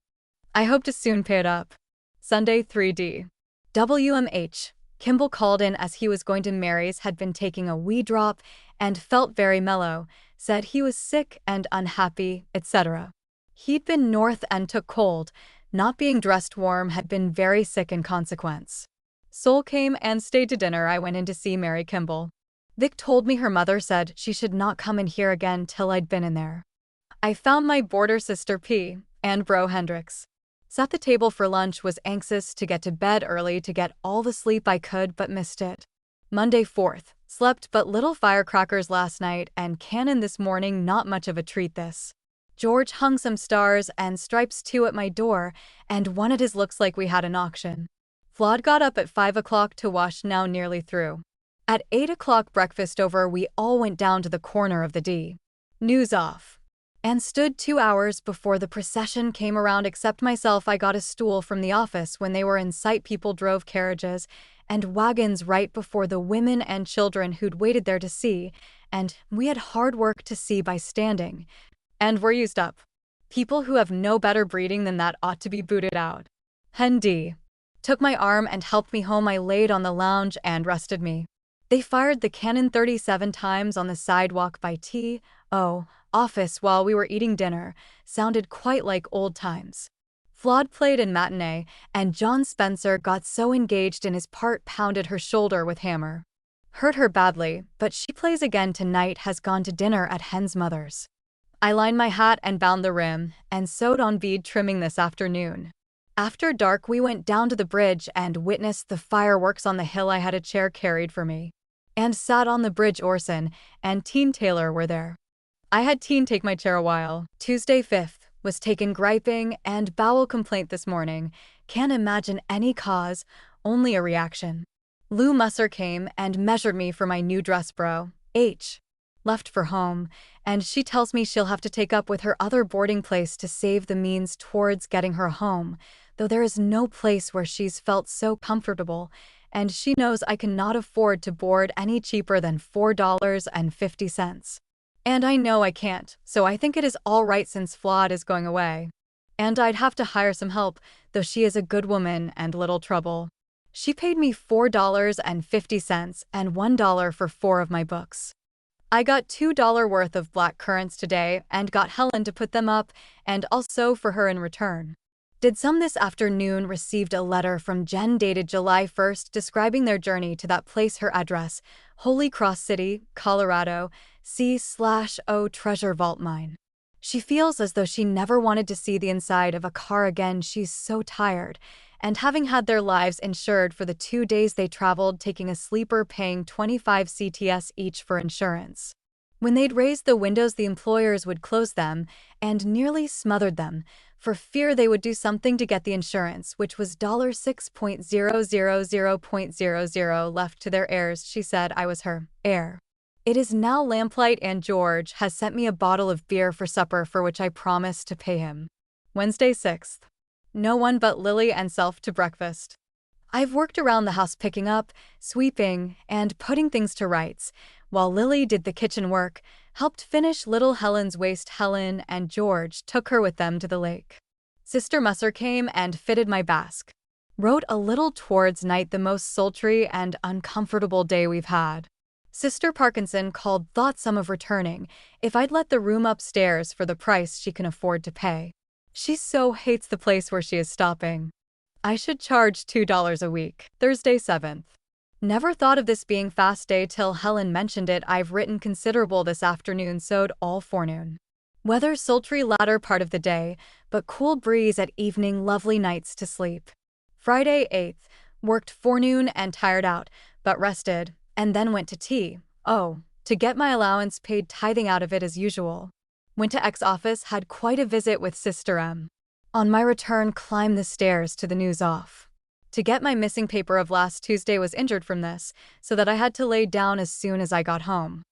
I hope to soon pay it up. Sunday, 3D. WMH. Kimball called in as he was going to Mary's, had been taking a wee drop and felt very mellow, said he was sick and unhappy, etc. He'd been north and took cold, not being dressed warm, had been very sick in consequence. Sol came and stayed to dinner. I went in to see Mary Kimball. Vic told me her mother said she should not come in here again till I'd been in there. I found my boarder, Sister P. and Bro Hendricks. Sat the table for lunch, was anxious to get to bed early to get all the sleep I could, but missed it. Monday 4th. Slept but little. Firecrackers last night and cannon this morning. Not much of a treat this. George hung some stars and stripes too at my door, and one at his. Looks like we had an auction. Flawd got up at 5 o'clock to wash, now nearly through. At 8 o'clock, breakfast over, we all went down to the corner of the D. News off, and stood 2 hours before the procession came around. Except myself, I got a stool from the office when they were in sight. People drove carriages and wagons right before the women and children who'd waited there to see, and we had hard work to see by standing, and were used up. People who have no better breeding than that ought to be booted out. Hen D. took my arm and helped me home. I laid on the lounge and rested me. They fired the cannon 37 times on the sidewalk by T.O. office while we were eating dinner. Sounded quite like old times. Flawd played in matinee, and John Spencer got so engaged in his part, pounded her shoulder with hammer. Hurt her badly, but she plays again tonight. Has gone to dinner at Hen's mother's. I lined my hat and bound the rim, and sewed on bead trimming this afternoon. After dark, we went down to the bridge and witnessed the fireworks on the hill. I had a chair carried for me, and sat on the bridge. Orson and Teen Taylor were there. I had Teen take my chair a while. Tuesday 5th. Was taken griping and bowel complaint this morning. Can't imagine any cause, only a reaction. Lou Musser came and measured me for my new dress. Bro H. left for home, and she tells me she'll have to take up with her other boarding place to save the means towards getting her home, though there is no place where she's felt so comfortable, and she knows I cannot afford to board any cheaper than $4.50. And I know I can't, so I think it is all right since Flawd is going away. And I'd have to hire some help, though she is a good woman and little trouble. She paid me $4.50 and $1 for 4 of my books. I got $2 worth of black currants today and got Helen to put them up, and also for her in return. Did some this afternoon. Received a letter from Jen dated July 1st describing their journey to that place. Her address, Holy Cross City, Colorado, C/O Treasure Vault Mine. She feels as though she never wanted to see the inside of a car again. She's so tired, and having had their lives insured for the 2 days they traveled, taking a sleeper, paying 25 CTS each for insurance. When they'd raised the windows, the employers would close them, and nearly smothered them, for fear they would do something to get the insurance, which was $6,000.00 left to their heirs. She said I was her heir. It is now lamplight and George has sent me a bottle of beer for supper for which I promised to pay him. Wednesday 6th. No one but Lily and self to breakfast. I've worked around the house picking up, sweeping, and putting things to rights, while Lily did the kitchen work, helped finish little Helen's waist. Helen and George took her with them to the lake. Sister Musser came and fitted my basque. Wrote a little towards night, the most sultry and uncomfortable day we've had. Sister Parkinson called, thought some of returning, if I'd let the room upstairs for the price she can afford to pay. She so hates the place where she is stopping. I should charge $2 a week. Thursday 7th. Never thought of this being fast day till Helen mentioned it. I've written considerable this afternoon, sewed all forenoon. Weather sultry latter part of the day, but cool breeze at evening, lovely nights to sleep. Friday 8th. Worked forenoon and tired out, but rested, and then went to tea. Oh, to get my allowance paid, tithing out of it as usual. Went to X office, had quite a visit with Sister M. On my return, climbed the stairs to the news off. To get my missing paper of last Tuesday, was injured from this, so that I had to lay down as soon as I got home.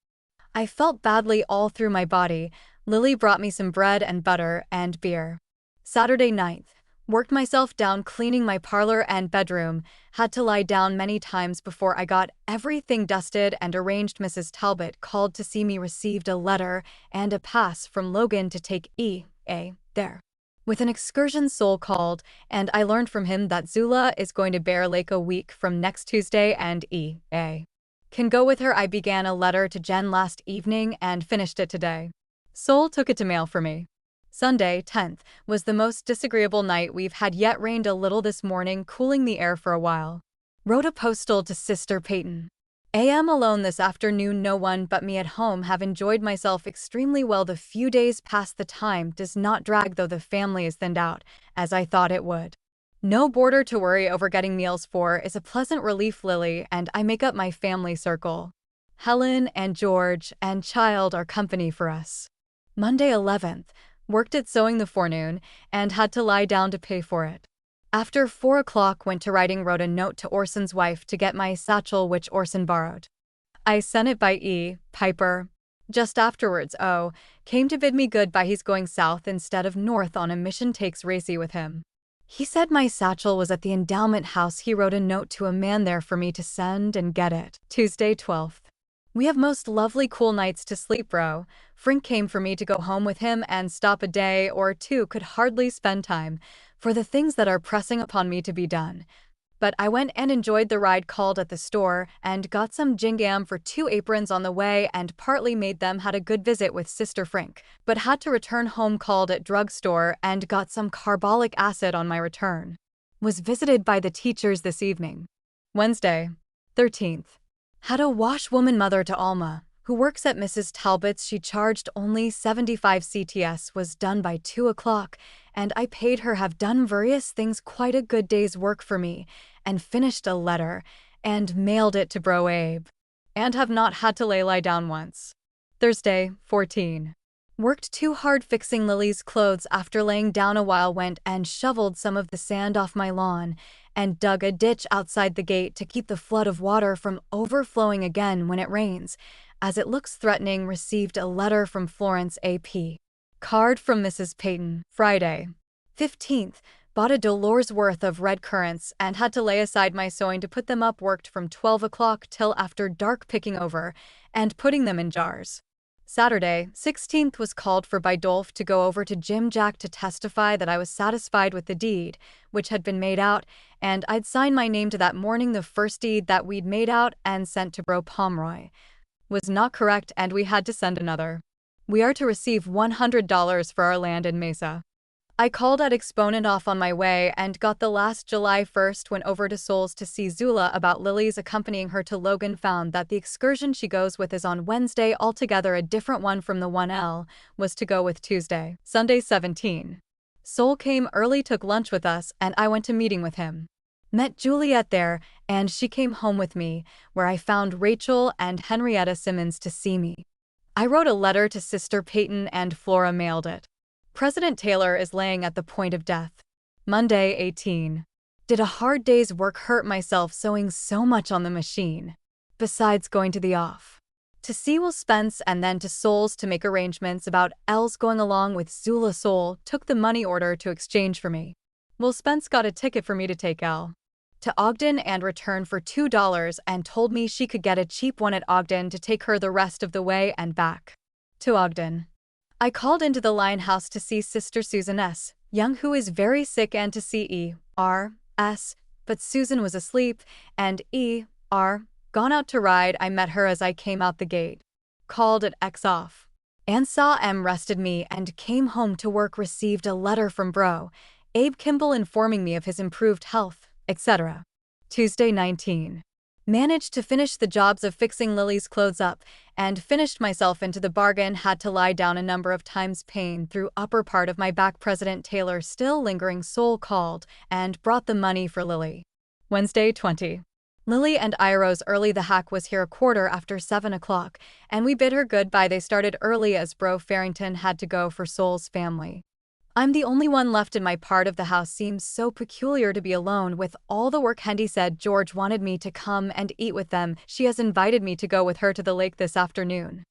I felt badly all through my body. Lily brought me some bread and butter and beer. Saturday 9th. Worked myself down cleaning my parlor and bedroom, had to lie down many times before I got everything dusted and arranged. Mrs. Talbot called to see me, received a letter and a pass from Logan to take E.A. there. With an excursion. Soul called, and I learned from him that Zula is going to Bear Lake a week from next Tuesday and E.A. can go with her. I began a letter to Jen last evening and finished it today. Soul took it to mail for me. Sunday 10th was the most disagreeable night we've had yet. Rained a little this morning, cooling the air for a while. Wrote a postal to Sister Peyton. Am alone this afternoon, no one but me at home. Have enjoyed myself extremely well. The few days past the time does not drag, though the family is thinned out, as I thought it would. No boarder to worry over getting meals for is a pleasant relief. Lily and I make up my family circle. Helen and George and child are company for us. Monday 11th. Worked at sewing the forenoon and had to lie down to pay for it. After 4 o'clock went to writing, wrote a note to Orson's wife to get my satchel which Orson borrowed. I sent it by Piper. Just afterwards came to bid me goodbye. He's going south instead of north on a mission, takes Racy with him. He said my satchel was at the endowment house. He wrote a note to a man there for me to send and get it. Tuesday 12th. We have most lovely cool nights to sleep, bro. Frink came for me to go home with him and stop a day or two. Could hardly spend time for the things that are pressing upon me to be done. But I went and enjoyed the ride, called at the store and got some gingham for 2 aprons on the way and partly made them. Had a good visit with Sister Frink, but had to return home. Called at drugstore and got some carbolic acid on my return. Was visited by the teachers this evening. Wednesday 13th. Had a washwoman mother to Alma, who works at Mrs. Talbot's. She charged only 75 CTS, was done by 2 o'clock, and I paid her. Have done various things, quite a good day's work for me, and finished a letter, and mailed it to Bro Abe. And have not had to lie down once. Thursday 14. Worked too hard fixing Lily's clothes. After laying down a while, went and shoveled some of the sand off my lawn, and dug a ditch outside the gate to keep the flood of water from overflowing again when it rains. As it looks threatening, received a letter from Florence A.P. Card from Mrs. Peyton. Friday 15th. Bought a dollar's worth of red currants and had to lay aside my sewing to put them up. Worked from 12 o'clock till after dark picking over and putting them in jars. Saturday 16th. Was called for by Dolph to go over to Jim Jack to testify that I was satisfied with the deed, which had been made out, and I'd signed my name to that morning. The first deed that we'd made out and sent to Bro Pomeroy was not correct, and we had to send another. We are to receive $100 for our land in Mesa. I called at Exponent off on my way and got the last. July 1st. Went over to Souls to see Zula about Lily's accompanying her to Logan. Found that the excursion she goes with is on Wednesday, altogether a different one from the one L was to go with Tuesday. Sunday 17. Soul came early, took lunch with us, and I went to meeting with him. Met Juliet there, and she came home with me, where I found Rachel and Henrietta Simmons to see me. I wrote a letter to Sister Peyton and Flora mailed it. President Taylor is laying at the point of death. Monday, 18. Did a hard day's work hurt myself sewing so much on the machine? Besides going to the off. To see Will Spence and then to Souls to make arrangements about Els going along with Zula Soul took the money order to exchange for me. Will Spence got a ticket for me to take Elle to Ogden and return for $2 and told me she could get a cheap one at Ogden to take her the rest of the way and back to Ogden. I called into the Lion House to see Sister Susan S. Young, who is very sick, and to see E.R.S., but Susan was asleep, and E.R. gone out to ride. I met her as I came out the gate. Called at X off. And saw M rested me and came home to work. Received a letter from Bro Abe Kimball informing me of his improved health, etc. Tuesday, 19. Managed to finish the jobs of fixing Lily's clothes up, and finished myself into the bargain. Had to lie down a number of times. Pain through upper part of my back. President Taylor still lingering. Soul called and brought the money for Lily. Wednesday, 20. Lily and I rose early. The hack was here 7:15, and we bid her goodbye. They started early as Bro Farrington had to go for Soul's family. I'm the only one left in my part of the house. Seems so peculiar to be alone with all the work. Hendy said George wanted me to come and eat with them. She has invited me to go with her to the lake this afternoon.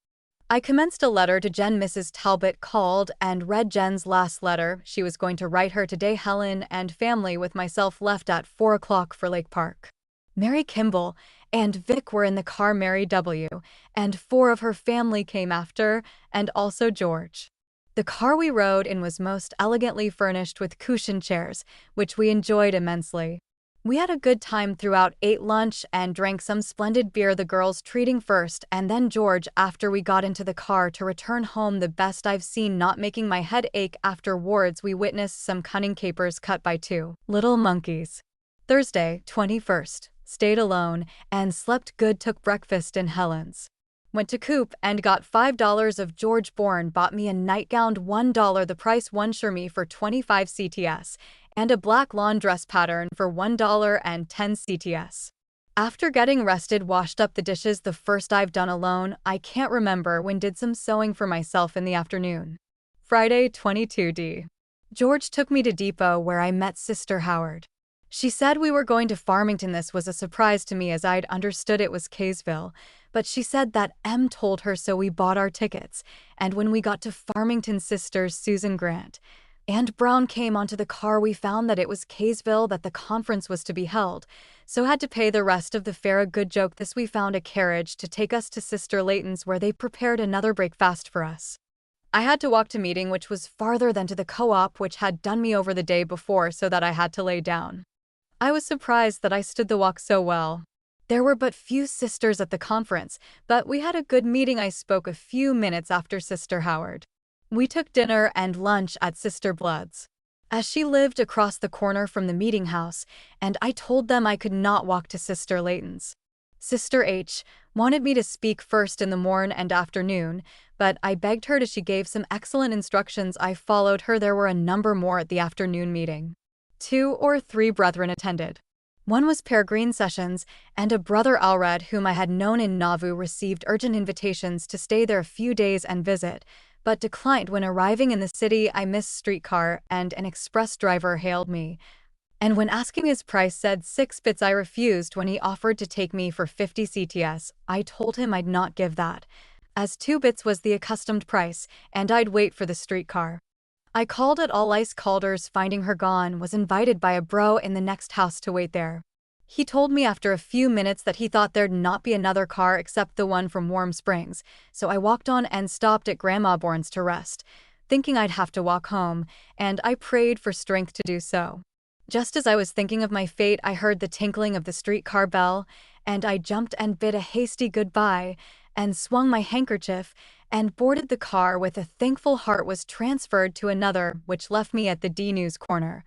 I commenced a letter to Jen. Mrs. Talbot called and read Jen's last letter. She was going to write her today. Helen and family with myself left at 4 o'clock for Lake Park. Mary Kimball and Vic were in the car. Mary W. and 4 of her family came after, and also George. The car we rode in was most elegantly furnished with cushion chairs, which we enjoyed immensely. We had a good time throughout, ate lunch and drank some splendid beer, the girls treating first and then George after we got into the car to return home. The best I've seen, not making my head ache afterwards. We witnessed some cunning capers cut by 2 little monkeys. Thursday, 21st. Stayed alone and slept good. Took breakfast in Helen's. Went to Coop and got $5 of George Bourne. Bought me a nightgown, $1 the price. One Shermie for 25 CTS and a black lawn dress pattern for $1 and 10 CTS. After getting rested, washed up the dishes. The first I've done alone. I can't remember when. Did some sewing for myself in the afternoon. Friday, 22D. George took me to Depot where I met Sister Howard. She said we were going to Farmington. This was a surprise to me as I'd understood it was Kaysville, but she said that M told her, so we bought our tickets, and when we got to Farmington, Sisters Susan Grant and Brown came onto the car. We found that it was Kaysville that the conference was to be held, so had to pay the rest of the fare. A good joke this. We found a carriage to take us to Sister Layton's where they prepared another breakfast for us. I had to walk to meeting, which was farther than to the co-op, which had done me over the day before, so that I had to lay down. I was surprised that I stood the walk so well. There were but few sisters at the conference, but we had a good meeting. I spoke a few minutes after Sister Howard. We took dinner and lunch at Sister Blood's, as she lived across the corner from the meeting house, and I told them I could not walk to Sister Layton's. Sister H wanted me to speak first in the morn and afternoon, but I begged her to. She gave some excellent instructions. I followed her. There were a number more at the afternoon meeting. 2 or 3 brethren attended. One was Peregrine Sessions, and a brother Alred whom I had known in Nauvoo received urgent invitations to stay there a few days and visit, but declined. When arriving in the city, I missed streetcar, and an express driver hailed me, and when asking his price said 6 bits. I refused. When he offered to take me for 50 CTS, I told him I'd not give that, as 2 bits was the accustomed price, and I'd wait for the streetcar. I called at all Ice Calder's. Finding her gone, was invited by a bro in the next house to wait there. He told me after a few minutes that he thought there'd not be another car except the one from Warm Springs, so I walked on and stopped at Grandma Bourne's to rest, thinking I'd have to walk home, and I prayed for strength to do so. Just as I was thinking of my fate, I heard the tinkling of the streetcar bell, and I jumped and bid a hasty goodbye, and swung my handkerchief, and boarded the car with a thankful heart. Was transferred to another, which left me at the D News corner,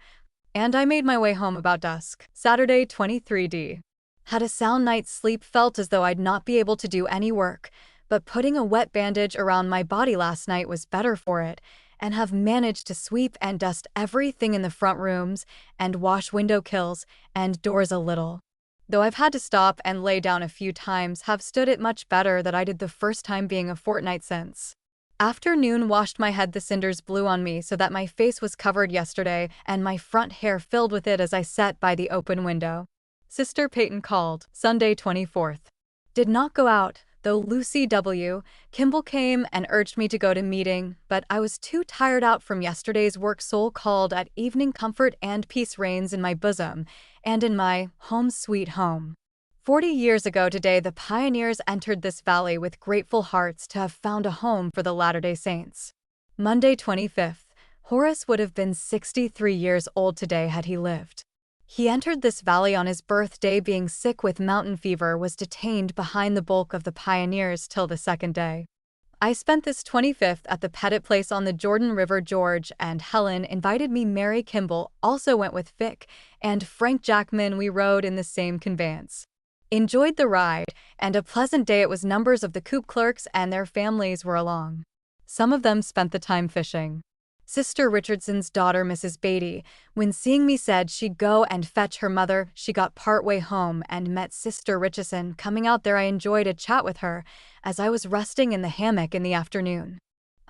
and I made my way home about dusk. Saturday, 23D. Had a sound night's sleep. Felt as though I'd not be able to do any work, but putting a wet bandage around my body last night was better for it, and have managed to sweep and dust everything in the front rooms, and wash window kills and doors a little. Though I've had to stop and lay down a few times, have stood it much better than I did the first time, being a fortnight since. Afternoon washed my head, the cinders blew on me so that my face was covered yesterday and my front hair filled with it as I sat by the open window. Sister Peyton called. Sunday 24th. Did not go out, though Lucy W. Kimball came and urged me to go to meeting, but I was too tired out from yesterday's work. Soul called at evening. Comfort and peace reigns in my bosom and in my home sweet home. 40 years ago today, the pioneers entered this valley with grateful hearts to have found a home for the Latter-day Saints. Monday 25th. Horace would have been 63 years old today had he lived. He entered this valley on his birthday. Being sick with mountain fever, was detained behind the bulk of the pioneers till the second day. I spent this 25th at the Pettit place on the Jordan River. George and Helen invited me. Mary Kimball also went with Vic and Frank Jackman. We rode in the same conveyance. Enjoyed the ride, and a pleasant day it was. Numbers of the coop clerks and their families were along. Some of them spent the time fishing. Sister Richardson's daughter, Mrs. Beatty, when seeing me said she'd go and fetch her mother. She got part way home and met Sister Richardson coming out there. I enjoyed a chat with her as I was resting in the hammock in the afternoon.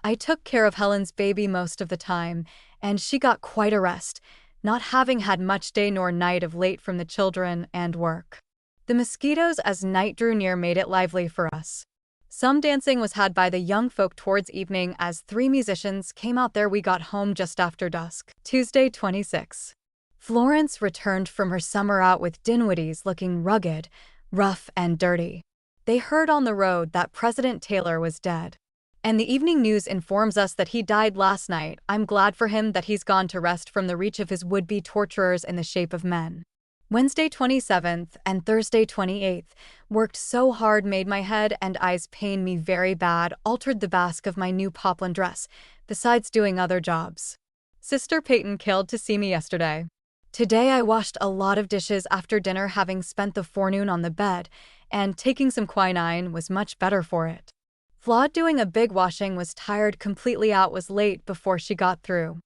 I took care of Helen's baby most of the time, and she got quite a rest, not having had much day nor night of late from the children and work. The mosquitoes, as night drew near, made it lively for us. Some dancing was had by the young folk towards evening as 3 musicians came out there. We got home just after dusk. Tuesday 26. Florence returned from her summer out with Dinwiddie's looking rugged, rough and dirty. They heard on the road that President Taylor was dead. And the evening news informs us that he died last night. I'm glad for him that he's gone to rest from the reach of his would-be torturers in the shape of men. Wednesday 27th and Thursday 28th, worked so hard, made my head and eyes pain me very bad, altered the basque of my new poplin dress, besides doing other jobs. Sister Peyton called to see me yesterday. Today I washed a lot of dishes after dinner, having spent the forenoon on the bed, and taking some quinine was much better for it. Flawed doing a big washing, was tired completely out, was late before she got through.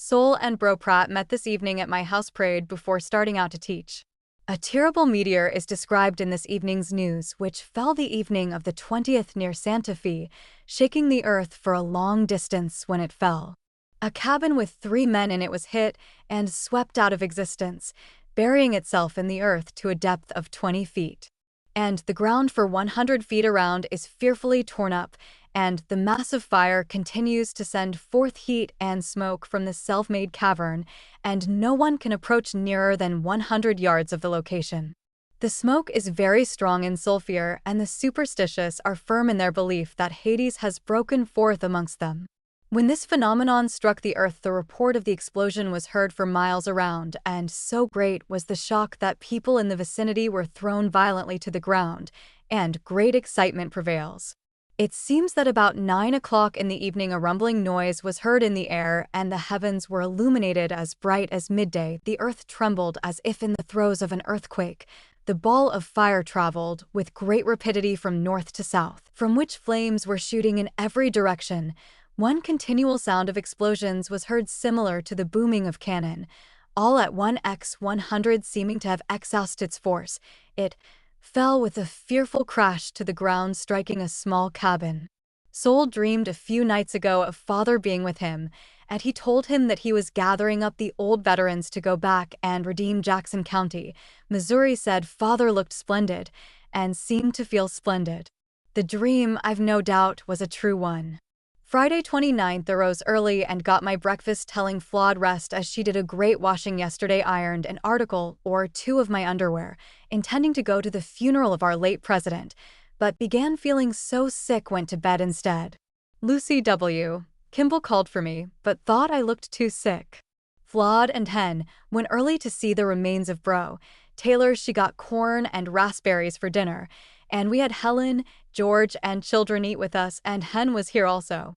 Sol and Bro Pratt met this evening at my house, prayed before starting out to teach. A terrible meteor is described in this evening's news, which fell the evening of the 20th near Santa Fe, shaking the earth for a long distance when it fell. A cabin with 3 men in it was hit and swept out of existence, burying itself in the earth to a depth of 20 feet. And the ground for 100 feet around is fearfully torn up, and the massive fire continues to send forth heat and smoke from the self-made cavern, and no one can approach nearer than 100 yards of the location. The smoke is very strong in sulfur, and the superstitious are firm in their belief that Hades has broken forth amongst them. When this phenomenon struck the earth, the report of the explosion was heard for miles around, and so great was the shock that people in the vicinity were thrown violently to the ground, and great excitement prevails. It seems that about 9 o'clock in the evening a rumbling noise was heard in the air, and the heavens were illuminated as bright as midday. The earth trembled as if in the throes of an earthquake. The ball of fire traveled with great rapidity from north to south, from which flames were shooting in every direction. One continual sound of explosions was heard, similar to the booming of cannon, all at 1x100, seeming to have exhausted its force. It fell with a fearful crash to the ground, striking a small cabin. Sol dreamed a few nights ago of Father being with him, and he told him that he was gathering up the old veterans to go back and redeem Jackson County. Missouri said Father looked splendid, and seemed to feel splendid. The dream, I've no doubt, was a true one. Friday 29th, arose early and got my breakfast, telling Flawed rest as she did a great washing yesterday. Ironed an article or 2 of my underwear, intending to go to the funeral of our late president, but began feeling so sick, went to bed instead. Lucy W. Kimball called for me, but thought I looked too sick. Flawed and Hen went early to see the remains of Bro Taylor. She got corn and raspberries for dinner, and we had Helen, George, and children eat with us, and Hen was here also.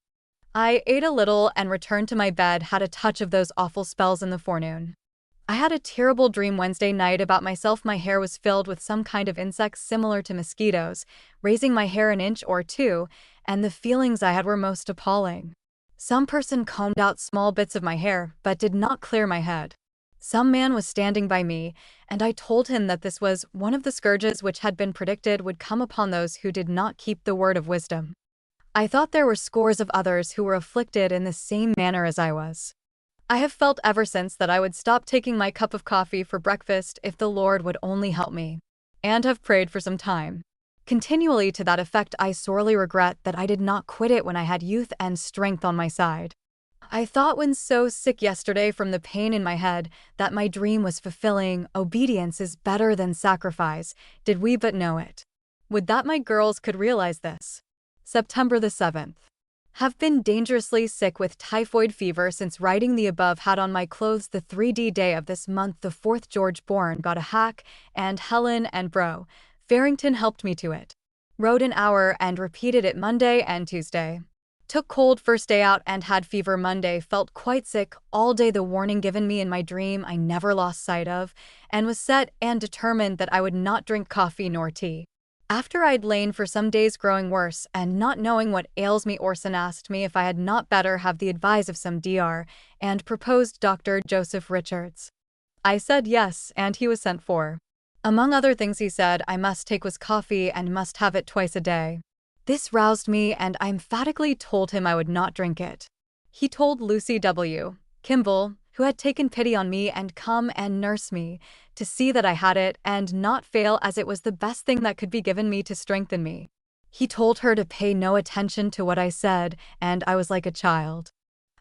I ate a little and returned to my bed, had a touch of those awful spells in the forenoon. I had a terrible dream Wednesday night about myself. My hair was filled with some kind of insects similar to mosquitoes, raising my hair an inch or 2, and the feelings I had were most appalling. Some person combed out small bits of my hair, but did not clear my head. Some man was standing by me, and I told him that this was one of the scourges which had been predicted would come upon those who did not keep the word of wisdom. I thought there were scores of others who were afflicted in the same manner as I was. I have felt ever since that I would stop taking my cup of coffee for breakfast if the Lord would only help me, and have prayed for some time. Continually to that effect, I sorely regret that I did not quit it when I had youth and strength on my side. I thought when so sick yesterday from the pain in my head that my dream was fulfilling. Obedience is better than sacrifice, did we but know it. Would that my girls could realize this. September the 7th. Have been dangerously sick with typhoid fever since writing the above. Had on my clothes the 3D day of this month the 4th. George born got a hack, and Helen and Bro. Farrington helped me to it. Rode an hour and repeated it Monday and Tuesday. Took cold first day out and had fever Monday. Felt quite sick all day. The warning given me in my dream I never lost sight of, and was set and determined that I would not drink coffee nor tea. After I'd lain for some days growing worse and not knowing what ails me, Orson asked me if I had not better have the advice of some Dr. and proposed Dr. Joseph Richards. I said yes, and he was sent for. Among other things he said I must take was coffee and must have it twice a day. This roused me, and I emphatically told him I would not drink it. He told Lucy W. Kimball, who had taken pity on me and come and nurse me, to see that I had it and not fail, as it was the best thing that could be given me to strengthen me. He told her to pay no attention to what I said, and I was like a child.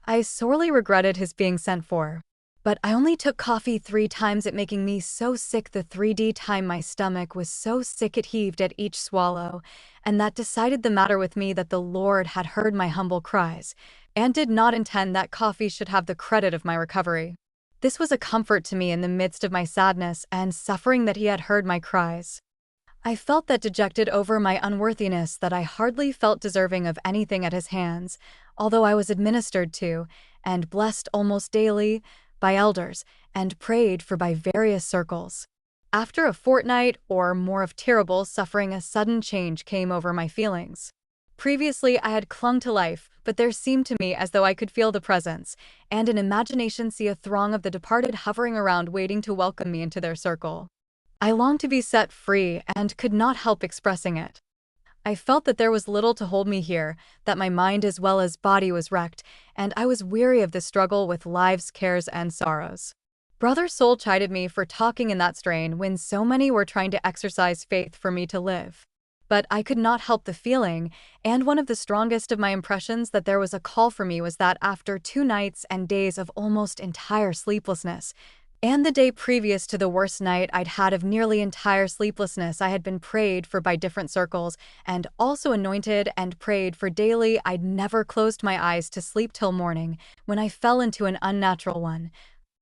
I sorely regretted his being sent for. But I only took coffee 3 times, it making me so sick the 3D time my stomach was so sick it heaved at each swallow, and that decided the matter with me that the Lord had heard my humble cries, and did not intend that coffee should have the credit of my recovery. This was a comfort to me in the midst of my sadness and suffering, that he had heard my cries. I felt that dejected over my unworthiness, that I hardly felt deserving of anything at his hands, although I was administered to, and blessed almost daily, by elders, and prayed for by various circles. After a fortnight or more of terrible suffering, a sudden change came over my feelings. Previously I had clung to life, but there seemed to me as though I could feel the presence, and in imagination see a throng of the departed hovering around, waiting to welcome me into their circle. I longed to be set free, and could not help expressing it. I felt that there was little to hold me here, that my mind as well as body was wrecked, and I was weary of the struggle with life's cares and sorrows. Brother Soul chided me for talking in that strain when so many were trying to exercise faith for me to live. But I could not help the feeling, and one of the strongest of my impressions that there was a call for me was that after 2 nights and days of almost entire sleeplessness, and the day previous to the worst night I'd had of nearly entire sleeplessness, I had been prayed for by different circles, and also anointed and prayed for daily. I'd never closed my eyes to sleep till morning, when I fell into an unnatural one,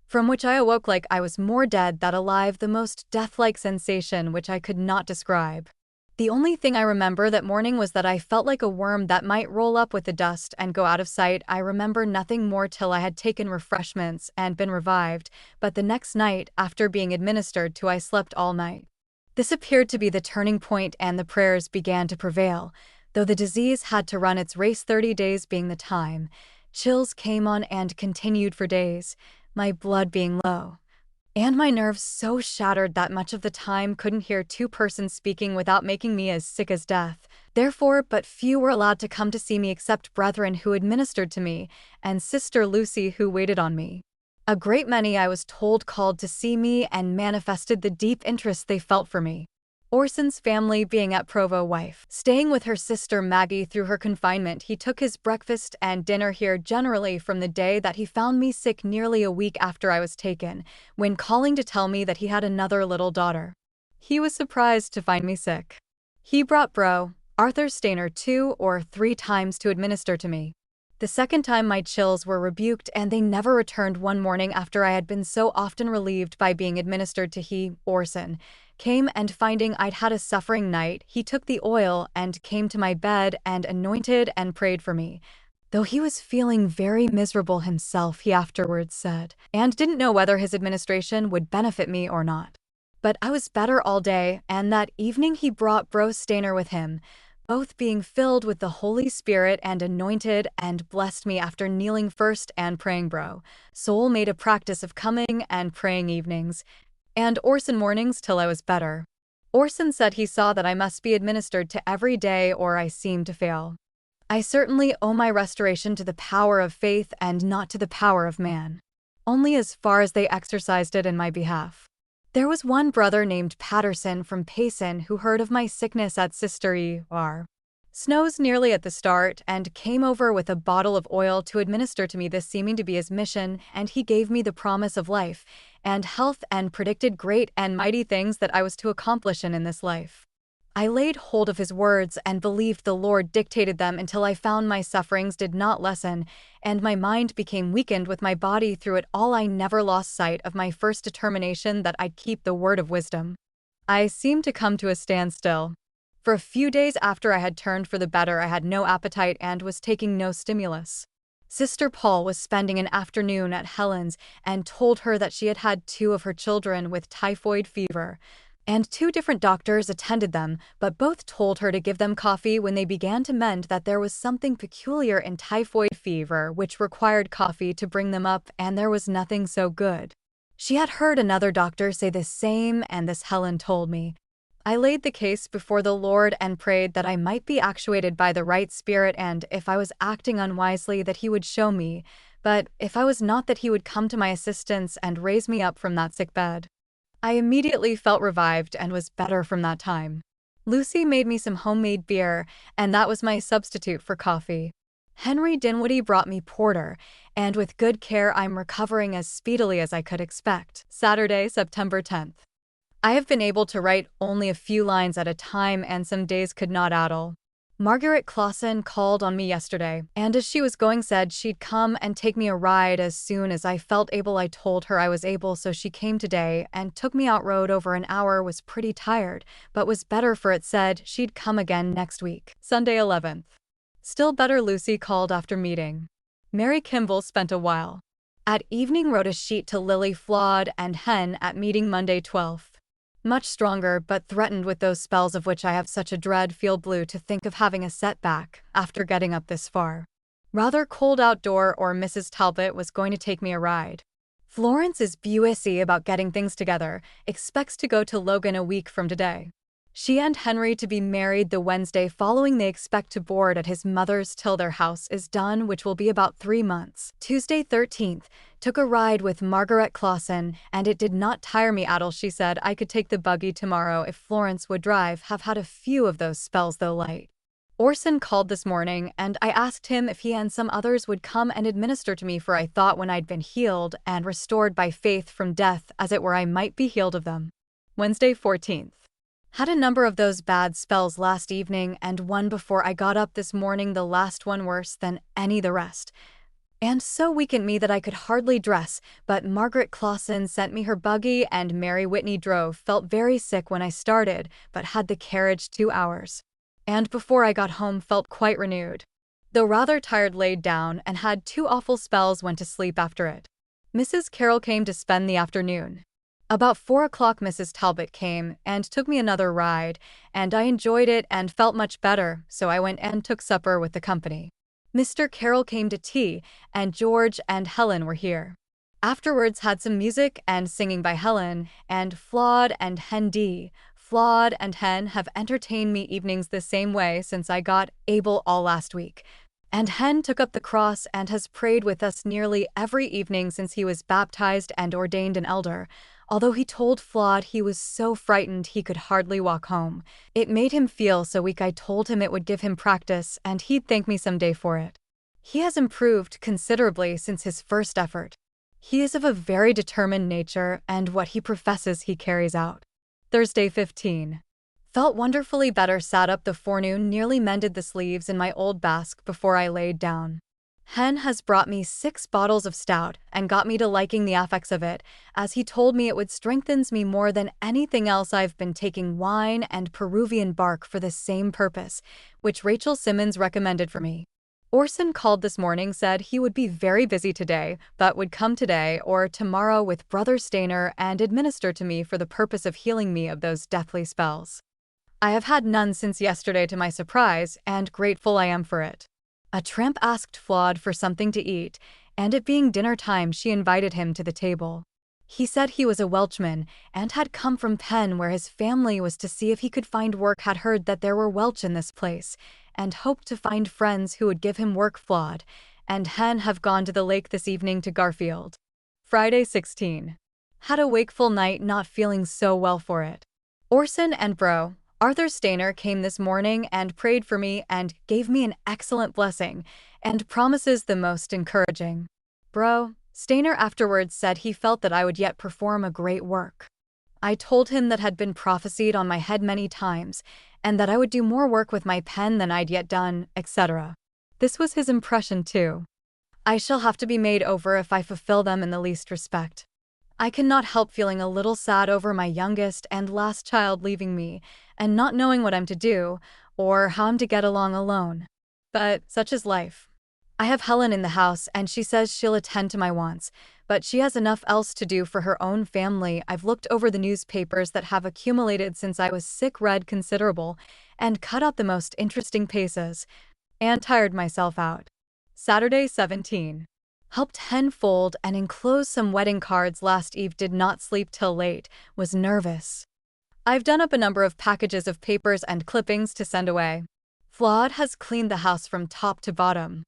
from which I awoke like I was more dead than alive, the most death-like sensation which I could not describe. The only thing I remember that morning was that I felt like a worm that might roll up with the dust and go out of sight. I remember nothing more till I had taken refreshments and been revived, but the next night, after being administered to, I slept all night. This appeared to be the turning point, and the prayers began to prevail, though the disease had to run its race, 30 days being the time. Chills came on and continued for days, my blood being low, and my nerves so shattered that much of the time couldn't hear 2 persons speaking without making me as sick as death. Therefore, but few were allowed to come to see me except brethren who administered to me, and Sister Lucy who waited on me. A great many, I was told, called to see me and manifested the deep interest they felt for me. Orson's family being at Provo, wife staying with her sister Maggie through her confinement, he took his breakfast and dinner here generally from the day that he found me sick, nearly a week after I was taken, when calling to tell me that he had another little daughter. He was surprised to find me sick. He brought Bro. Arthur Stainer 2 or 3 times to administer to me. The second time my chills were rebuked, and they never returned. One morning, after I had been so often relieved by being administered to, he, Orson, came, and finding I'd had a suffering night, he took the oil and came to my bed and anointed and prayed for me. Though he was feeling very miserable himself, he afterwards said, and didn't know whether his administration would benefit me or not. But I was better all day, and that evening he brought Bro Stainer with him, both being filled with the Holy Spirit and anointed, and blessed me after kneeling first and praying. Bro Soul made a practice of coming and praying evenings, and Orson mornings, till I was better. Orson said he saw that I must be administered to every day or I seemed to fail. I certainly owe my restoration to the power of faith and not to the power of man, only as far as they exercised it in my behalf. There was one brother named Patterson from Payson who heard of my sickness at Sister E.R. Snow's nearly at the start and came over with a bottle of oil to administer to me, this seeming to be his mission, and he gave me the promise of life and health and predicted great and mighty things that I was to accomplish in this life. I laid hold of his words and believed the Lord dictated them until I found my sufferings did not lessen, and my mind became weakened with my body through it all. I never lost sight of my first determination that I'd keep the word of wisdom. I seemed to come to a standstill. For a few days after I had turned for the better, I had no appetite and was taking no stimulus. Sister Paul was spending an afternoon at Helen's and told her that she had had 2 of her children with typhoid fever, and 2 different doctors attended them, but both told her to give them coffee when they began to mend, that there was something peculiar in typhoid fever which required coffee to bring them up, and there was nothing so good. She had heard another doctor say the same, and this Helen told me. I laid the case before the Lord and prayed that I might be actuated by the right spirit, and if I was acting unwisely that He would show me, but if I was not, that He would come to my assistance and raise me up from that sick bed. I immediately felt revived and was better from that time. Lucy made me some homemade beer, and that was my substitute for coffee. Henry Dinwiddie brought me porter, and with good care I'm recovering as speedily as I could expect. Saturday, September 10th. I have been able to write only a few lines at a time, and some days could not addle. Margaret Clausen called on me yesterday, and as she was going said she'd come and take me a ride as soon as I felt able. I told her I was able, so she came today and took me out. Rode over an hour, was pretty tired, but was better for it. Said she'd come again next week. Sunday 11th. Still better. Lucy called after meeting. Mary Kimball spent a while. At evening wrote a sheet to Lily Flood and Hen at meeting Monday 12th. Much stronger, but threatened with those spells of which I have such a dread. Feel blue to think of having a setback after getting up this far. Rather cold outdoor, or Mrs. Talbot was going to take me a ride. Florence is busy about getting things together, expects to go to Logan a week from today. She and Henry to be married the Wednesday following. They expect to board at his mother's till their house is done, which will be about 3 months. Tuesday 13th, took a ride with Margaret Clausen, and it did not tire me at all. She said I could take the buggy tomorrow if Florence would drive. Have had a few of those spells though light. Orson called this morning, and I asked him if he and some others would come and administer to me, for I thought when I'd been healed and restored by faith from death, as it were, I might be healed of them. Wednesday 14th. Had a number of those bad spells last evening and one before I got up this morning, the last one worse than any the rest, and so weakened me that I could hardly dress, but Margaret Clausen sent me her buggy and Mary Whitney drove. Felt very sick when I started, but had the carriage 2 hours. And before I got home felt quite renewed. Though rather tired, laid down and had 2 awful spells, went to sleep after it. Mrs. Carroll came to spend the afternoon. About 4 o'clock Mrs. Talbot came and took me another ride, and I enjoyed it and felt much better, so I went and took supper with the company. Mr. Carroll came to tea, and George and Helen were here. Afterwards had some music and singing by Helen, and Flood and Hen D. Flood and Hen have entertained me evenings the same way since I got able all last week. And Hen took up the cross and has prayed with us nearly every evening since he was baptized and ordained an elder, although he told Flood he was so frightened he could hardly walk home. It made him feel so weak. I told him it would give him practice and he'd thank me someday for it. He has improved considerably since his first effort. He is of a very determined nature, and what he professes he carries out. Thursday 15. Felt wonderfully better. Sat up the forenoon, nearly mended the sleeves in my old basque before I laid down. Hen has brought me 6 bottles of stout and got me to liking the effects of it, as he told me it would strengthens me more than anything else. I've been taking wine and Peruvian bark for the same purpose, which Rachel Simmons recommended for me. Orson called this morning, said he would be very busy today, but would come today or tomorrow with Brother Stainer and administer to me for the purpose of healing me of those deathly spells. I have had none since yesterday, to my surprise, and grateful I am for it. A tramp asked Flood for something to eat, and it being dinner time she invited him to the table. He said he was a Welchman and had come from Penn, where his family was, to see if he could find work. Had heard that there were Welch in this place, and hoped to find friends who would give him work. Flawed and Hen have gone to the lake this evening to Garfield. Friday 16. Had a wakeful night, not feeling so well for it. Orson and Bro, Arthur Stainer, came this morning and prayed for me and gave me an excellent blessing and promises the most encouraging. Bro, Stainer afterwards said he felt that I would yet perform a great work. I told him that had been prophesied on my head many times, and that I would do more work with my pen than I'd yet done, etc. This was his impression too. I shall have to be made over if I fulfill them in the least respect. I cannot help feeling a little sad over my youngest and last child leaving me, and not knowing what I'm to do, or how I'm to get along alone. But such is life. I have Helen in the house and she says she'll attend to my wants, but she has enough else to do for her own family. I've looked over the newspapers that have accumulated since I was sick, read considerable, and cut out the most interesting pages, and tired myself out. Saturday 17. Helped Hen fold and enclose some wedding cards last eve, did not sleep till late, was nervous. I've done up a number of packages of papers and clippings to send away. Flawed has cleaned the house from top to bottom.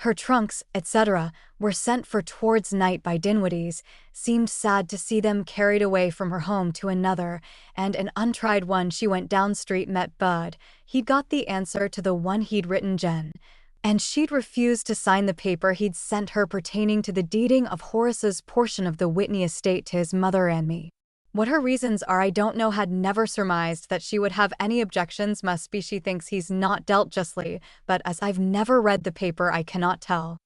Her trunks, etc., were sent for towards night by Dinwiddie's. Seemed sad to see them carried away from her home to another, and an untried one. She went down street, met Bud. He'd got the answer to the one he'd written Jen, and she'd refused to sign the paper he'd sent her pertaining to the deeding of Horace's portion of the Whitney estate to his mother and me. What her reasons are I don't know. Had never surmised that she would have any objections. Must be she thinks he's not dealt justly, but as I've never read the paper I cannot tell.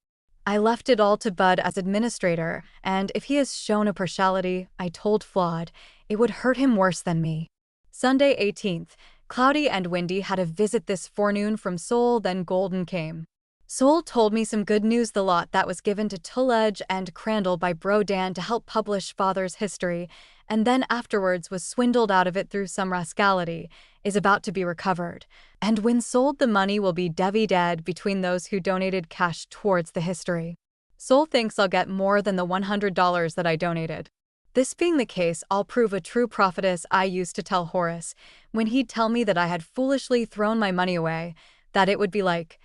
I left it all to Bud as administrator, and if he has shown a partiality, I told Flawed, it would hurt him worse than me. Sunday 18th. Cloudy and windy. Had a visit this forenoon from Sol, then Golden came. Sol told me some good news. The lot that was given to Tulledge and Crandall by Bro Dan to help publish father's history, and then afterwards was swindled out of it through some rascality, is about to be recovered, and when sold the money will be dead between those who donated cash towards the history. Sol thinks I'll get more than the $100 that I donated. This being the case, I'll prove a true prophetess. I used to tell Horace, when he'd tell me that I had foolishly thrown my money away, that it would be like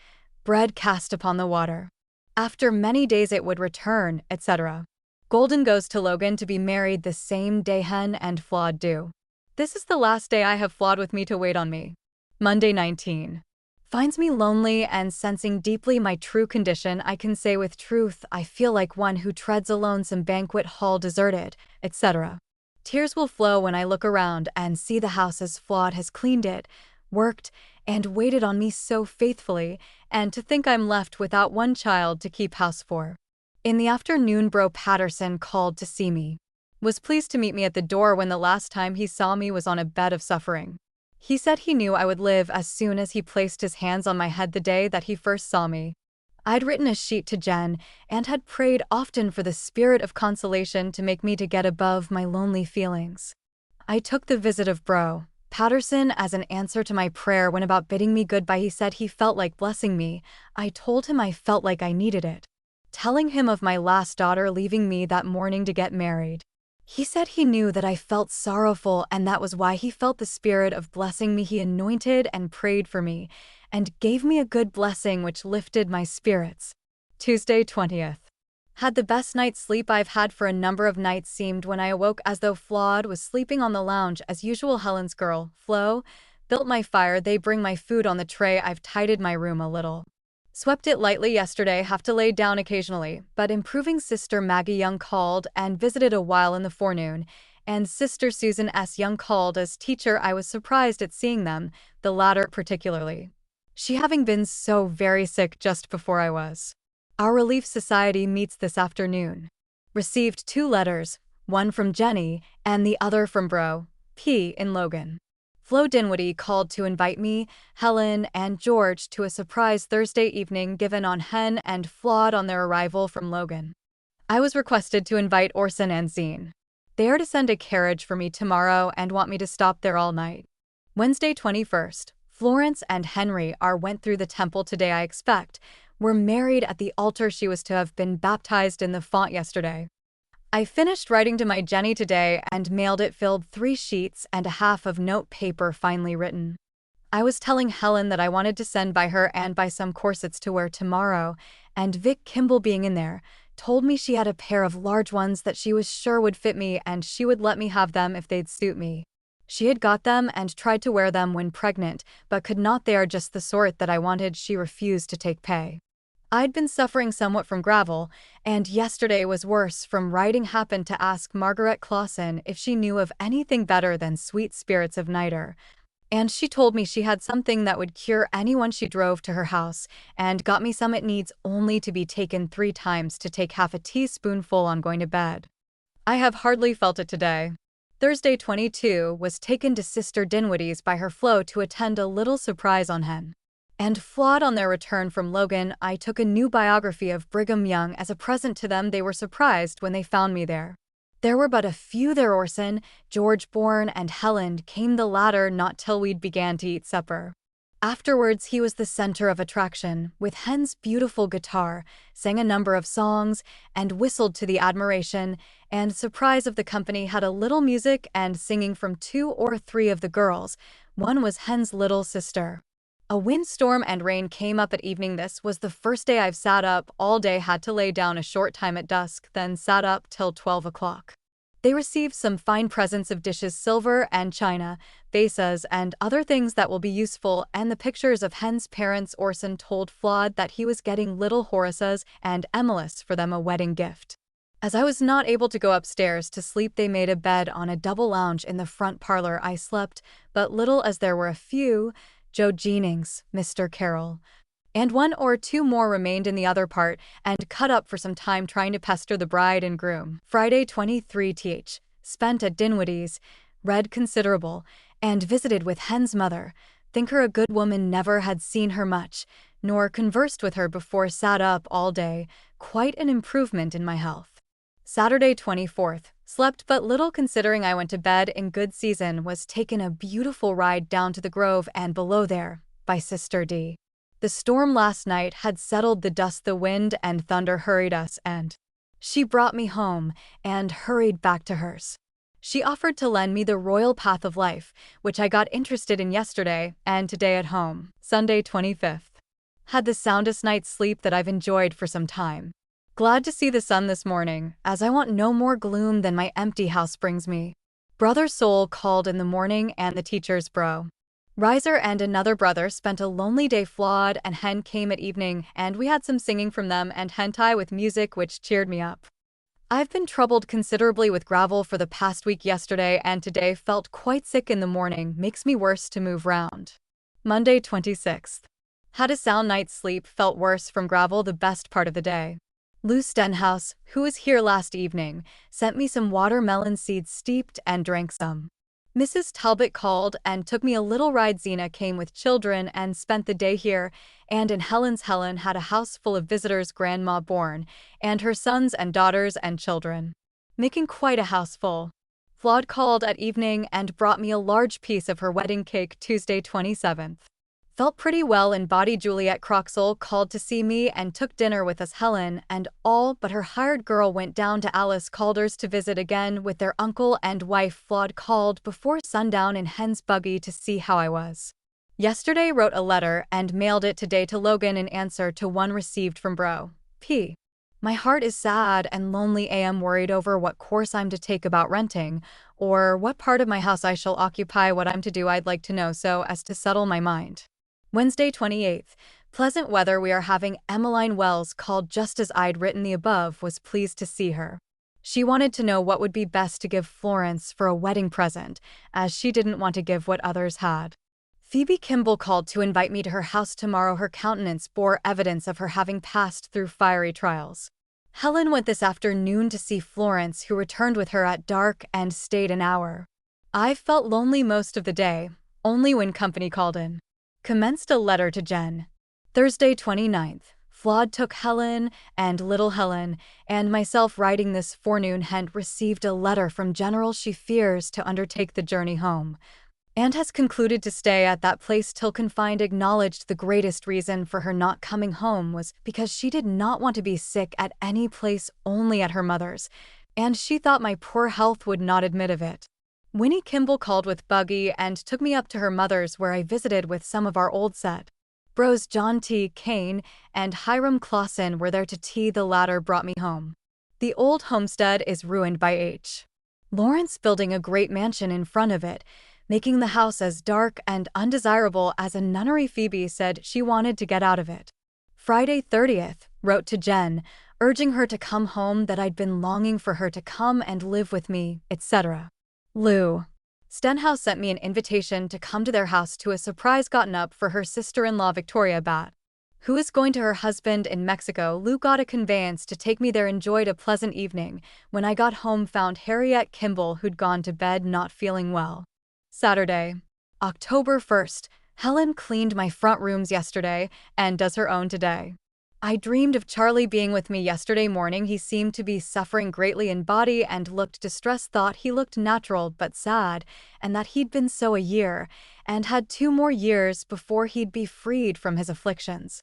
bread cast upon the water. After many days it would return, etc. Golden goes to Logan to be married the same day Hen and Flawed do. This is the last day I have Flawed with me to wait on me. Monday 19. Finds me lonely and sensing deeply my true condition. I can say with truth I feel like one who treads alone some banquet hall deserted, etc. Tears will flow when I look around and see the house as Flawed has cleaned it, worked, and waited on me so faithfully, and to think I'm left without one child to keep house for. In the afternoon Bro Patterson called to see me. Was pleased to meet me at the door when the last time he saw me was on a bed of suffering. He said he knew I would live as soon as he placed his hands on my head the day that he first saw me. I'd written a sheet to Jen and had prayed often for the spirit of consolation to make me to get above my lonely feelings. I took the visit of Bro Patterson as an answer to my prayer. When about bidding me goodbye he said he felt like blessing me. I told him I felt like I needed it. Telling him of my last daughter leaving me that morning to get married. He said he knew that I felt sorrowful and that was why he felt the spirit of blessing me. He anointed and prayed for me and gave me a good blessing which lifted my spirits. Tuesday 20th. Had the best night's sleep I've had for a number of nights. Seemed when I awoke as though Flawed was sleeping on the lounge as usual. Helen's girl, Flo, built my fire. They bring my food on the tray. I've tidied my room a little. Swept it lightly yesterday. Have to lay down occasionally, but improving. Sister Maggie Young called and visited a while in the forenoon, and Sister Susan S. Young called as teacher. I was surprised at seeing them, the latter particularly, she having been so very sick just before I was. Our Relief Society meets this afternoon. Received 2 letters, one from Jenny and the other from Bro P. in Logan. Flo Dinwiddie called to invite me, Helen, and George to a surprise Thursday evening given on Hen and Flawed on their arrival from Logan. I was requested to invite Orson and Zine. They are to send a carriage for me tomorrow and want me to stop there all night. Wednesday 21st. Florence and Henry went through the temple today. I expect were married at the altar. She was to have been baptized in the font yesterday. I finished writing to my Jenny today and mailed it. Filled 3 sheets and a half of note paper finely written. I was telling Helen that I wanted to send by her and buy some corsets to wear tomorrow, and Vic Kimball, being in there, told me she had a pair of large ones that she was sure would fit me and she would let me have them if they'd suit me. She had got them and tried to wear them when pregnant, but could not. They are just the sort that I wanted. She refused to take pay. I'd been suffering somewhat from gravel, and yesterday was worse from riding. Happened to ask Margaret Clausen if she knew of anything better than sweet spirits of niter, and she told me she had something that would cure anyone. She drove to her house and got me some. It needs only to be taken 3 times to take half a teaspoonful on going to bed. I have hardly felt it today. Thursday 22 was taken to Sister Dinwiddie's by her Flo to attend a little surprise on Hen and Flawed. On their return from Logan, I took a new biography of Brigham Young as a present to them. They were surprised when they found me there. There were but a few there. Orson, George Bourne, and Helen came, the latter not till we'd began to eat supper. Afterwards he was the center of attraction, with Hen's beautiful guitar, sang a number of songs, and whistled to the admiration and surprise of the company. Had a little music and singing from 2 or 3 of the girls. One was Hen's little sister. A windstorm and rain came up at evening. This was the first day I've sat up all day. Had to lay down a short time at dusk, then sat up till 12 o'clock. They received some fine presents of dishes, silver and china, vases, and other things that will be useful, and the pictures of Hen's parents. Orson told Flawed that he was getting little Horaces and Emilis for them a wedding gift. As I was not able to go upstairs to sleep, they made a bed on a double lounge in the front parlor. I slept but little, as there were a few, Joe Jennings, Mr. Carroll, and 1 or 2 more remained in the other part, and cut up for some time trying to pester the bride and groom. Friday 23th, spent at Dinwiddie's, read considerable, and visited with Hen's mother. Think her a good woman. Never had seen her much, nor conversed with her before. Sat up all day, quite an improvement in my health. Saturday 24th, slept but little considering I went to bed in good season. Was taken a beautiful ride down to the Grove and below there, by Sister D. The storm last night had settled the dust. The wind and thunder hurried us, and she brought me home and hurried back to hers. She offered to lend me the Royal Path of Life, which I got interested in yesterday and today at home. Sunday 25th. Had the soundest night's sleep that I've enjoyed for some time. Glad to see the sun this morning, as I want no more gloom than my empty house brings me. Brother Soul called in the morning, and the teacher's bro Riser and another brother spent a lonely day. Flawed and Hen came at evening, and we had some singing from them and hentai with music, which cheered me up. I've been troubled considerably with gravel for the past week. Yesterday and today felt quite sick in the morning. Makes me worse to move round. Monday 26th. Had a sound night's sleep. Felt worse from gravel the best part of the day. Lou Stenhouse, who was here last evening, sent me some watermelon seeds steeped, and drank some. Mrs. Talbot called and took me a little ride. Zena came with children and spent the day here, and in Helen's. Helen had a house full of visitors. Grandma Bourne and her sons and daughters and children, making quite a house full. Flawed called at evening and brought me a large piece of her wedding cake. Tuesday 27th. Felt pretty well in body. Juliet Croxall called to see me and took dinner with us. Helen and all but her hired girl went down to Alice Calder's to visit again with their uncle and wife. Flawed called before sundown in Hen's buggy to see how I was. Yesterday wrote a letter and mailed it today to Logan in answer to one received from Bro P. My heart is sad and lonely. Am worried over what course I'm to take about renting, or what part of my house I shall occupy. What I'm to do I'd like to know, so as to settle my mind. Wednesday 28th. Pleasant weather. We are having. Emmeline Wells called just as I'd written the above. Was pleased to see her. She wanted to know what would be best to give Florence for a wedding present, as she didn't want to give what others had. Phoebe Kimball called to invite me to her house tomorrow. Her countenance bore evidence of her having passed through fiery trials. Helen went this afternoon to see Florence, who returned with her at dark and stayed an hour. I felt lonely most of the day, only when company called in. Commenced a letter to Jen. Thursday 29th. Flawed took Helen and little Helen and myself riding this forenoon. Hent received a letter from General. She fears to undertake the journey home, and has concluded to stay at that place till confined. Acknowledged the greatest reason for her not coming home was because she did not want to be sick at any place, only at her mother's, and she thought my poor health would not admit of it. Winnie Kimball called with Buggy and took me up to her mother's where I visited with some of our old set. Bros John T. Kane and Hiram Clausen were there to tea. The latter brought me home. The old homestead is ruined by H. Lawrence building a great mansion in front of it, making the house as dark and undesirable as a nunnery. Phoebe said she wanted to get out of it. Friday 30th, wrote to Jen, urging her to come home, that I'd been longing for her to come and live with me, etc. Lou Stenhouse sent me an invitation to come to their house to a surprise gotten up for her sister-in-law Victoria Bat, who is going to her husband in Mexico. Lou got a conveyance to take me there. Enjoyed a pleasant evening. When I got home, found Harriet Kimball, who'd gone to bed not feeling well. Saturday, October 1st, Helen cleaned my front rooms yesterday and does her own today. I dreamed of Charlie being with me yesterday morning. He seemed to be suffering greatly in body and looked distressed. Thought he looked natural but sad, and that he'd been so a year, and had 2 more years before he'd be freed from his afflictions.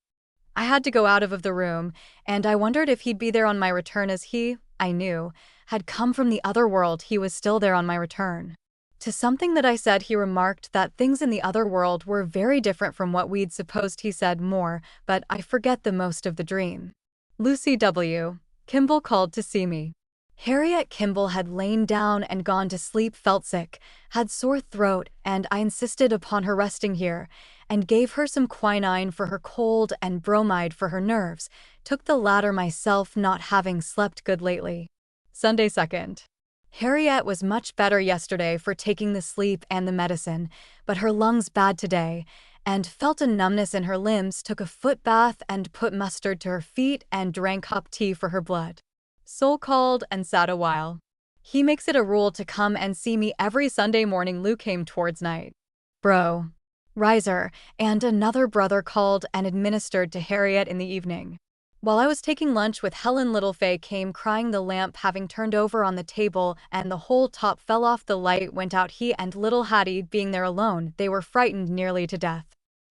I had to go out of the room, and I wondered if he'd be there on my return, as he, I knew, had come from the other world. He was still there on my return. To something that I said, he remarked that things in the other world were very different from what we'd supposed. He said more, but I forget the most of the dream. Lucy W. Kimball called to see me. Harriet Kimball had lain down and gone to sleep, felt sick, had sore throat, and I insisted upon her resting here, and gave her some quinine for her cold and bromide for her nerves, took the latter myself, not having slept good lately. Sunday 2nd. Harriet was much better yesterday for taking the sleep and the medicine, but her lungs bad today, and felt a numbness in her limbs. Took a foot bath and put mustard to her feet and drank hop tea for her blood. Soul called and sat a while. He makes it a rule to come and see me every Sunday morning. Lou came towards night. Bro Riser and another brother called and administered to Harriet in the evening. While I was taking lunch with Helen, little Faye came crying, the lamp having turned over on the table and the whole top fell off. The light went out. He and little Hattie being there alone, they were frightened nearly to death.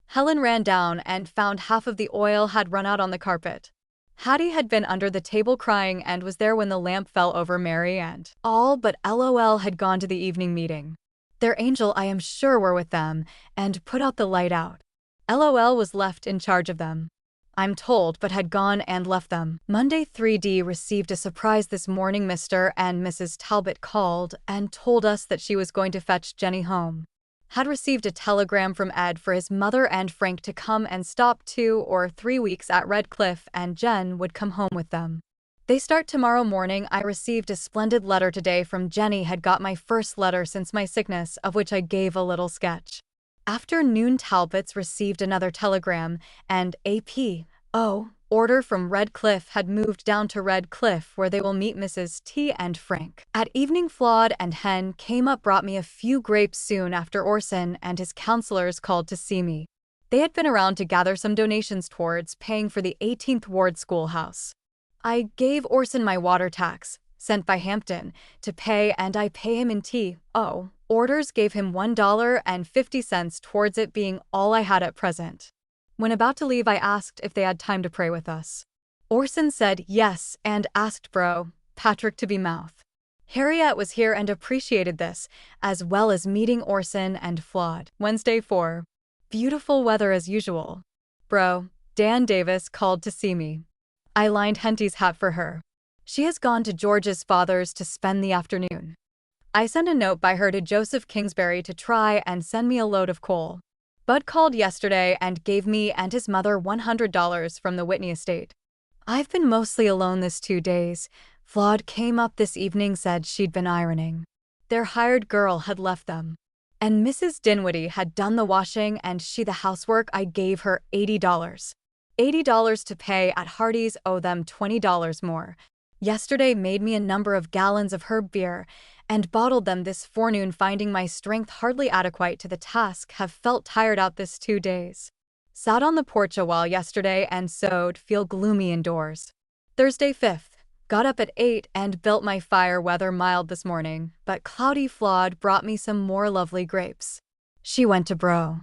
Helen ran down and found half of the oil had run out on the carpet. Hattie had been under the table crying and was there when the lamp fell over. Mary and all but LOL had gone to the evening meeting. Their angel, I am sure, were with them and put out the light out. LOL was left in charge of them, I'm told, but had gone and left them. Monday 3D received a surprise this morning. Mr. and Mrs. Talbot called and told us that she was going to fetch Jenny home. Had received a telegram from Ed for his mother and Frank to come and stop 2 or 3 weeks at Red Cliff, and Jen would come home with them. They start tomorrow morning. I received a splendid letter today from Jenny. Had got my first letter since my sickness, of which I gave a little sketch. Afternoon, Talbots received another telegram, and A.P.O. order from Red Cliff had moved down to Red Cliff, where they will meet Mrs. T and Frank. At evening, Flawed and Hen came up, brought me a few grapes. Soon after, Orson and his counselors called to see me. They had been around to gather some donations towards paying for the 18th Ward schoolhouse. I gave Orson my water tax, sent by Hampton, to pay, and I pay him in T.O. orders. Gave him $1.50 towards it, being all I had at present. When about to leave, I asked if they had time to pray with us. Orson said yes and asked Bro Patrick to be mouth. Harriet was here and appreciated this, as well as meeting Orson and Flawed. Wednesday 4. Beautiful weather as usual. Bro Dan Davis called to see me. I lined Henty's hat for her. She has gone to George's father's to spend the afternoon. I sent a note by her to Joseph Kingsbury to try and send me a load of coal. Bud called yesterday and gave me and his mother $100 from the Whitney estate. I've been mostly alone this 2 days. Flawed came up this evening, said she'd been ironing. Their hired girl had left them. And Mrs. Dinwiddie had done the washing and she the housework. I gave her $80. $80 to pay at Hardee's, owe them $20 more. Yesterday made me a number of gallons of herb beer and bottled them this forenoon, finding my strength hardly adequate to the task. Have felt tired out this 2 days. Sat on the porch a while yesterday and sewed, feel gloomy indoors. Thursday 5th. Got up at 8 and built my fire. Weather mild this morning, but cloudy. Flawed brought me some more lovely grapes. She went to Bro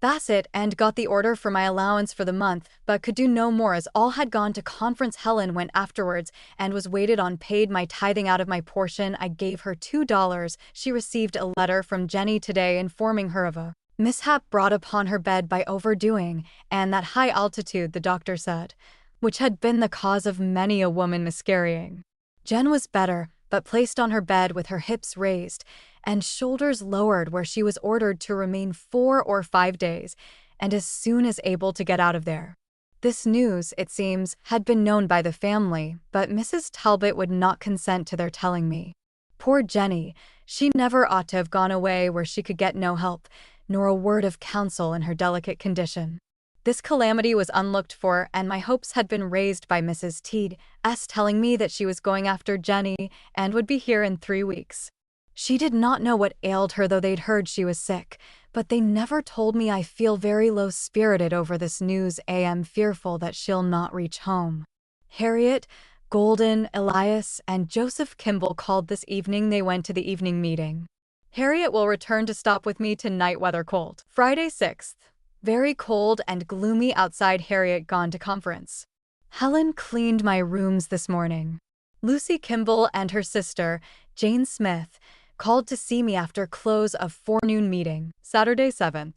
Bassett and got the order for my allowance for the month, but could do no more as all had gone to conference. Helen went afterwards and was waited on, paid my tithing out of my portion. I gave her $2. She received a letter from Jenny today informing her of a mishap brought upon her bed by overdoing, and that high altitude, the doctor said, which had been the cause of many a woman miscarrying. Jen was better, but placed on her bed with her hips raised and shoulders lowered, where she was ordered to remain 4 or 5 days, and as soon as able to get out of there. This news, it seems, had been known by the family, but Mrs. Talbot would not consent to their telling me. Poor Jenny, she never ought to have gone away where she could get no help, nor a word of counsel in her delicate condition. This calamity was unlooked for, and my hopes had been raised by Mrs. T.'s telling me that she was going after Jenny and would be here in 3 weeks. She did not know what ailed her, though they'd heard she was sick, but they never told me. I feel very low-spirited over this news. I am fearful that she'll not reach home. Harriet, Golden, Elias, and Joseph Kimball called this evening. They went to the evening meeting. Harriet will return to stop with me tonight. Weather cold. Friday 6th. Very cold and gloomy outside. Harriet gone to conference. Helen cleaned my rooms this morning. Lucy Kimball and her sister, Jane Smith, called to see me after close of forenoon meeting. Saturday 7th.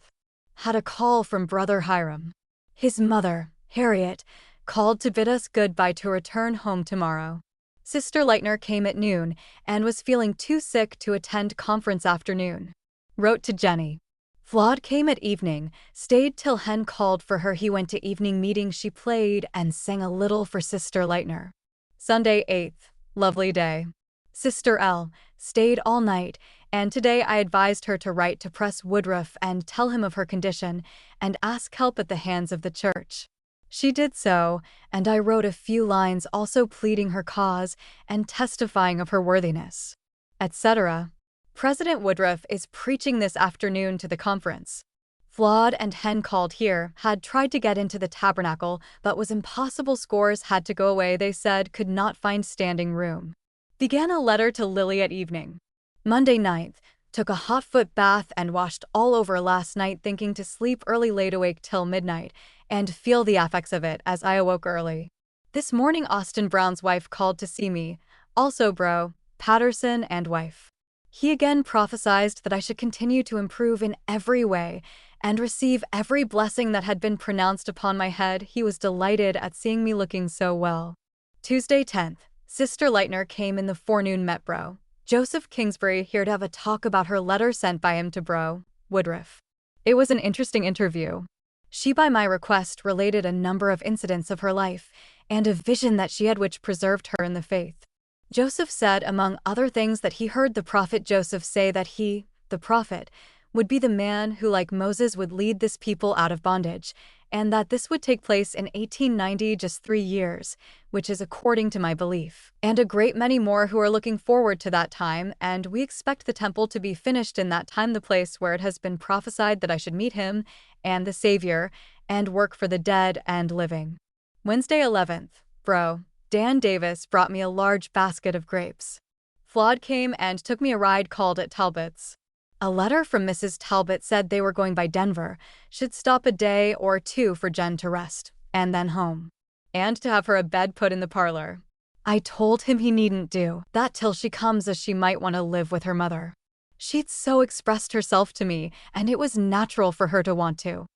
Had a call from Brother Hiram. His mother, Harriet, called to bid us goodbye to return home tomorrow. Sister Leitner came at noon and was feeling too sick to attend conference afternoon. Wrote to Jenny. Flawed came at evening, stayed till Hen called for her. He went to evening meeting. She played and sang a little for Sister Leitner. Sunday 8th. Lovely day. Sister L. stayed all night, and today I advised her to write to Press Woodruff and tell him of her condition and ask help at the hands of the church. She did so, and I wrote a few lines also pleading her cause and testifying of her worthiness, etc. President Woodruff is preaching this afternoon to the conference. Flawed and Hen called here, had tried to get into the tabernacle, but was impossible. Scores had to go away, they said, could not find standing room. Began a letter to Lily at evening. Monday 9th, took a hot foot bath and washed all over last night, thinking to sleep early, laid awake till midnight, and feel the effects of it as I awoke early. This morning Austin Brown's wife called to see me, also Bro, Patterson and wife. He again prophesied that I should continue to improve in every way and receive every blessing that had been pronounced upon my head. He was delighted at seeing me looking so well. Tuesday 10th, Sister Leitner came in the forenoon, met Bro Joseph Kingsbury here to have a talk about her letter sent by him to Bro Woodruff. It was an interesting interview. She, by my request, related a number of incidents of her life and a vision that she had which preserved her in the faith. Joseph said, among other things, that he heard the prophet Joseph say that he, the prophet, would be the man who, like Moses, would lead this people out of bondage, and that this would take place in 1890, just 3 years, which is according to my belief, and a great many more who are looking forward to that time, and we expect the temple to be finished in that time, the place where it has been prophesied that I should meet him and the Savior, and work for the dead and living. Wednesday 11th, Bro Dan Davis brought me a large basket of grapes. Flawed came and took me a ride called at Talbot's. A letter from Mrs. Talbot said they were going by Denver, should stop a day or 2 for Jen to rest, and then home, and to have her a bed put in the parlor. I told him he needn't do that till she comes, as she might want to live with her mother. She'd so expressed herself to me, and it was natural for her to want to.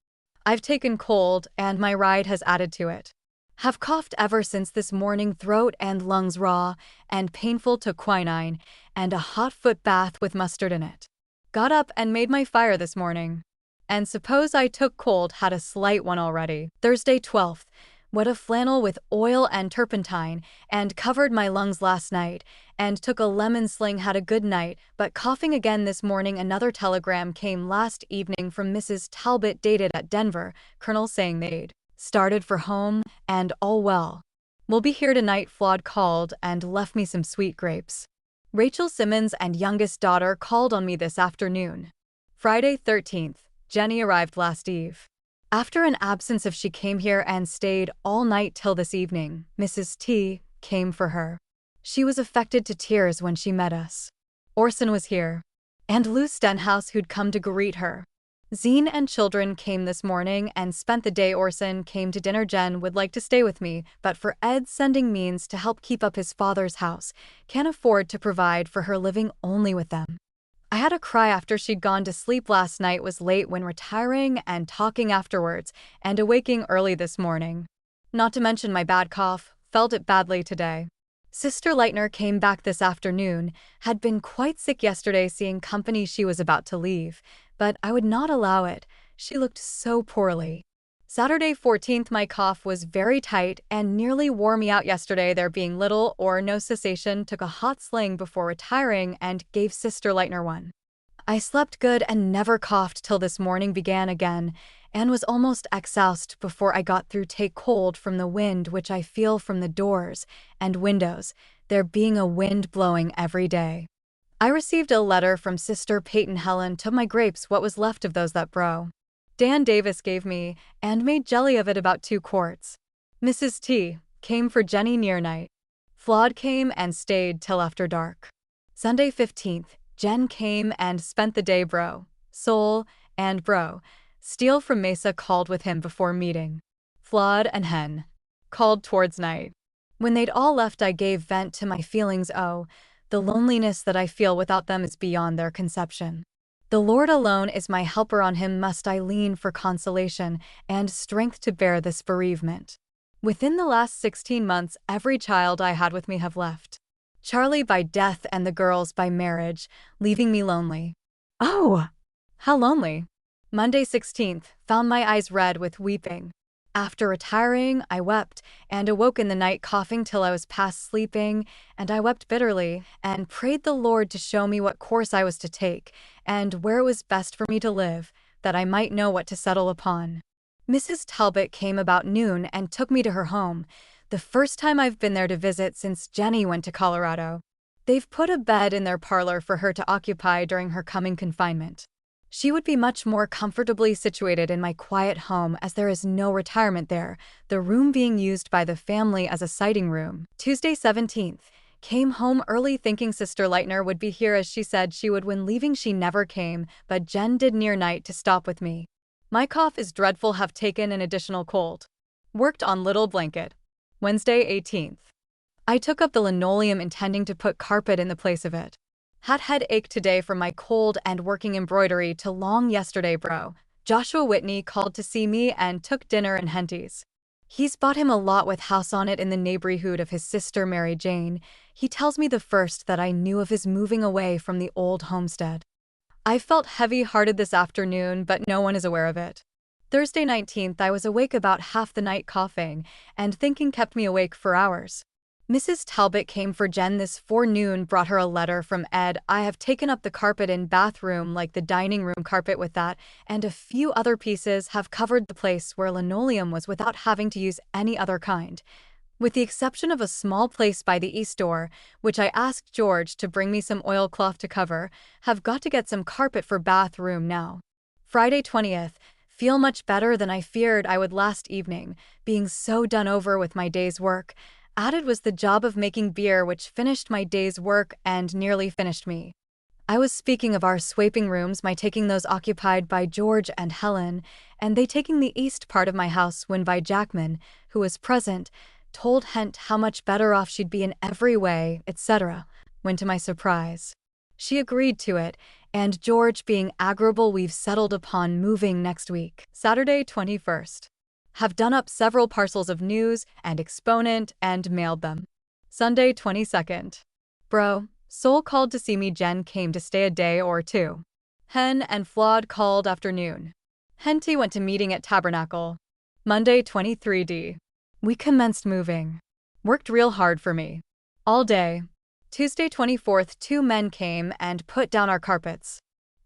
I've taken cold, and my ride has added to it. Have coughed ever since this morning, throat and lungs raw and painful. Took quinine and a hot foot bath with mustard in it. Got up and made my fire this morning. And suppose I took cold, had a slight one already. Thursday 12th, wet a flannel with oil and turpentine, and covered my lungs last night, and took a lemon sling, had a good night, but coughing again this morning. Another telegram came last evening from Mrs. Talbot dated at Denver, Colonel, saying they'd started for home, and all well. Will be here tonight. Flawed called and left me some sweet grapes. Rachel Simmons and youngest daughter called on me this afternoon. Friday 13th, Jenny arrived last eve. After an absence of she came here and stayed all night till this evening. Mrs. T. came for her. She was affected to tears when she met us. Orson was here, and Lou Stenhouse, who'd come to greet her. Zine and children came this morning and spent the day. Orson came to dinner. Jen would like to stay with me, but for Ed's sending means to help keep up his father's house, can't afford to provide for her living only with them. I had a cry after she'd gone to sleep last night, was late when retiring and talking afterwards, and awaking early this morning. Not to mention my bad cough, felt it badly today. Sister Leitner came back this afternoon, had been quite sick yesterday seeing company. She was about to leave, but I would not allow it. She looked so poorly. Saturday 14th, my cough was very tight and nearly wore me out yesterday. There being little or no cessation, took a hot sling before retiring and gave Sister Leitner one. I slept good and never coughed till this morning began again, and was almost exhausted before I got through. Take cold from the wind which I feel from the doors and windows, there being a wind blowing every day. I received a letter from Sister Peyton. Helen took my grapes, what was left of those that bro Dan Davis gave me, and made jelly of it, about 2 quarts. Mrs. T came for Jenny near night. Flawed came and stayed till after dark. Sunday 15th, Jen came and spent the day. Bro Soul and Bro Steele from Mesa called with him before meeting. Flawed and Hen called towards night. When they'd all left, I gave vent to my feelings. Oh, the loneliness that I feel without them is beyond their conception. The Lord alone is my helper, on him must I lean for consolation and strength to bear this bereavement. Within the last 16 months, every child I had with me have left. Charlie by death and the girls by marriage, leaving me lonely. Oh, how lonely. Monday 16th, found my eyes red with weeping. After retiring, I wept, and awoke in the night coughing till I was past sleeping, and I wept bitterly, and prayed the Lord to show me what course I was to take, and where it was best for me to live, that I might know what to settle upon. Mrs. Talbot came about noon and took me to her home, the first time I've been there to visit since Jenny went to Colorado. They've put a bed in their parlor for her to occupy during her coming confinement. She would be much more comfortably situated in my quiet home, as there is no retirement there, the room being used by the family as a sitting room. Tuesday 17th. Came home early thinking Sister Leitner would be here as she said she would. When leaving she never came, but Jen did near night to stop with me. My cough is dreadful, have taken an additional cold. Worked on little blanket. Wednesday 18th. I took up the linoleum intending to put carpet in the place of it. Had headache today from my cold and working embroidery till long yesterday. Bro Joshua Whitney called to see me and took dinner in Henty's. He's bought him a lot with house on it in the neighborhood of his sister Mary Jane. He tells me the first that I knew of his moving away from the old homestead. I felt heavy-hearted this afternoon, but no one is aware of it. Thursday 19th, I was awake about half the night coughing, and thinking kept me awake for hours. Mrs. Talbot came for Jen this forenoon, brought her a letter from Ed. I have taken up the carpet in bathroom like the dining room carpet with that, and a few other pieces have covered the place where linoleum was without having to use any other kind. With the exception of a small place by the east door, which I asked George to bring me some oilcloth to cover, have got to get some carpet for bathroom now. Friday 20th. Feel much better than I feared I would last evening, being so done over with my day's work. Added was the job of making beer, which finished my day's work and nearly finished me. I was speaking of our sweeping rooms, my taking those occupied by George and Helen, and they taking the east part of my house, when by Jackman, who was present, told Hent how much better off she'd be in every way, etc., when to my surprise she agreed to it, and George being agreeable, we've settled upon moving next week. Saturday 21st. Have done up several parcels of news and exponent and mailed them. Sunday 22nd. Bro Soul called to see me. Jen came to stay a day or two. Hen and Flawed called afternoon. Henty went to meeting at Tabernacle. Monday 23d. We commenced moving. Worked real hard for me. All day. Tuesday 24th, 2 men came and put down our carpets.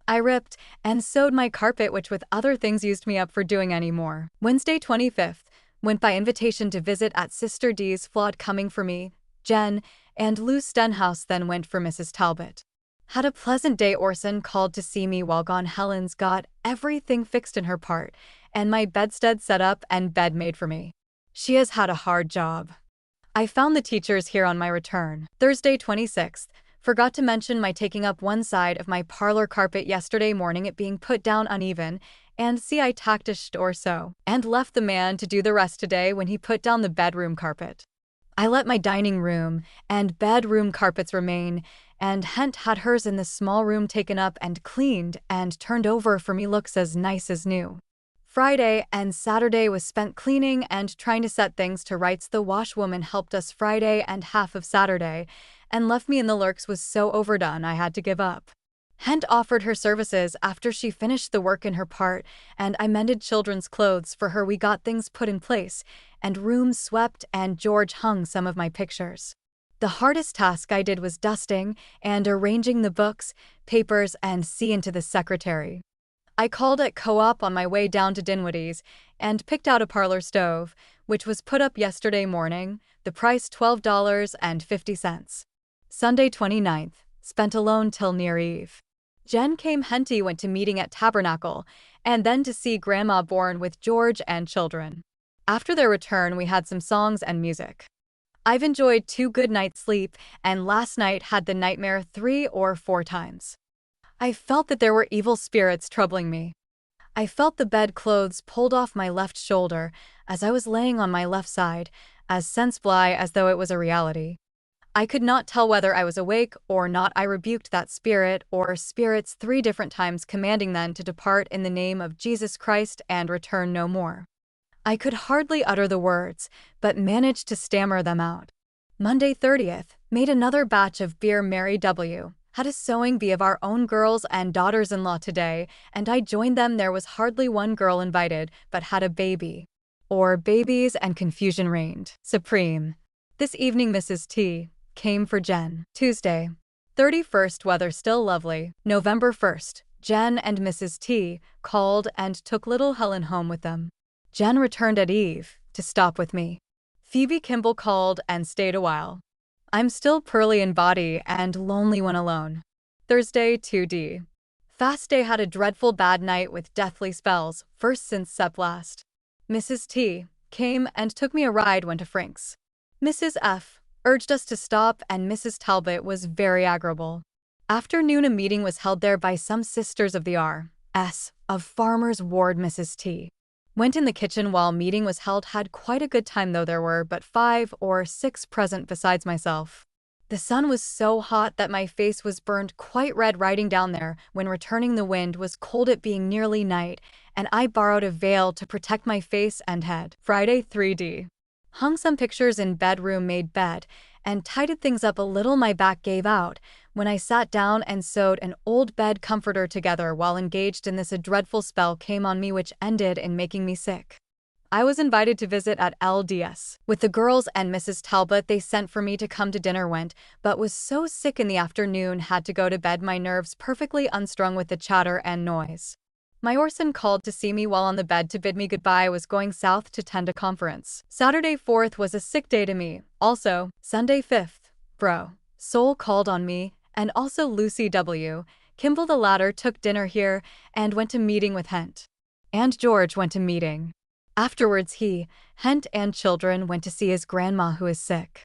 I ripped and sewed my carpet, which with other things used me up for doing any more. Wednesday 25th, went by invitation to visit at Sister D's. Flawed coming for me, Jen, and Lou Stenhouse then went for Mrs. Talbot. Had a pleasant day. Orson called to see me while gone. Helen's got everything fixed in her part, and my bedstead set up and bed made for me. She has had a hard job. I found the teachers here on my return. Thursday 26th, Forgot to mention my taking up one side of my parlor carpet yesterday morning, it being put down uneven, and see I tacked a or so, and left the man to do the rest today when he put down the bedroom carpet. I let my dining room and bedroom carpets remain, and Hent had hers in the small room taken up and cleaned and turned over for me, looks as nice as new. Friday and Saturday was spent cleaning and trying to set things to rights. The washwoman helped us Friday and half of Saturday, and left me in the lurks, was so overdone I had to give up. Hent offered her services after she finished the work in her part, and I mended children's clothes for her. We got things put in place, and rooms swept, and George hung some of my pictures. The hardest task I did was dusting and arranging the books, papers, and see into the secretary. I called at Co-op on my way down to Dinwiddie's and picked out a parlor stove, which was put up yesterday morning, the price $12.50. Sunday 29th, spent alone till near eve. Jen came. Henty went to meeting at Tabernacle, and then to see Grandma Bourne with George and children. After their return, we had some songs and music. I've enjoyed 2 good nights' sleep, and last night had the nightmare 3 or 4 times. I felt that there were evil spirits troubling me. I felt the bedclothes pulled off my left shoulder as I was laying on my left side, as sensible as though it was a reality. I could not tell whether I was awake or not. I rebuked that spirit or spirits 3 different times, commanding them to depart in the name of Jesus Christ and return no more. I could hardly utter the words, but managed to stammer them out. Monday 30th, made another batch of beer. Mary W. had a sewing bee of our own girls and daughters-in-law today, and I joined them. There was hardly one girl invited, but had a baby. Or babies, and confusion reigned supreme. This evening Mrs. T. came for Jen. Tuesday, 31st, weather still lovely. November 1st, Jen and Mrs. T. called and took little Helen home with them. Jen returned at eve to stop with me. Phoebe Kimball called and stayed a while. I'm still pearly in body and lonely when alone. Thursday 2D. Fast day, had a dreadful bad night with deathly spells, first since Sep last. Mrs. T. came and took me a ride, went to Frank's. Mrs. F. urged us to stop, and Mrs. Talbot was very agreeable. Afternoon, a meeting was held there by some sisters of the R.S. of Farmers Ward. Mrs. T. went in the kitchen while meeting was held, had quite a good time, though there were but 5 or 6 present besides myself. The sun was so hot that my face was burned quite red riding down there. When returning, the wind was cold, it being nearly night, and I borrowed a veil to protect my face and head. Friday 3D. Hung some pictures in bedroom, made bed, and tidied things up a little. My back gave out when I sat down and sewed an old bed comforter together while engaged in this. A dreadful spell came on me which ended in making me sick. I was invited to visit at LDS with the girls and Mrs. Talbot. They sent for me to come to dinner, went, but was so sick in the afternoon had to go to bed, my nerves perfectly unstrung with the chatter and noise. My Orson called to see me while on the bed to bid me goodbye. I was going south to attend a conference. Saturday 4th was a sick day to me. Also, Sunday 5th, Bro. Soul called on me, and also Lucy W. Kimball. The latter took dinner here and went to meeting with Hent. And George went to meeting. Afterwards Hent and children went to see his grandma who is sick.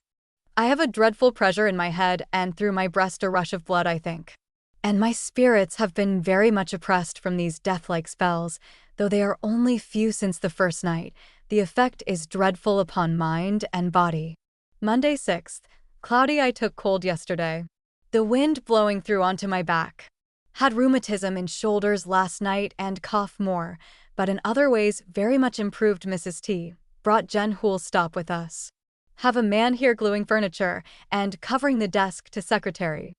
I have a dreadful pressure in my head and through my breast a rush of blood, I think. And my spirits have been very much oppressed from these death-like spells, though they are only few since the first night. The effect is dreadful upon mind and body. Monday 6th, cloudy. I took cold yesterday. The wind blowing through onto my back. Had rheumatism in shoulders last night and cough more, but in other ways very much improved. Mrs. T. brought Jen who'll stop with us. Have a man here gluing furniture and covering the desk to secretary.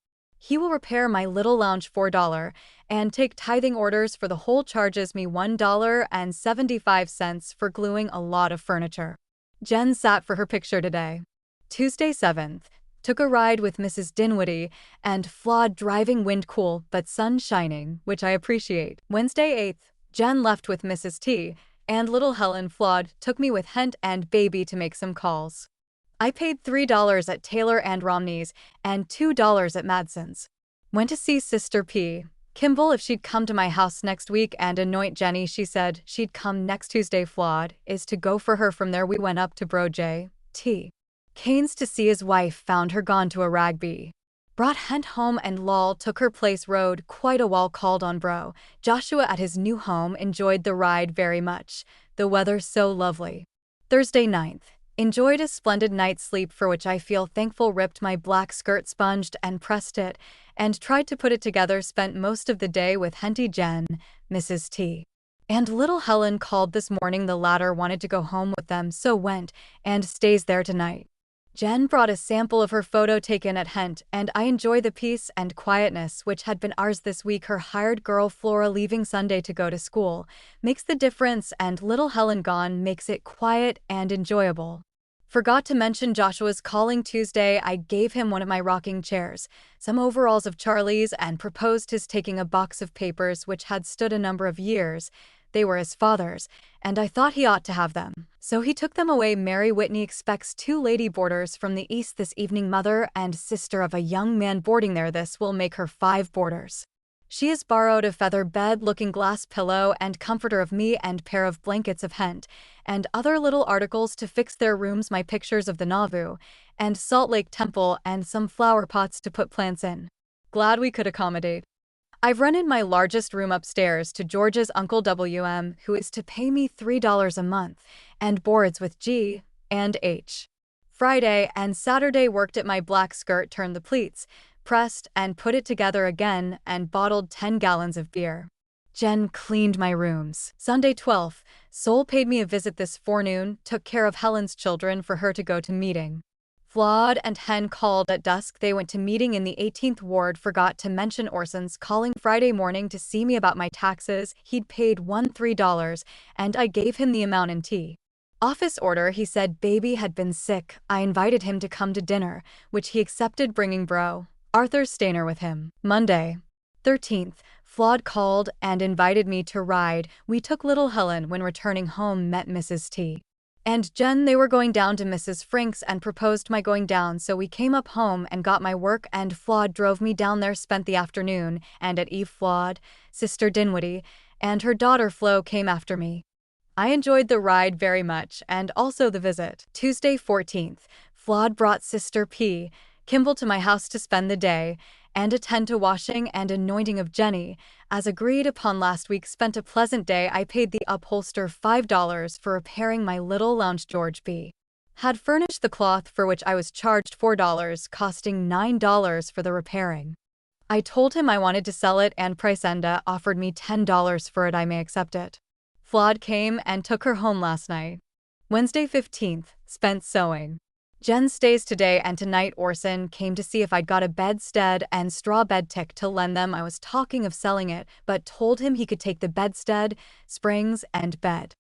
He will repair my little lounge $4 and take tithing orders for the whole, charges me $1.75 for gluing a lot of furniture. Jen sat for her picture today. Tuesday 7th, took a ride with Mrs. Dinwiddie and flawed, driving, wind cool but sun shining, which I appreciate. Wednesday 8th, Jen left with Mrs. T, and little Helen flawed took me with Hent and baby to make some calls. I paid $3 at Taylor and Romney's and $2 at Madson's. Went to see Sister P. Kimball if she'd come to my house next week and anoint Jenny. She said she'd come next Tuesday. Flawed is to go for her. From there we went up to Bro J. T. Keynes to see his wife, found her gone to a ragby Brought Hent home and lol took her place rode quite a while called on bro. Joshua at his new home enjoyed the ride very much. The weather so lovely. Thursday 9th. Enjoyed a splendid night's sleep for which I feel thankful. Ripped my black skirt, sponged and pressed it, and tried to put it together. Spent most of the day with Henty Jen, Mrs. T. and little Helen called this morning. The latter wanted to go home with them, so went, and stays there tonight. Jen brought a sample of her photo taken at Hent, and I enjoy the peace and quietness which had been ours this week. Her hired girl Flora leaving Sunday to go to school makes the difference, and little Helen gone makes it quiet and enjoyable. Forgot to mention Joshua's calling Tuesday. I gave him one of my rocking chairs, some overalls of Charlie's, and proposed his taking a box of papers which had stood a number of years. They were his father's, and I thought he ought to have them. So he took them away. Mary Whitney expects 2 lady boarders from the east this evening. Mother and sister of a young man boarding there. This will make her 5 boarders. She has borrowed a feather bed, looking glass pillow and comforter of me, and pair of blankets of Hent, and other little articles to fix their rooms. My pictures of the Nauvoo and Salt Lake Temple, and some flower pots to put plants in. Glad we could accommodate. I've rented my largest room upstairs to George's Uncle WM, who is to pay me $3 a month, and boards with G and H. Friday and Saturday worked at my black skirt, turned the pleats, pressed and put it together again, and bottled 10 gallons of beer. Jen cleaned my rooms. Sunday 12th, Sol paid me a visit this forenoon, took care of Helen's children for her to go to meeting. Flawed and Hen called at dusk. They went to meeting in the 18th ward. Forgot to mention Orson's calling Friday morning to see me about my taxes. He'd paid $3, and I gave him the amount in tea. Office order. He said baby had been sick. I invited him to come to dinner, which he accepted, bringing bro Arthur Stainer with him. Monday 13th, Flawed called and invited me to ride. We took little Helen. When returning home, met Mrs. T. and Jen. They were going down to Mrs. Frink's and proposed my going down, so we came up home and got my work, and Flawed drove me down there. Spent the afternoon, and at Eve Flawed, Sister Dinwiddie, and her daughter Flo came after me. I enjoyed the ride very much, and also the visit. Tuesday 14th, Flawed brought Sister P. Kimball to my house to spend the day and attend to washing and anointing of Jenny, as agreed upon last week. Spent a pleasant day. I paid the upholster $5 for repairing my little lounge. George B. had furnished the cloth, for which I was charged $4, costing $9 for the repairing. I told him I wanted to sell it, and Pricenda offered me $10 for it. I may accept it. Flawed came and took her home last night. Wednesday 15th, spent sewing. Jen stays today and tonight. Orson came to see if I'd got a bedstead and straw bed tick to lend them. I was talking of selling it, but told him he could take the bedstead, springs, and bed.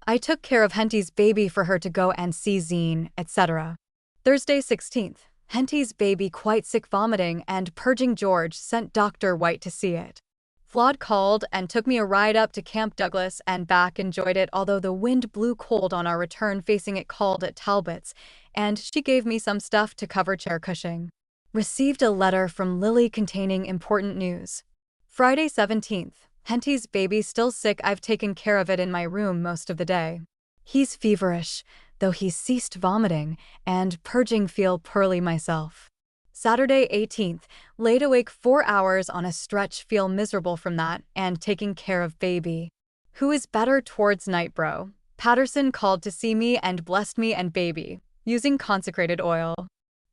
I took care of Henty's baby for her to go and see Zine, etc. Thursday 16th, Henty's baby quite sick, vomiting and purging. George sent Dr. White to see it. Flawed called and took me a ride up to Camp Douglas and back. Enjoyed it, although the wind blew cold on our return. Facing it, called at Talbot's, and she gave me some stuff to cover chair cushioning. Received a letter from Lily containing important news. Friday 17th, Henty's baby still sick. I've taken care of it in my room most of the day. He's feverish, though he's ceased vomiting and purging. Feel poorly myself. Saturday 18th, laid awake 4 hours on a stretch. Feel miserable from that, and taking care of baby, who is better towards night. Bro Patterson called to see me and blessed me and baby, using consecrated oil.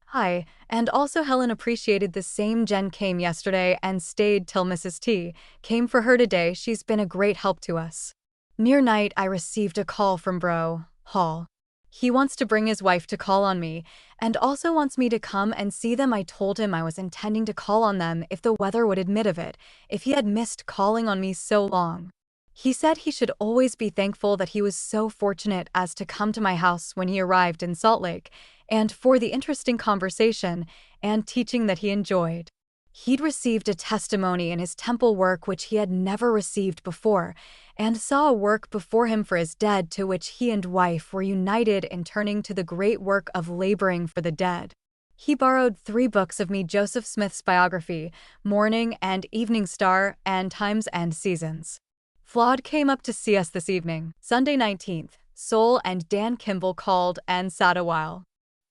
Hi, and also Helen appreciated the same. Jen came yesterday and stayed till Mrs. T. came for her today. She's been a great help to us. Near night, I received a call from Bro Hall. He wants to bring his wife to call on me, and also wants me to come and see them. I told him I was intending to call on them if the weather would admit of it, if he had missed calling on me so long. He said he should always be thankful that he was so fortunate as to come to my house when he arrived in Salt Lake, and for the interesting conversation and teaching that he enjoyed. He'd received a testimony in his temple work which he had never received before, and saw a work before him for his dead, to which he and wife were united in turning to the great work of laboring for the dead. He borrowed 3 books of me: Joseph Smith's biography, Morning and Evening Star, and Times and Seasons. Flawed came up to see us this evening. Sunday 19th, Sol and Dan Kimball called and sat a while.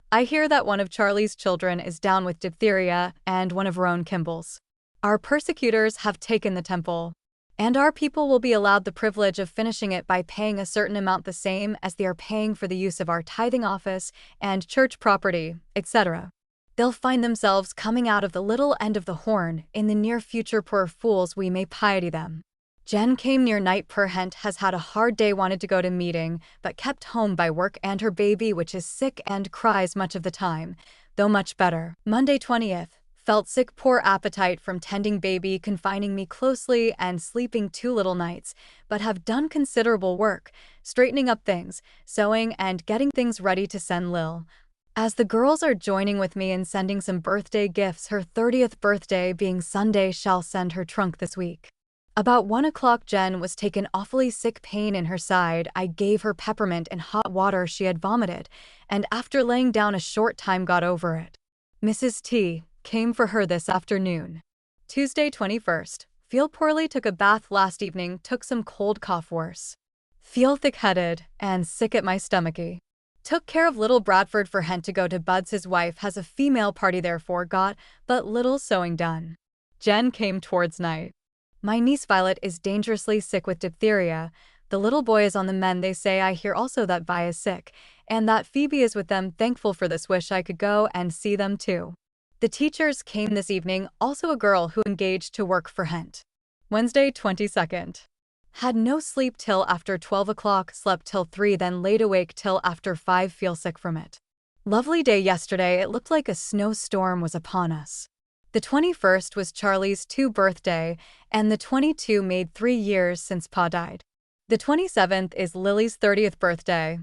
I hear that one of Charlie's children is down with diphtheria and one of Roan Kimball's. Our persecutors have taken the temple, and our people will be allowed the privilege of finishing it by paying a certain amount the same as they are paying for the use of our tithing office and church property, etc. They'll find themselves coming out of the little end of the horn in the near future. Poor fools, we may piety them. Jen came near night. Per Hent has had a hard day, wanted to go to meeting, but kept home by work and her baby, which is sick and cries much of the time, though much better. Monday 20th. Felt sick, poor appetite from tending baby, confining me closely and sleeping 2 little nights, but have done considerable work, straightening up things, sewing and getting things ready to send Lil. As the girls are joining with me in sending some birthday gifts, her 30th birthday being Sunday, shall send her trunk this week. About 1 o'clock, Jen was taken awfully sick, pain in her side. I gave her peppermint and hot water. She had vomited, and after laying down a short time got over it. Mrs. T came for her this afternoon. Tuesday 21st. Feel poorly, took a bath last evening, took some cold, cough worse. Feel thick-headed and sick at my stomachy. Took care of little Bradford for Hent to go to Bud's. His wife has a female party, therefore got but little sewing done. Jen came towards night. My niece Violet is dangerously sick with diphtheria. The little boy is on the mend. They say I hear also that Vi is sick, and that Phoebe is with them. Thankful for this, wish I could go and see them too. The teachers came this evening, also a girl who engaged to work for Hent. Wednesday 22nd. Had no sleep till after 12 o'clock, slept till 3, then laid awake till after 5, feel sick from it. Lovely day yesterday, it looked like a snowstorm was upon us. The 21st was Charlie's 2 birthday, and the 22 made 3 years since Pa died. The 27th is Lily's 30th birthday.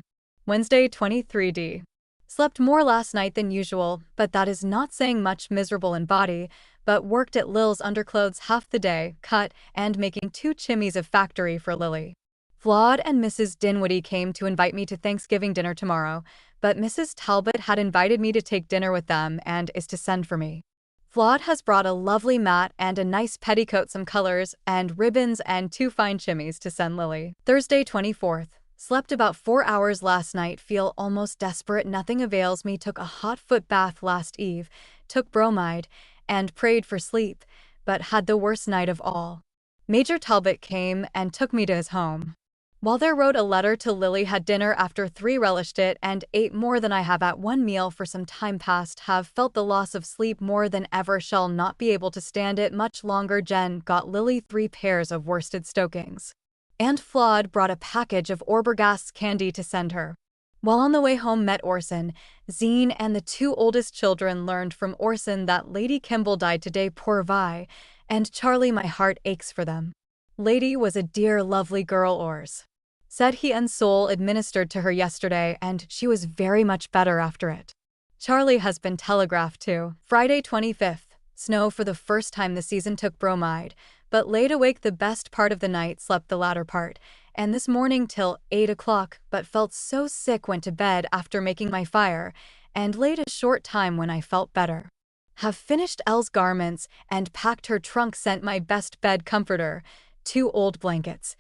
Wednesday 23d. Slept more last night than usual, but that is not saying much, miserable in body, but worked at Lil's underclothes half the day, cut and making 2 chimneys of factory for Lily. Flawed and Mrs. Dinwiddie came to invite me to Thanksgiving dinner tomorrow, but Mrs. Talbot had invited me to take dinner with them and is to send for me. Flawed has brought a lovely mat and a nice petticoat, some colors and ribbons, and 2 fine chimneys to send Lily. Thursday 24th. Slept about 4 hours last night, feel almost desperate, nothing avails me, took a hot foot bath last eve, took bromide, and prayed for sleep, but had the worst night of all. Major Talbot came and took me to his home. While there, wrote a letter to Lily, had dinner after 3, relished it, and ate more than I have at one meal for some time past, have felt the loss of sleep more than ever, shall not be able to stand it much longer. Jen got Lily 3 pairs of worsted stockings. And Flawed brought a package of Orbergast's candy to send her. While on the way home, met Orson. Zine and the 2 oldest children learned from Orson that Lady Kimball died today, poor Vi, and Charlie, my heart aches for them. Lady was a dear, lovely girl, Ors said he, and soul administered to her yesterday, and she was very much better after it. Charlie has been telegraphed to. Friday 25th. Snow for the first time this season, took bromide, but laid awake the best part of the night, slept the latter part, and this morning till 8 o'clock, but felt so sick, went to bed after making my fire, and laid a short time when I felt better. Have finished Elle's garments and packed her trunk, sent my best bed comforter, 2 old blankets,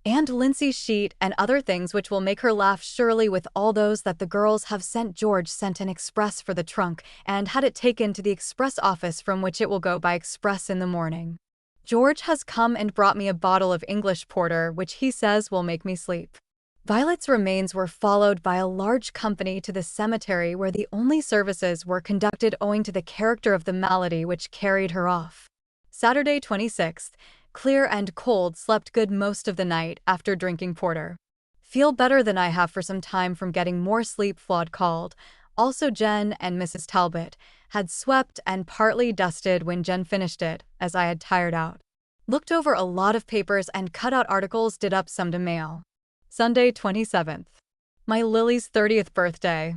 and Lindsay's sheet, and other things which will make her laugh surely. With all those that the girls have sent, George sent an express for the trunk, and had it taken to the express office, from which it will go by express in the morning. George has come and brought me a bottle of English porter, which he says will make me sleep. Violet's remains were followed by a large company to the cemetery, where the only services were conducted owing to the character of the malady which carried her off. Saturday 26th. Clear and cold, slept good most of the night after drinking porter. Feel better than I have for some time from getting more sleep. Flawed called. Also Jen and Mrs. Talbot had swept and partly dusted when Jen finished it, as I had tired out. Looked over a lot of papers and cut out articles, did up some to mail. Sunday 27th. My Lily's 30th birthday.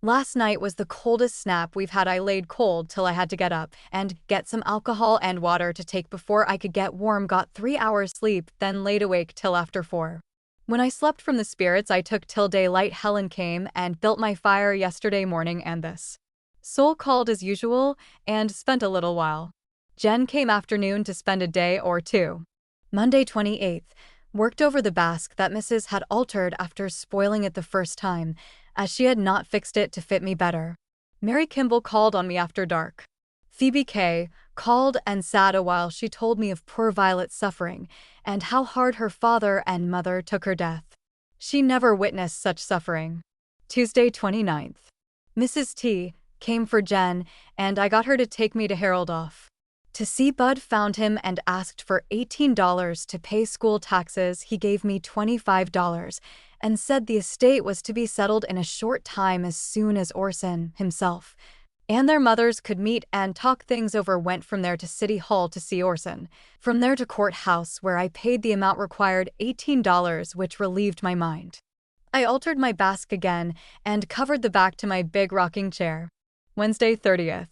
Last night was the coldest snap we've had. I laid cold till I had to get up and get some alcohol and water to take before I could get warm, got 3 hours sleep, then laid awake till after 4. When I slept from the spirits I took till daylight. Helen came and built my fire yesterday morning, and this soul called as usual and spent a little while. Jen came afternoon to spend a day or 2. Monday 28th. Worked over the basque that Mrs. had altered after spoiling it the first time, as she had not fixed it to fit me better. Mary Kimball called on me after dark. Phoebe K. called and sat a while. She told me of poor Violet's suffering and how hard her father and mother took her death. She never witnessed such suffering. Tuesday, 29th. Mrs. T. came for Jen, and I got her to take me to Harold off. To see Bud found him and asked for $18 to pay school taxes. He gave me $25 and said the estate was to be settled in a short time as soon as Orson himself and their mothers could meet and talk things over. Went from there to City Hall to see Orson. From there to courthouse, where I paid the amount required, $18, which relieved my mind. I altered my basque again and covered the back to my big rocking chair. Wednesday, 30th.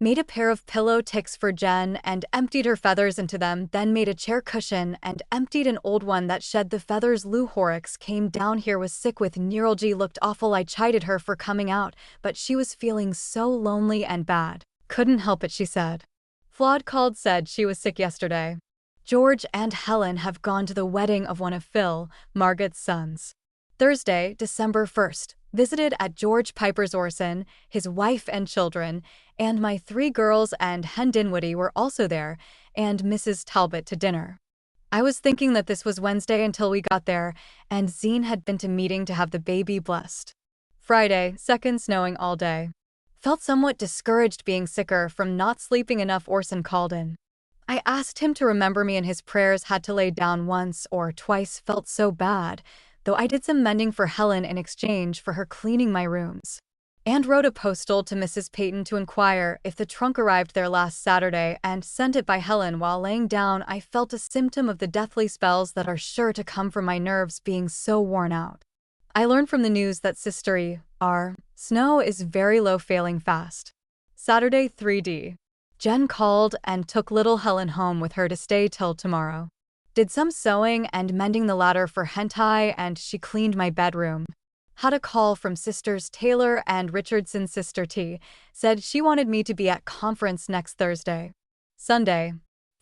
Made a pair of pillow ticks for Jen and emptied her feathers into them, then made a chair cushion and emptied an old one that shed the feathers. Lou Horrocks came down here, was sick with neuralgia, looked awful. I chided her for coming out, but she was feeling so lonely and bad. Couldn't help it, she said. Flawed called, said she was sick yesterday. George and Helen have gone to the wedding of one of Phil, Margaret's sons. Thursday, December 1st. Visited at George Piper's. Orson, his wife and children, and my 3 girls and Hen Dinwiddie were also there, and Mrs. Talbot to dinner. I was thinking that this was Wednesday until we got there, and Zine had been to meeting to have the baby blessed. Friday, 2nd, snowing all day. Felt somewhat discouraged being sicker from not sleeping enough. Orson called in. I asked him to remember me in his prayers, had to lay down once or twice, felt so bad, though I did some mending for Helen in exchange for her cleaning my rooms. And wrote a postal to Mrs. Peyton to inquire if the trunk arrived there last Saturday and sent it by Helen. While laying down, I felt a symptom of the deathly spells that are sure to come from my nerves being so worn out. I learned from the news that Sister E.R. Snow is very low, failing fast. Saturday, 3D. Jen called and took little Helen home with her to stay till tomorrow. Did some sewing and mending the ladder for hentai, and she cleaned my bedroom. Had a call from Sisters Taylor and Richardson. Sister T said she wanted me to be at conference next Thursday. Sunday,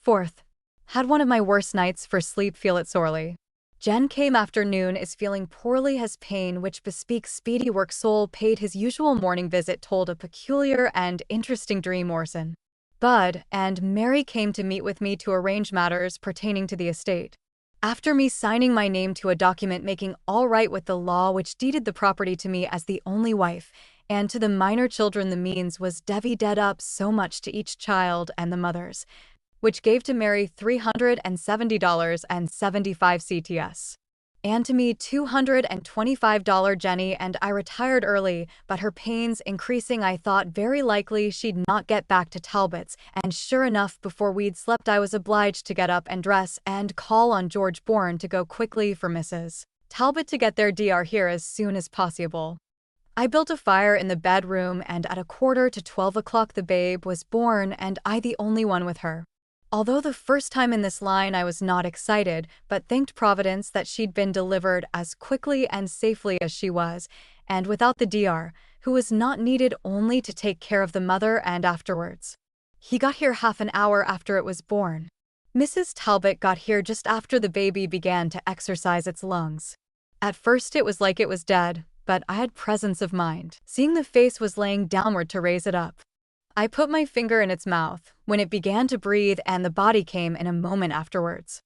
4th. Had one of my worst nights for sleep, feel it sorely. Jen came afternoon, is feeling poorly, has pain which bespeaks speedy work. Soul paid his usual morning visit, told a peculiar and interesting dream. Orson, Bud, and Mary came to meet with me to arrange matters pertaining to the estate. After me signing my name to a document making all right with the law which deeded the property to me as the only wife, and to the minor children the means was dead up so much to each child and the mothers, which gave to Mary $370.75 CTS. And to me $225. Jenny and I retired early, but her pains increasing, I thought very likely she'd not get back to Talbot's, and sure enough, before we'd slept I was obliged to get up and dress and call on George Bourne to go quickly for Mrs. Talbot to get their DR here as soon as possible. I built a fire in the bedroom, and at 11:45 the babe was born, and I the only one with her. Although the first time in this line I was not excited, but thanked Providence that she'd been delivered as quickly and safely as she was, and without the DR, who was not needed only to take care of the mother and afterwards. He got here half an hour after it was born. Mrs. Talbot got here just after the baby began to exercise its lungs. At first it was like it was dead, but I had presence of mind, seeing the face was laying downward to raise it up. I put my finger in its mouth when it began to breathe, and the body came in a moment afterwards.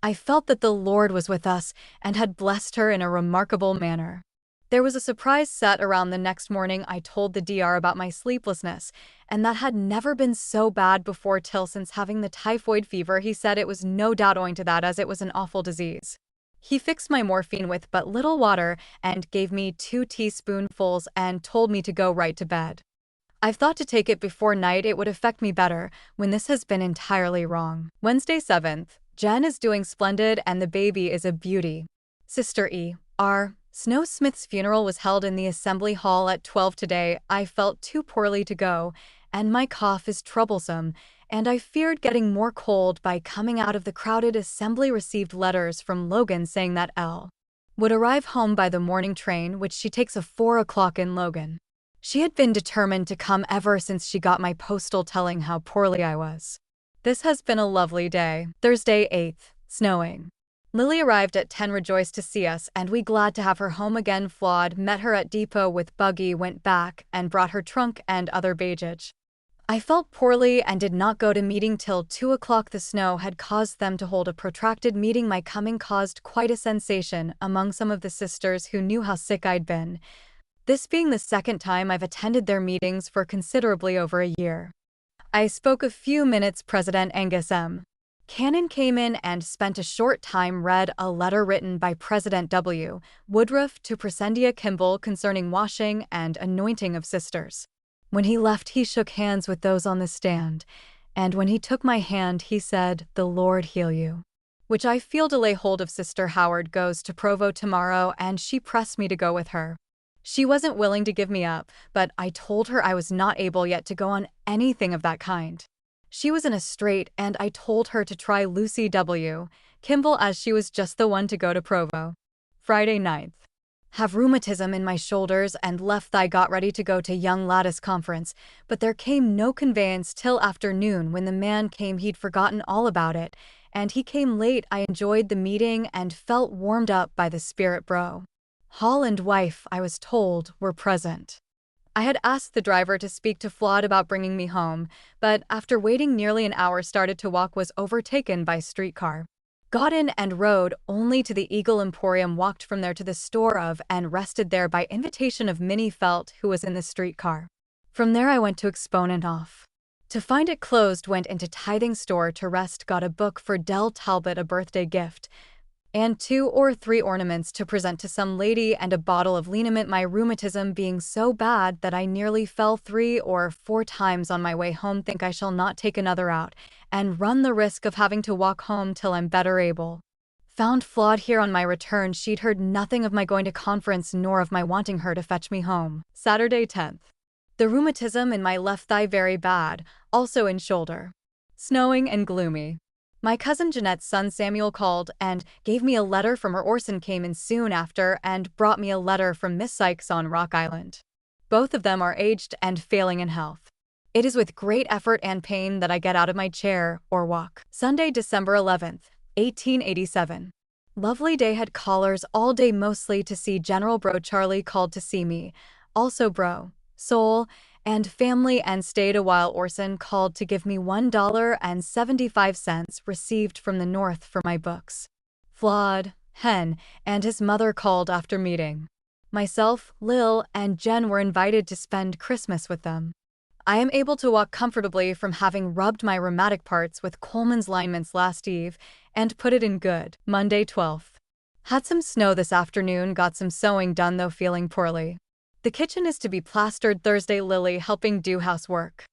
I felt that the Lord was with us and had blessed her in a remarkable manner. There was a surprise set around the next morning. I told the DR about my sleeplessness, and that had never been so bad before till since having the typhoid fever. He said it was no doubt owing to that, as it was an awful disease. He fixed my morphine with but little water and gave me 2 teaspoonfuls and told me to go right to bed. I've thought to take it before night, it would affect me better, when this has been entirely wrong. Wednesday, 7th. Jen is doing splendid and the baby is a beauty. Sister E.R. Snow Smith's funeral was held in the Assembly Hall at 12 today. I felt too poorly to go, and my cough is troublesome, and I feared getting more cold by coming out of the crowded assembly. Received letters from Logan saying that L. would arrive home by the morning train, which she takes at 4 o'clock in Logan. She had been determined to come ever since she got my postal telling how poorly I was. This has been a lovely day. Thursday, 8th. Snowing. Lily arrived at 10, rejoiced to see us, and we glad to have her home again. Flawed met her at depot with buggy, went back, and brought her trunk and other baggage. I felt poorly and did not go to meeting till 2 o'clock. The snow had caused them to hold a protracted meeting. My coming caused quite a sensation among some of the sisters who knew how sick I'd been, this being the second time I've attended their meetings for considerably over a year. I spoke a few minutes. President Angus M. Cannon came in and spent a short time, read a letter written by President W. Woodruff to Presendia Kimball concerning washing and anointing of sisters. When he left, he shook hands with those on the stand, and when he took my hand, he said, "The Lord heal you," which I feel to lay hold of. Sister Howard goes to Provo tomorrow, and she pressed me to go with her. She wasn't willing to give me up, but I told her I was not able yet to go on anything of that kind. She was in a strait, and I told her to try Lucy W. Kimball, as she was just the one to go to Provo. Friday 9th. Have rheumatism in my shoulders and left thigh. Got ready to go to Young Lattice Conference, but there came no conveyance till afternoon. When the man came, he'd forgotten all about it, and he came late. I enjoyed the meeting and felt warmed up by the Spirit. Bro Hall and wife, I was told, were present. I had asked the driver to speak to Flawed about bringing me home, but after waiting nearly an hour started to walk, was overtaken by streetcar. Got in and rode only to the Eagle Emporium, walked from there to the store of and rested there by invitation of Minnie Felt, who was in the streetcar. From there I went to Exponent off. To find it closed, went into Tithing store to rest, got a book for Dell Talbot, a birthday gift, and 2 or 3 ornaments to present to some lady, and a bottle of liniment. My rheumatism being so bad that I nearly fell 3 or 4 times on my way home, think I shall not take another out, and run the risk of having to walk home till I'm better able. Found Flawed here on my return. She'd heard nothing of my going to conference, nor of my wanting her to fetch me home. Saturday 10th. The rheumatism in my left thigh very bad, also in shoulder. Snowing and gloomy. My cousin Jeanette's son Samuel called and gave me a letter from her. Orson came in soon after and brought me a letter from Miss Sykes on Rock Island. Both of them are aged and failing in health. It is with great effort and pain that I get out of my chair or walk. Sunday, December 11th, 1887. Lovely day. Had callers all day, mostly to see General Bro. Charlie called to see me, also Bro, Soul, and family, and stayed a while. Orson called to give me $1.75 received from the North for my books. Flawed, Hen, and his mother called after meeting. Myself, Lil, and Jen were invited to spend Christmas with them. I am able to walk comfortably from having rubbed my rheumatic parts with Coleman's liniments last eve and put it in good. Monday 12th. Had some snow this afternoon, got some sewing done though feeling poorly. The kitchen is to be plastered Thursday. Lily helping do housework.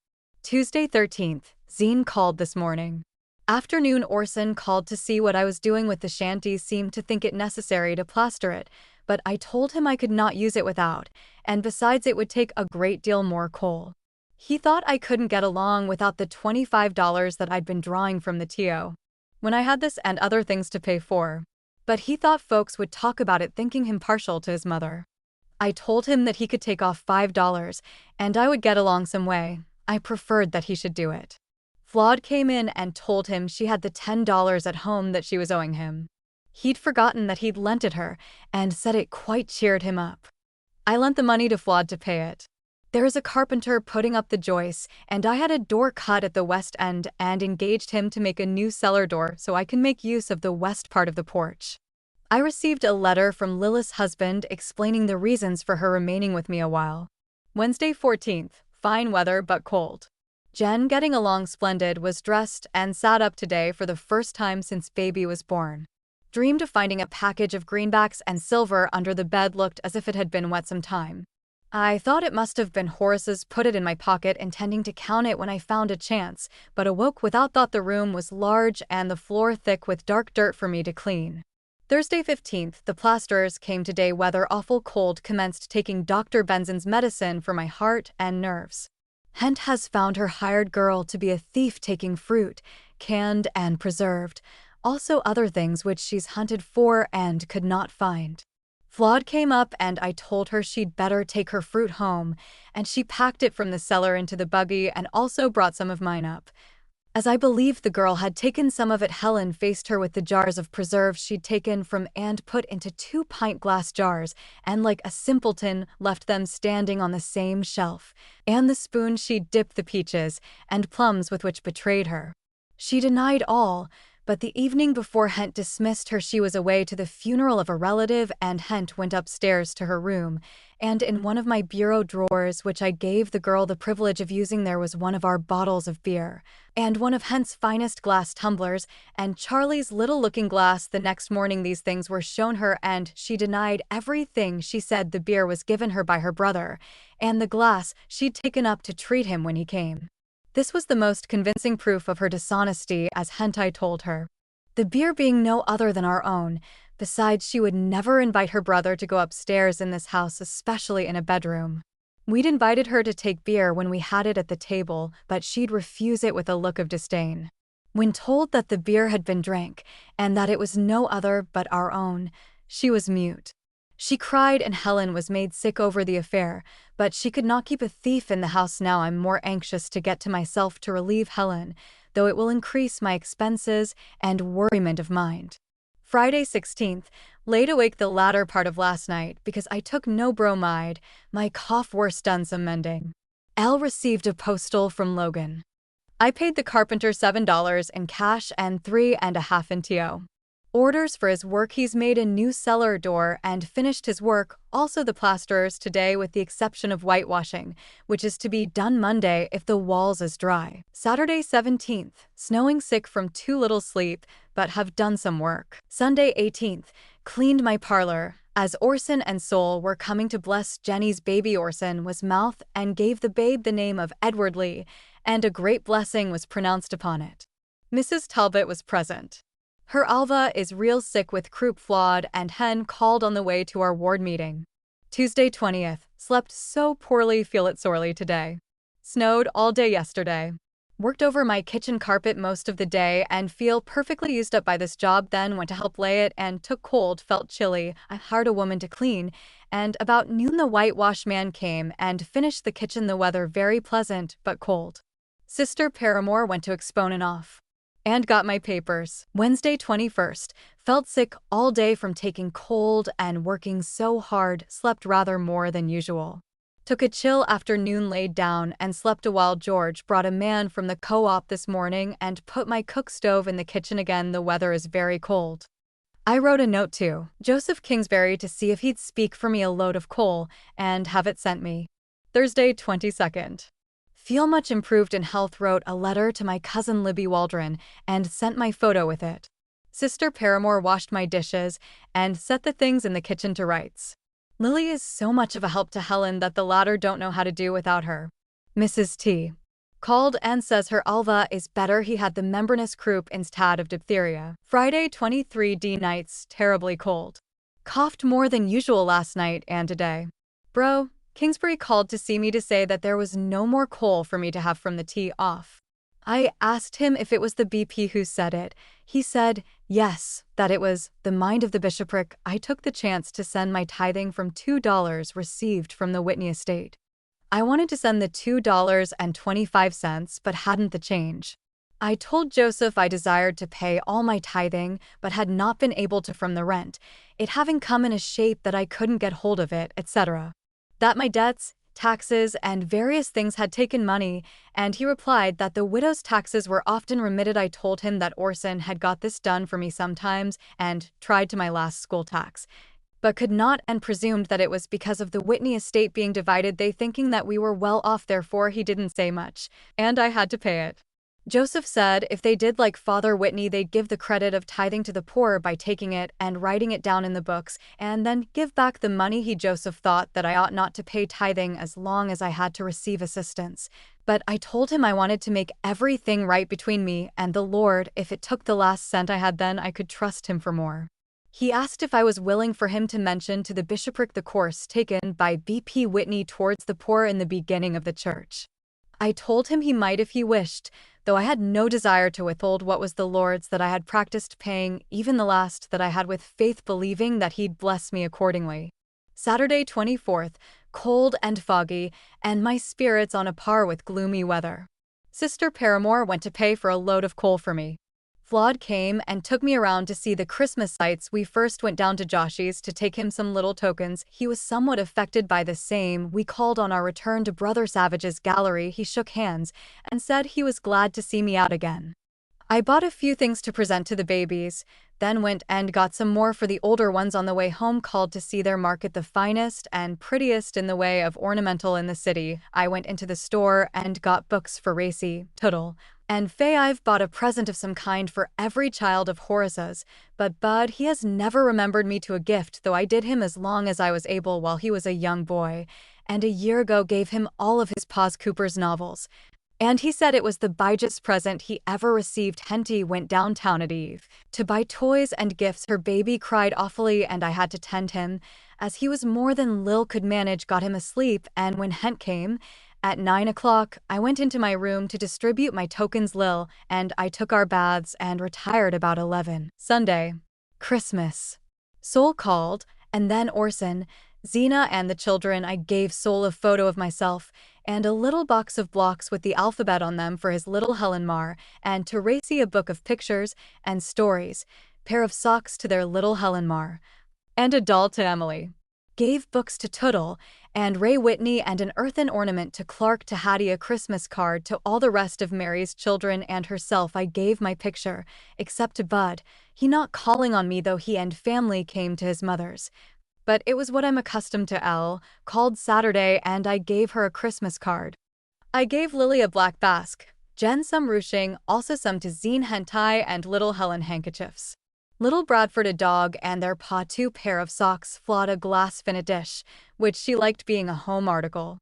Tuesday 13th. Zine called this morning. Afternoon. Orson called to see what I was doing with the shanty. Seemed to think it necessary to plaster it, but I told him I could not use it without, and besides it would take a great deal more coal. He thought I couldn't get along without the $25 that I'd been drawing from the TO, when I had this and other things to pay for. But he thought folks would talk about it, thinking him partial to his mother. I told him that he could take off $5 and I would get along some way. I preferred that he should do it. Flawed came in and told him she had the $10 at home that she was owing him. He'd forgotten that he'd lent it her and said it quite cheered him up. I lent the money to Flawed to pay it. There is a carpenter putting up the joists, and I had a door cut at the west end and engaged him to make a new cellar door so I can make use of the west part of the porch. I received a letter from Lilith's husband explaining the reasons for her remaining with me a while. Wednesday 14th. Fine weather but cold. Jen getting along splendid, was dressed and sat up today for the first time since baby was born. Dreamed of finding a package of greenbacks and silver under the bed, looked as if it had been wet some time. I thought it must have been Horace's, put it in my pocket intending to count it when I found a chance, but awoke without thought. The room was large and the floor thick with dark dirt for me to clean. Thursday 15th. The plasterers came today. Weather awful cold. Commenced taking Dr. Benson's medicine for my heart and nerves. Hent has found her hired girl to be a thief, taking fruit, canned and preserved, also other things which she's hunted for and could not find. Flawed came up and I told her she'd better take her fruit home, and she packed it from the cellar into the buggy and also brought some of mine up. As I believed the girl had taken some of it, Helen faced her with the jars of preserves she'd taken from and put into 2-pint glass jars, and like a simpleton left them standing on the same shelf, and the spoon she'd dipped the peaches and plums with which betrayed her. She denied all, but the evening before Hent dismissed her she was away to the funeral of a relative, and Hent went upstairs to her room, and in one of my bureau drawers, which I gave the girl the privilege of using, there was one of our bottles of beer, and one of Hent's finest glass tumblers, and Charlie's little looking glass. The next morning these things were shown her, and she denied everything. She said the beer was given her by her brother, and the glass she'd taken up to treat him when he came. This was the most convincing proof of her dishonesty, as Hentai told her. The beer being no other than our own. Besides, she would never invite her brother to go upstairs in this house, especially in a bedroom. We'd invited her to take beer when we had it at the table, but she'd refuse it with a look of disdain. When told that the beer had been drank, and that it was no other but our own, she was mute. She cried, and Helen was made sick over the affair, but she could not keep a thief in the house. Now I'm more anxious to get to myself to relieve Helen, though it will increase my expenses and worriment of mind. Friday 16th, laid awake the latter part of last night because I took no bromide. My cough worse done some mending. Elle received a postal from Logan. I paid the carpenter $7 in cash and $3.50 in TO. Orders for his work. He's made a new cellar door and finished his work, also the plasterers today, with the exception of whitewashing, which is to be done Monday if the walls is dry. Saturday 17th, snowing, sick from too little sleep, but have done some work. Sunday 18th, cleaned my parlor, as Orson and Sol were coming to bless Jenny's baby. Orson was mouth and gave the babe the name of Edward Lee, and a great blessing was pronounced upon it. Mrs. Talbot was present. Her Alva is real sick with croup flawed, and Hen called on the way to our ward meeting. Tuesday 20th, slept so poorly, feel it sorely today. Snowed all day yesterday. Worked over my kitchen carpet most of the day and feel perfectly used up by this job. Then went to help lay it and took cold, felt chilly. I hired a woman to clean, and about noon the whitewash man came and finished the kitchen. The weather very pleasant but cold. Sister Paramore went to Exponent off. And got my papers. Wednesday 21st, felt sick all day from taking cold and working so hard, slept rather more than usual. Took a chill afternoon, laid down and slept a while. George brought a man from the co-op this morning and put my cook stove in the kitchen again. The weather is very cold. I wrote a note to Joseph Kingsbury to see if he'd speak for me a load of coal and have it sent me. Thursday 22nd. Feel much improved in health. Wrote a letter to my cousin Libby Waldron and sent my photo with it. Sister Paramore washed my dishes and set the things in the kitchen to rights. Lily is so much of a help to Helen that the latter don't know how to do without her. Mrs. T. called and says her Alva is better. He had the membranous croup instead of diphtheria. Friday 23d, nights terribly cold. Coughed more than usual last night and today. Bro, Kingsbury called to see me to say that there was no more coal for me to have from the tea off. I asked him if it was the BP who said it. He said, yes, that it was the mind of the bishopric. I took the chance to send my tithing from $2 received from the Whitney estate. I wanted to send the $2.25, but hadn't the change. I told Joseph I desired to pay all my tithing, but had not been able to from the rent, it having come in a shape that I couldn't get hold of it, etc. That my debts, taxes, and various things had taken money, and he replied that the widow's taxes were often remitted. I told him that Orson had got this done for me sometimes, and tried to my last school tax, but could not, and presumed that it was because of the Whitney estate being divided, they thinking that we were well off. Therefore he didn't say much, and I had to pay it. Joseph said if they did like Father Whitney, they'd give the credit of tithing to the poor by taking it and writing it down in the books, and then give back the money. Joseph thought that I ought not to pay tithing as long as I had to receive assistance. But I told him I wanted to make everything right between me and the Lord. If it took the last cent I had, then I could trust him for more. He asked if I was willing for him to mention to the bishopric the course taken by B.P. Whitney towards the poor in the beginning of the church. I told him he might if he wished, though I had no desire to withhold what was the Lord's, that I had practiced paying even the last that I had with faith, believing that he'd bless me accordingly. Saturday 24th, cold and foggy, and my spirits on a par with gloomy weather. Sister Paramore went to pay for a load of coal for me. Flawed came and took me around to see the Christmas sights. We first went down to Joshy's to take him some little tokens. He was somewhat affected by the same. We called on our return to Brother Savage's gallery. He shook hands and said he was glad to see me out again. I bought a few things to present to the babies, then went and got some more for the older ones on the way home. Called to see their market, the finest and prettiest in the way of ornamental in the city. I went into the store and got books for Racy, Tuttle, and Faye. I've bought a present of some kind for every child of Horace's, but Bud, he has never remembered me to a gift, though I did him as long as I was able while he was a young boy, and a year ago gave him all of his Pa's Cooper's novels. And he said it was the biggest present he ever received. Henty went downtown at Eve to buy toys and gifts. Her baby cried awfully and I had to tend him, as he was more than Lil could manage. Got him asleep, and when Hent came, at 9 o'clock, I went into my room to distribute my tokens. Lil and I took our baths and retired about 11. Sunday. Christmas. Sol called, and then Orson, Xena and the children. I gave Sol a photo of myself and a little box of blocks with the alphabet on them for his little Helen Mar, and to Racy a book of pictures and stories, pair of socks to their little Helen Mar, and a doll to Emily. Gave books to Tuttle and Ray Whitney and an earthen ornament to Clark, to Hattie a Christmas card, to all the rest of Mary's children and herself. I gave my picture, except to Bud, he not calling on me though he and family came to his mother's. But it was what I'm accustomed to. Elle called Saturday and I gave her a Christmas card. I gave Lily a black basque, Jen some ruching, also some to Zine hentai and little Helen handkerchiefs. Little Bradford a dog and their paw 2 pair of socks, Flawed a glass fin a dish, which she liked being a home article.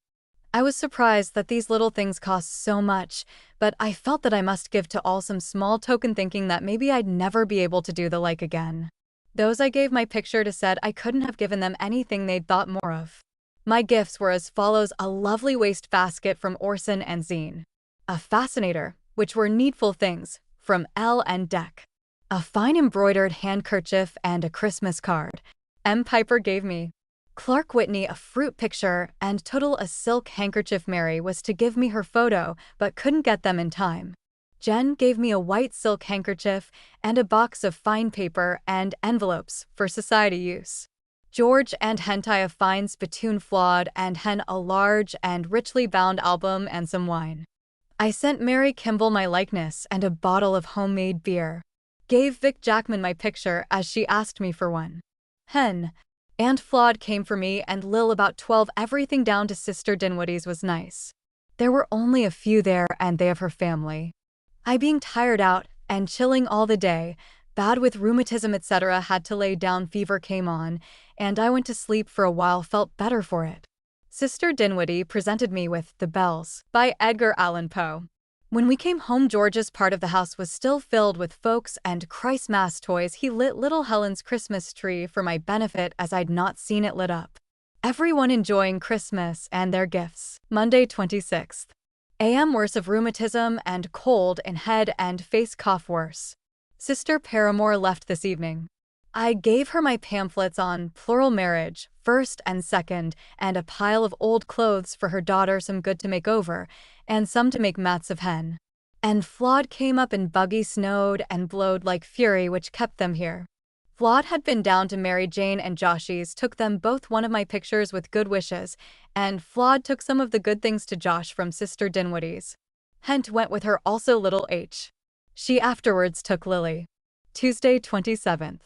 I was surprised that these little things cost so much, but I felt that I must give to all some small token, thinking that maybe I'd never be able to do the like again. Those I gave my picture to said I couldn't have given them anything they'd thought more of. My gifts were as follows: a lovely waste basket from Orson and Zine, a fascinator, which were needful things, from Elle and Deck, a fine embroidered handkerchief, and a Christmas card M. Piper gave me. Clark Whitney a fruit picture, and Tuttle a silk handkerchief. Mary was to give me her photo, but couldn't get them in time. Jen gave me a white silk handkerchief and a box of fine paper and envelopes for society use. George and Hentai a fine spittoon. Flawed and Hen a large and richly bound album and some wine. I sent Mary Kimball my likeness and a bottle of homemade beer. Gave Vic Jackman my picture as she asked me for one. Hen and Flawed came for me and Lil about 12. Everything down to Sister Dinwiddie's was nice. There were only a few there and they of her family. I being tired out and chilling all the day, bad with rheumatism etc., had to lay down. Fever came on, and I went to sleep for a while, felt better for it. Sister Dinwiddie presented me with The Bells by Edgar Allan Poe. When we came home, George's part of the house was still filled with folks and Christmas toys. He lit little Helen's Christmas tree for my benefit, as I'd not seen it lit up. Everyone enjoying Christmas and their gifts. Monday 26th. A.M. worse of rheumatism and cold in head and face, cough worse. Sister Paramore left this evening. I gave her my pamphlets on plural marriage, first and second, and a pile of old clothes for her daughter, some good to make over, and some to make mats of hen. And Flawed came up in buggy, snowed and blowed like fury, which kept them here. Flawed had been down to Mary Jane and Joshy's, took them both one of my pictures with good wishes, and Flawed took some of the good things to Josh from Sister Dinwiddie's. Hent went with her, also little H. She afterwards took Lily. Tuesday 27th.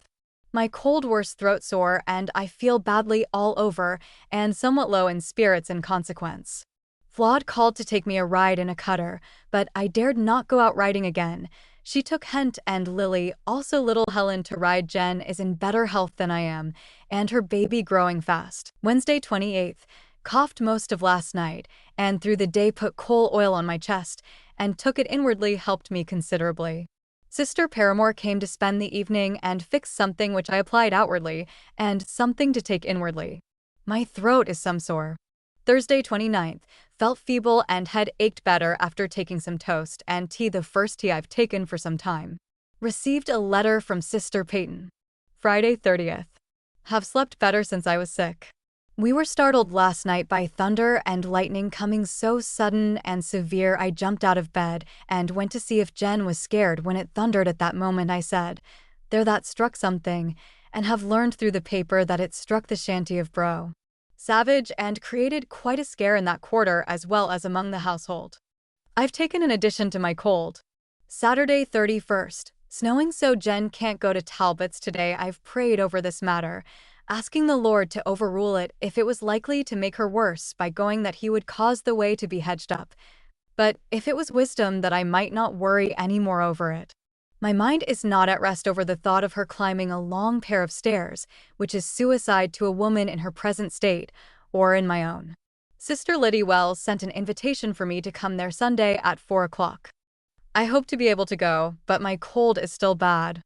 My cold, worse throat sore, and I feel badly all over and somewhat low in spirits in consequence. Flawed called to take me a ride in a cutter, but I dared not go out riding again. She took Hent and Lily, also little Helen, to ride. Jen is in better health than I am, and her baby growing fast. Wednesday 28th. Coughed most of last night, and through the day put coal oil on my chest, and took it inwardly, helped me considerably. Sister Paramore came to spend the evening and fix something which I applied outwardly, and something to take inwardly. My throat is some sore. Thursday 29th. Felt feeble and head ached better after taking some toast and tea, the first tea I've taken for some time. Received a letter from Sister Peyton. Friday 30th. Have slept better since I was sick. We were startled last night by thunder and lightning coming so sudden and severe I jumped out of bed and went to see if Jen was scared when it thundered at that moment. I said, "There, that struck something," and have learned through the paper that it struck the shanty of Bro. Savage and created quite a scare in that quarter as well as among the household. I've taken an addition to my cold. Saturday 31st. Snowing so Jen can't go to Talbot's today. I've prayed over this matter, asking the Lord to overrule it if it was likely to make her worse by going, that he would cause the way to be hedged up. But if it was wisdom, that I might not worry any more over it. My mind is not at rest over the thought of her climbing a long pair of stairs, which is suicide to a woman in her present state, or in my own. Sister Liddy Wells sent an invitation for me to come there Sunday at 4 o'clock. I hope to be able to go, but my cold is still bad.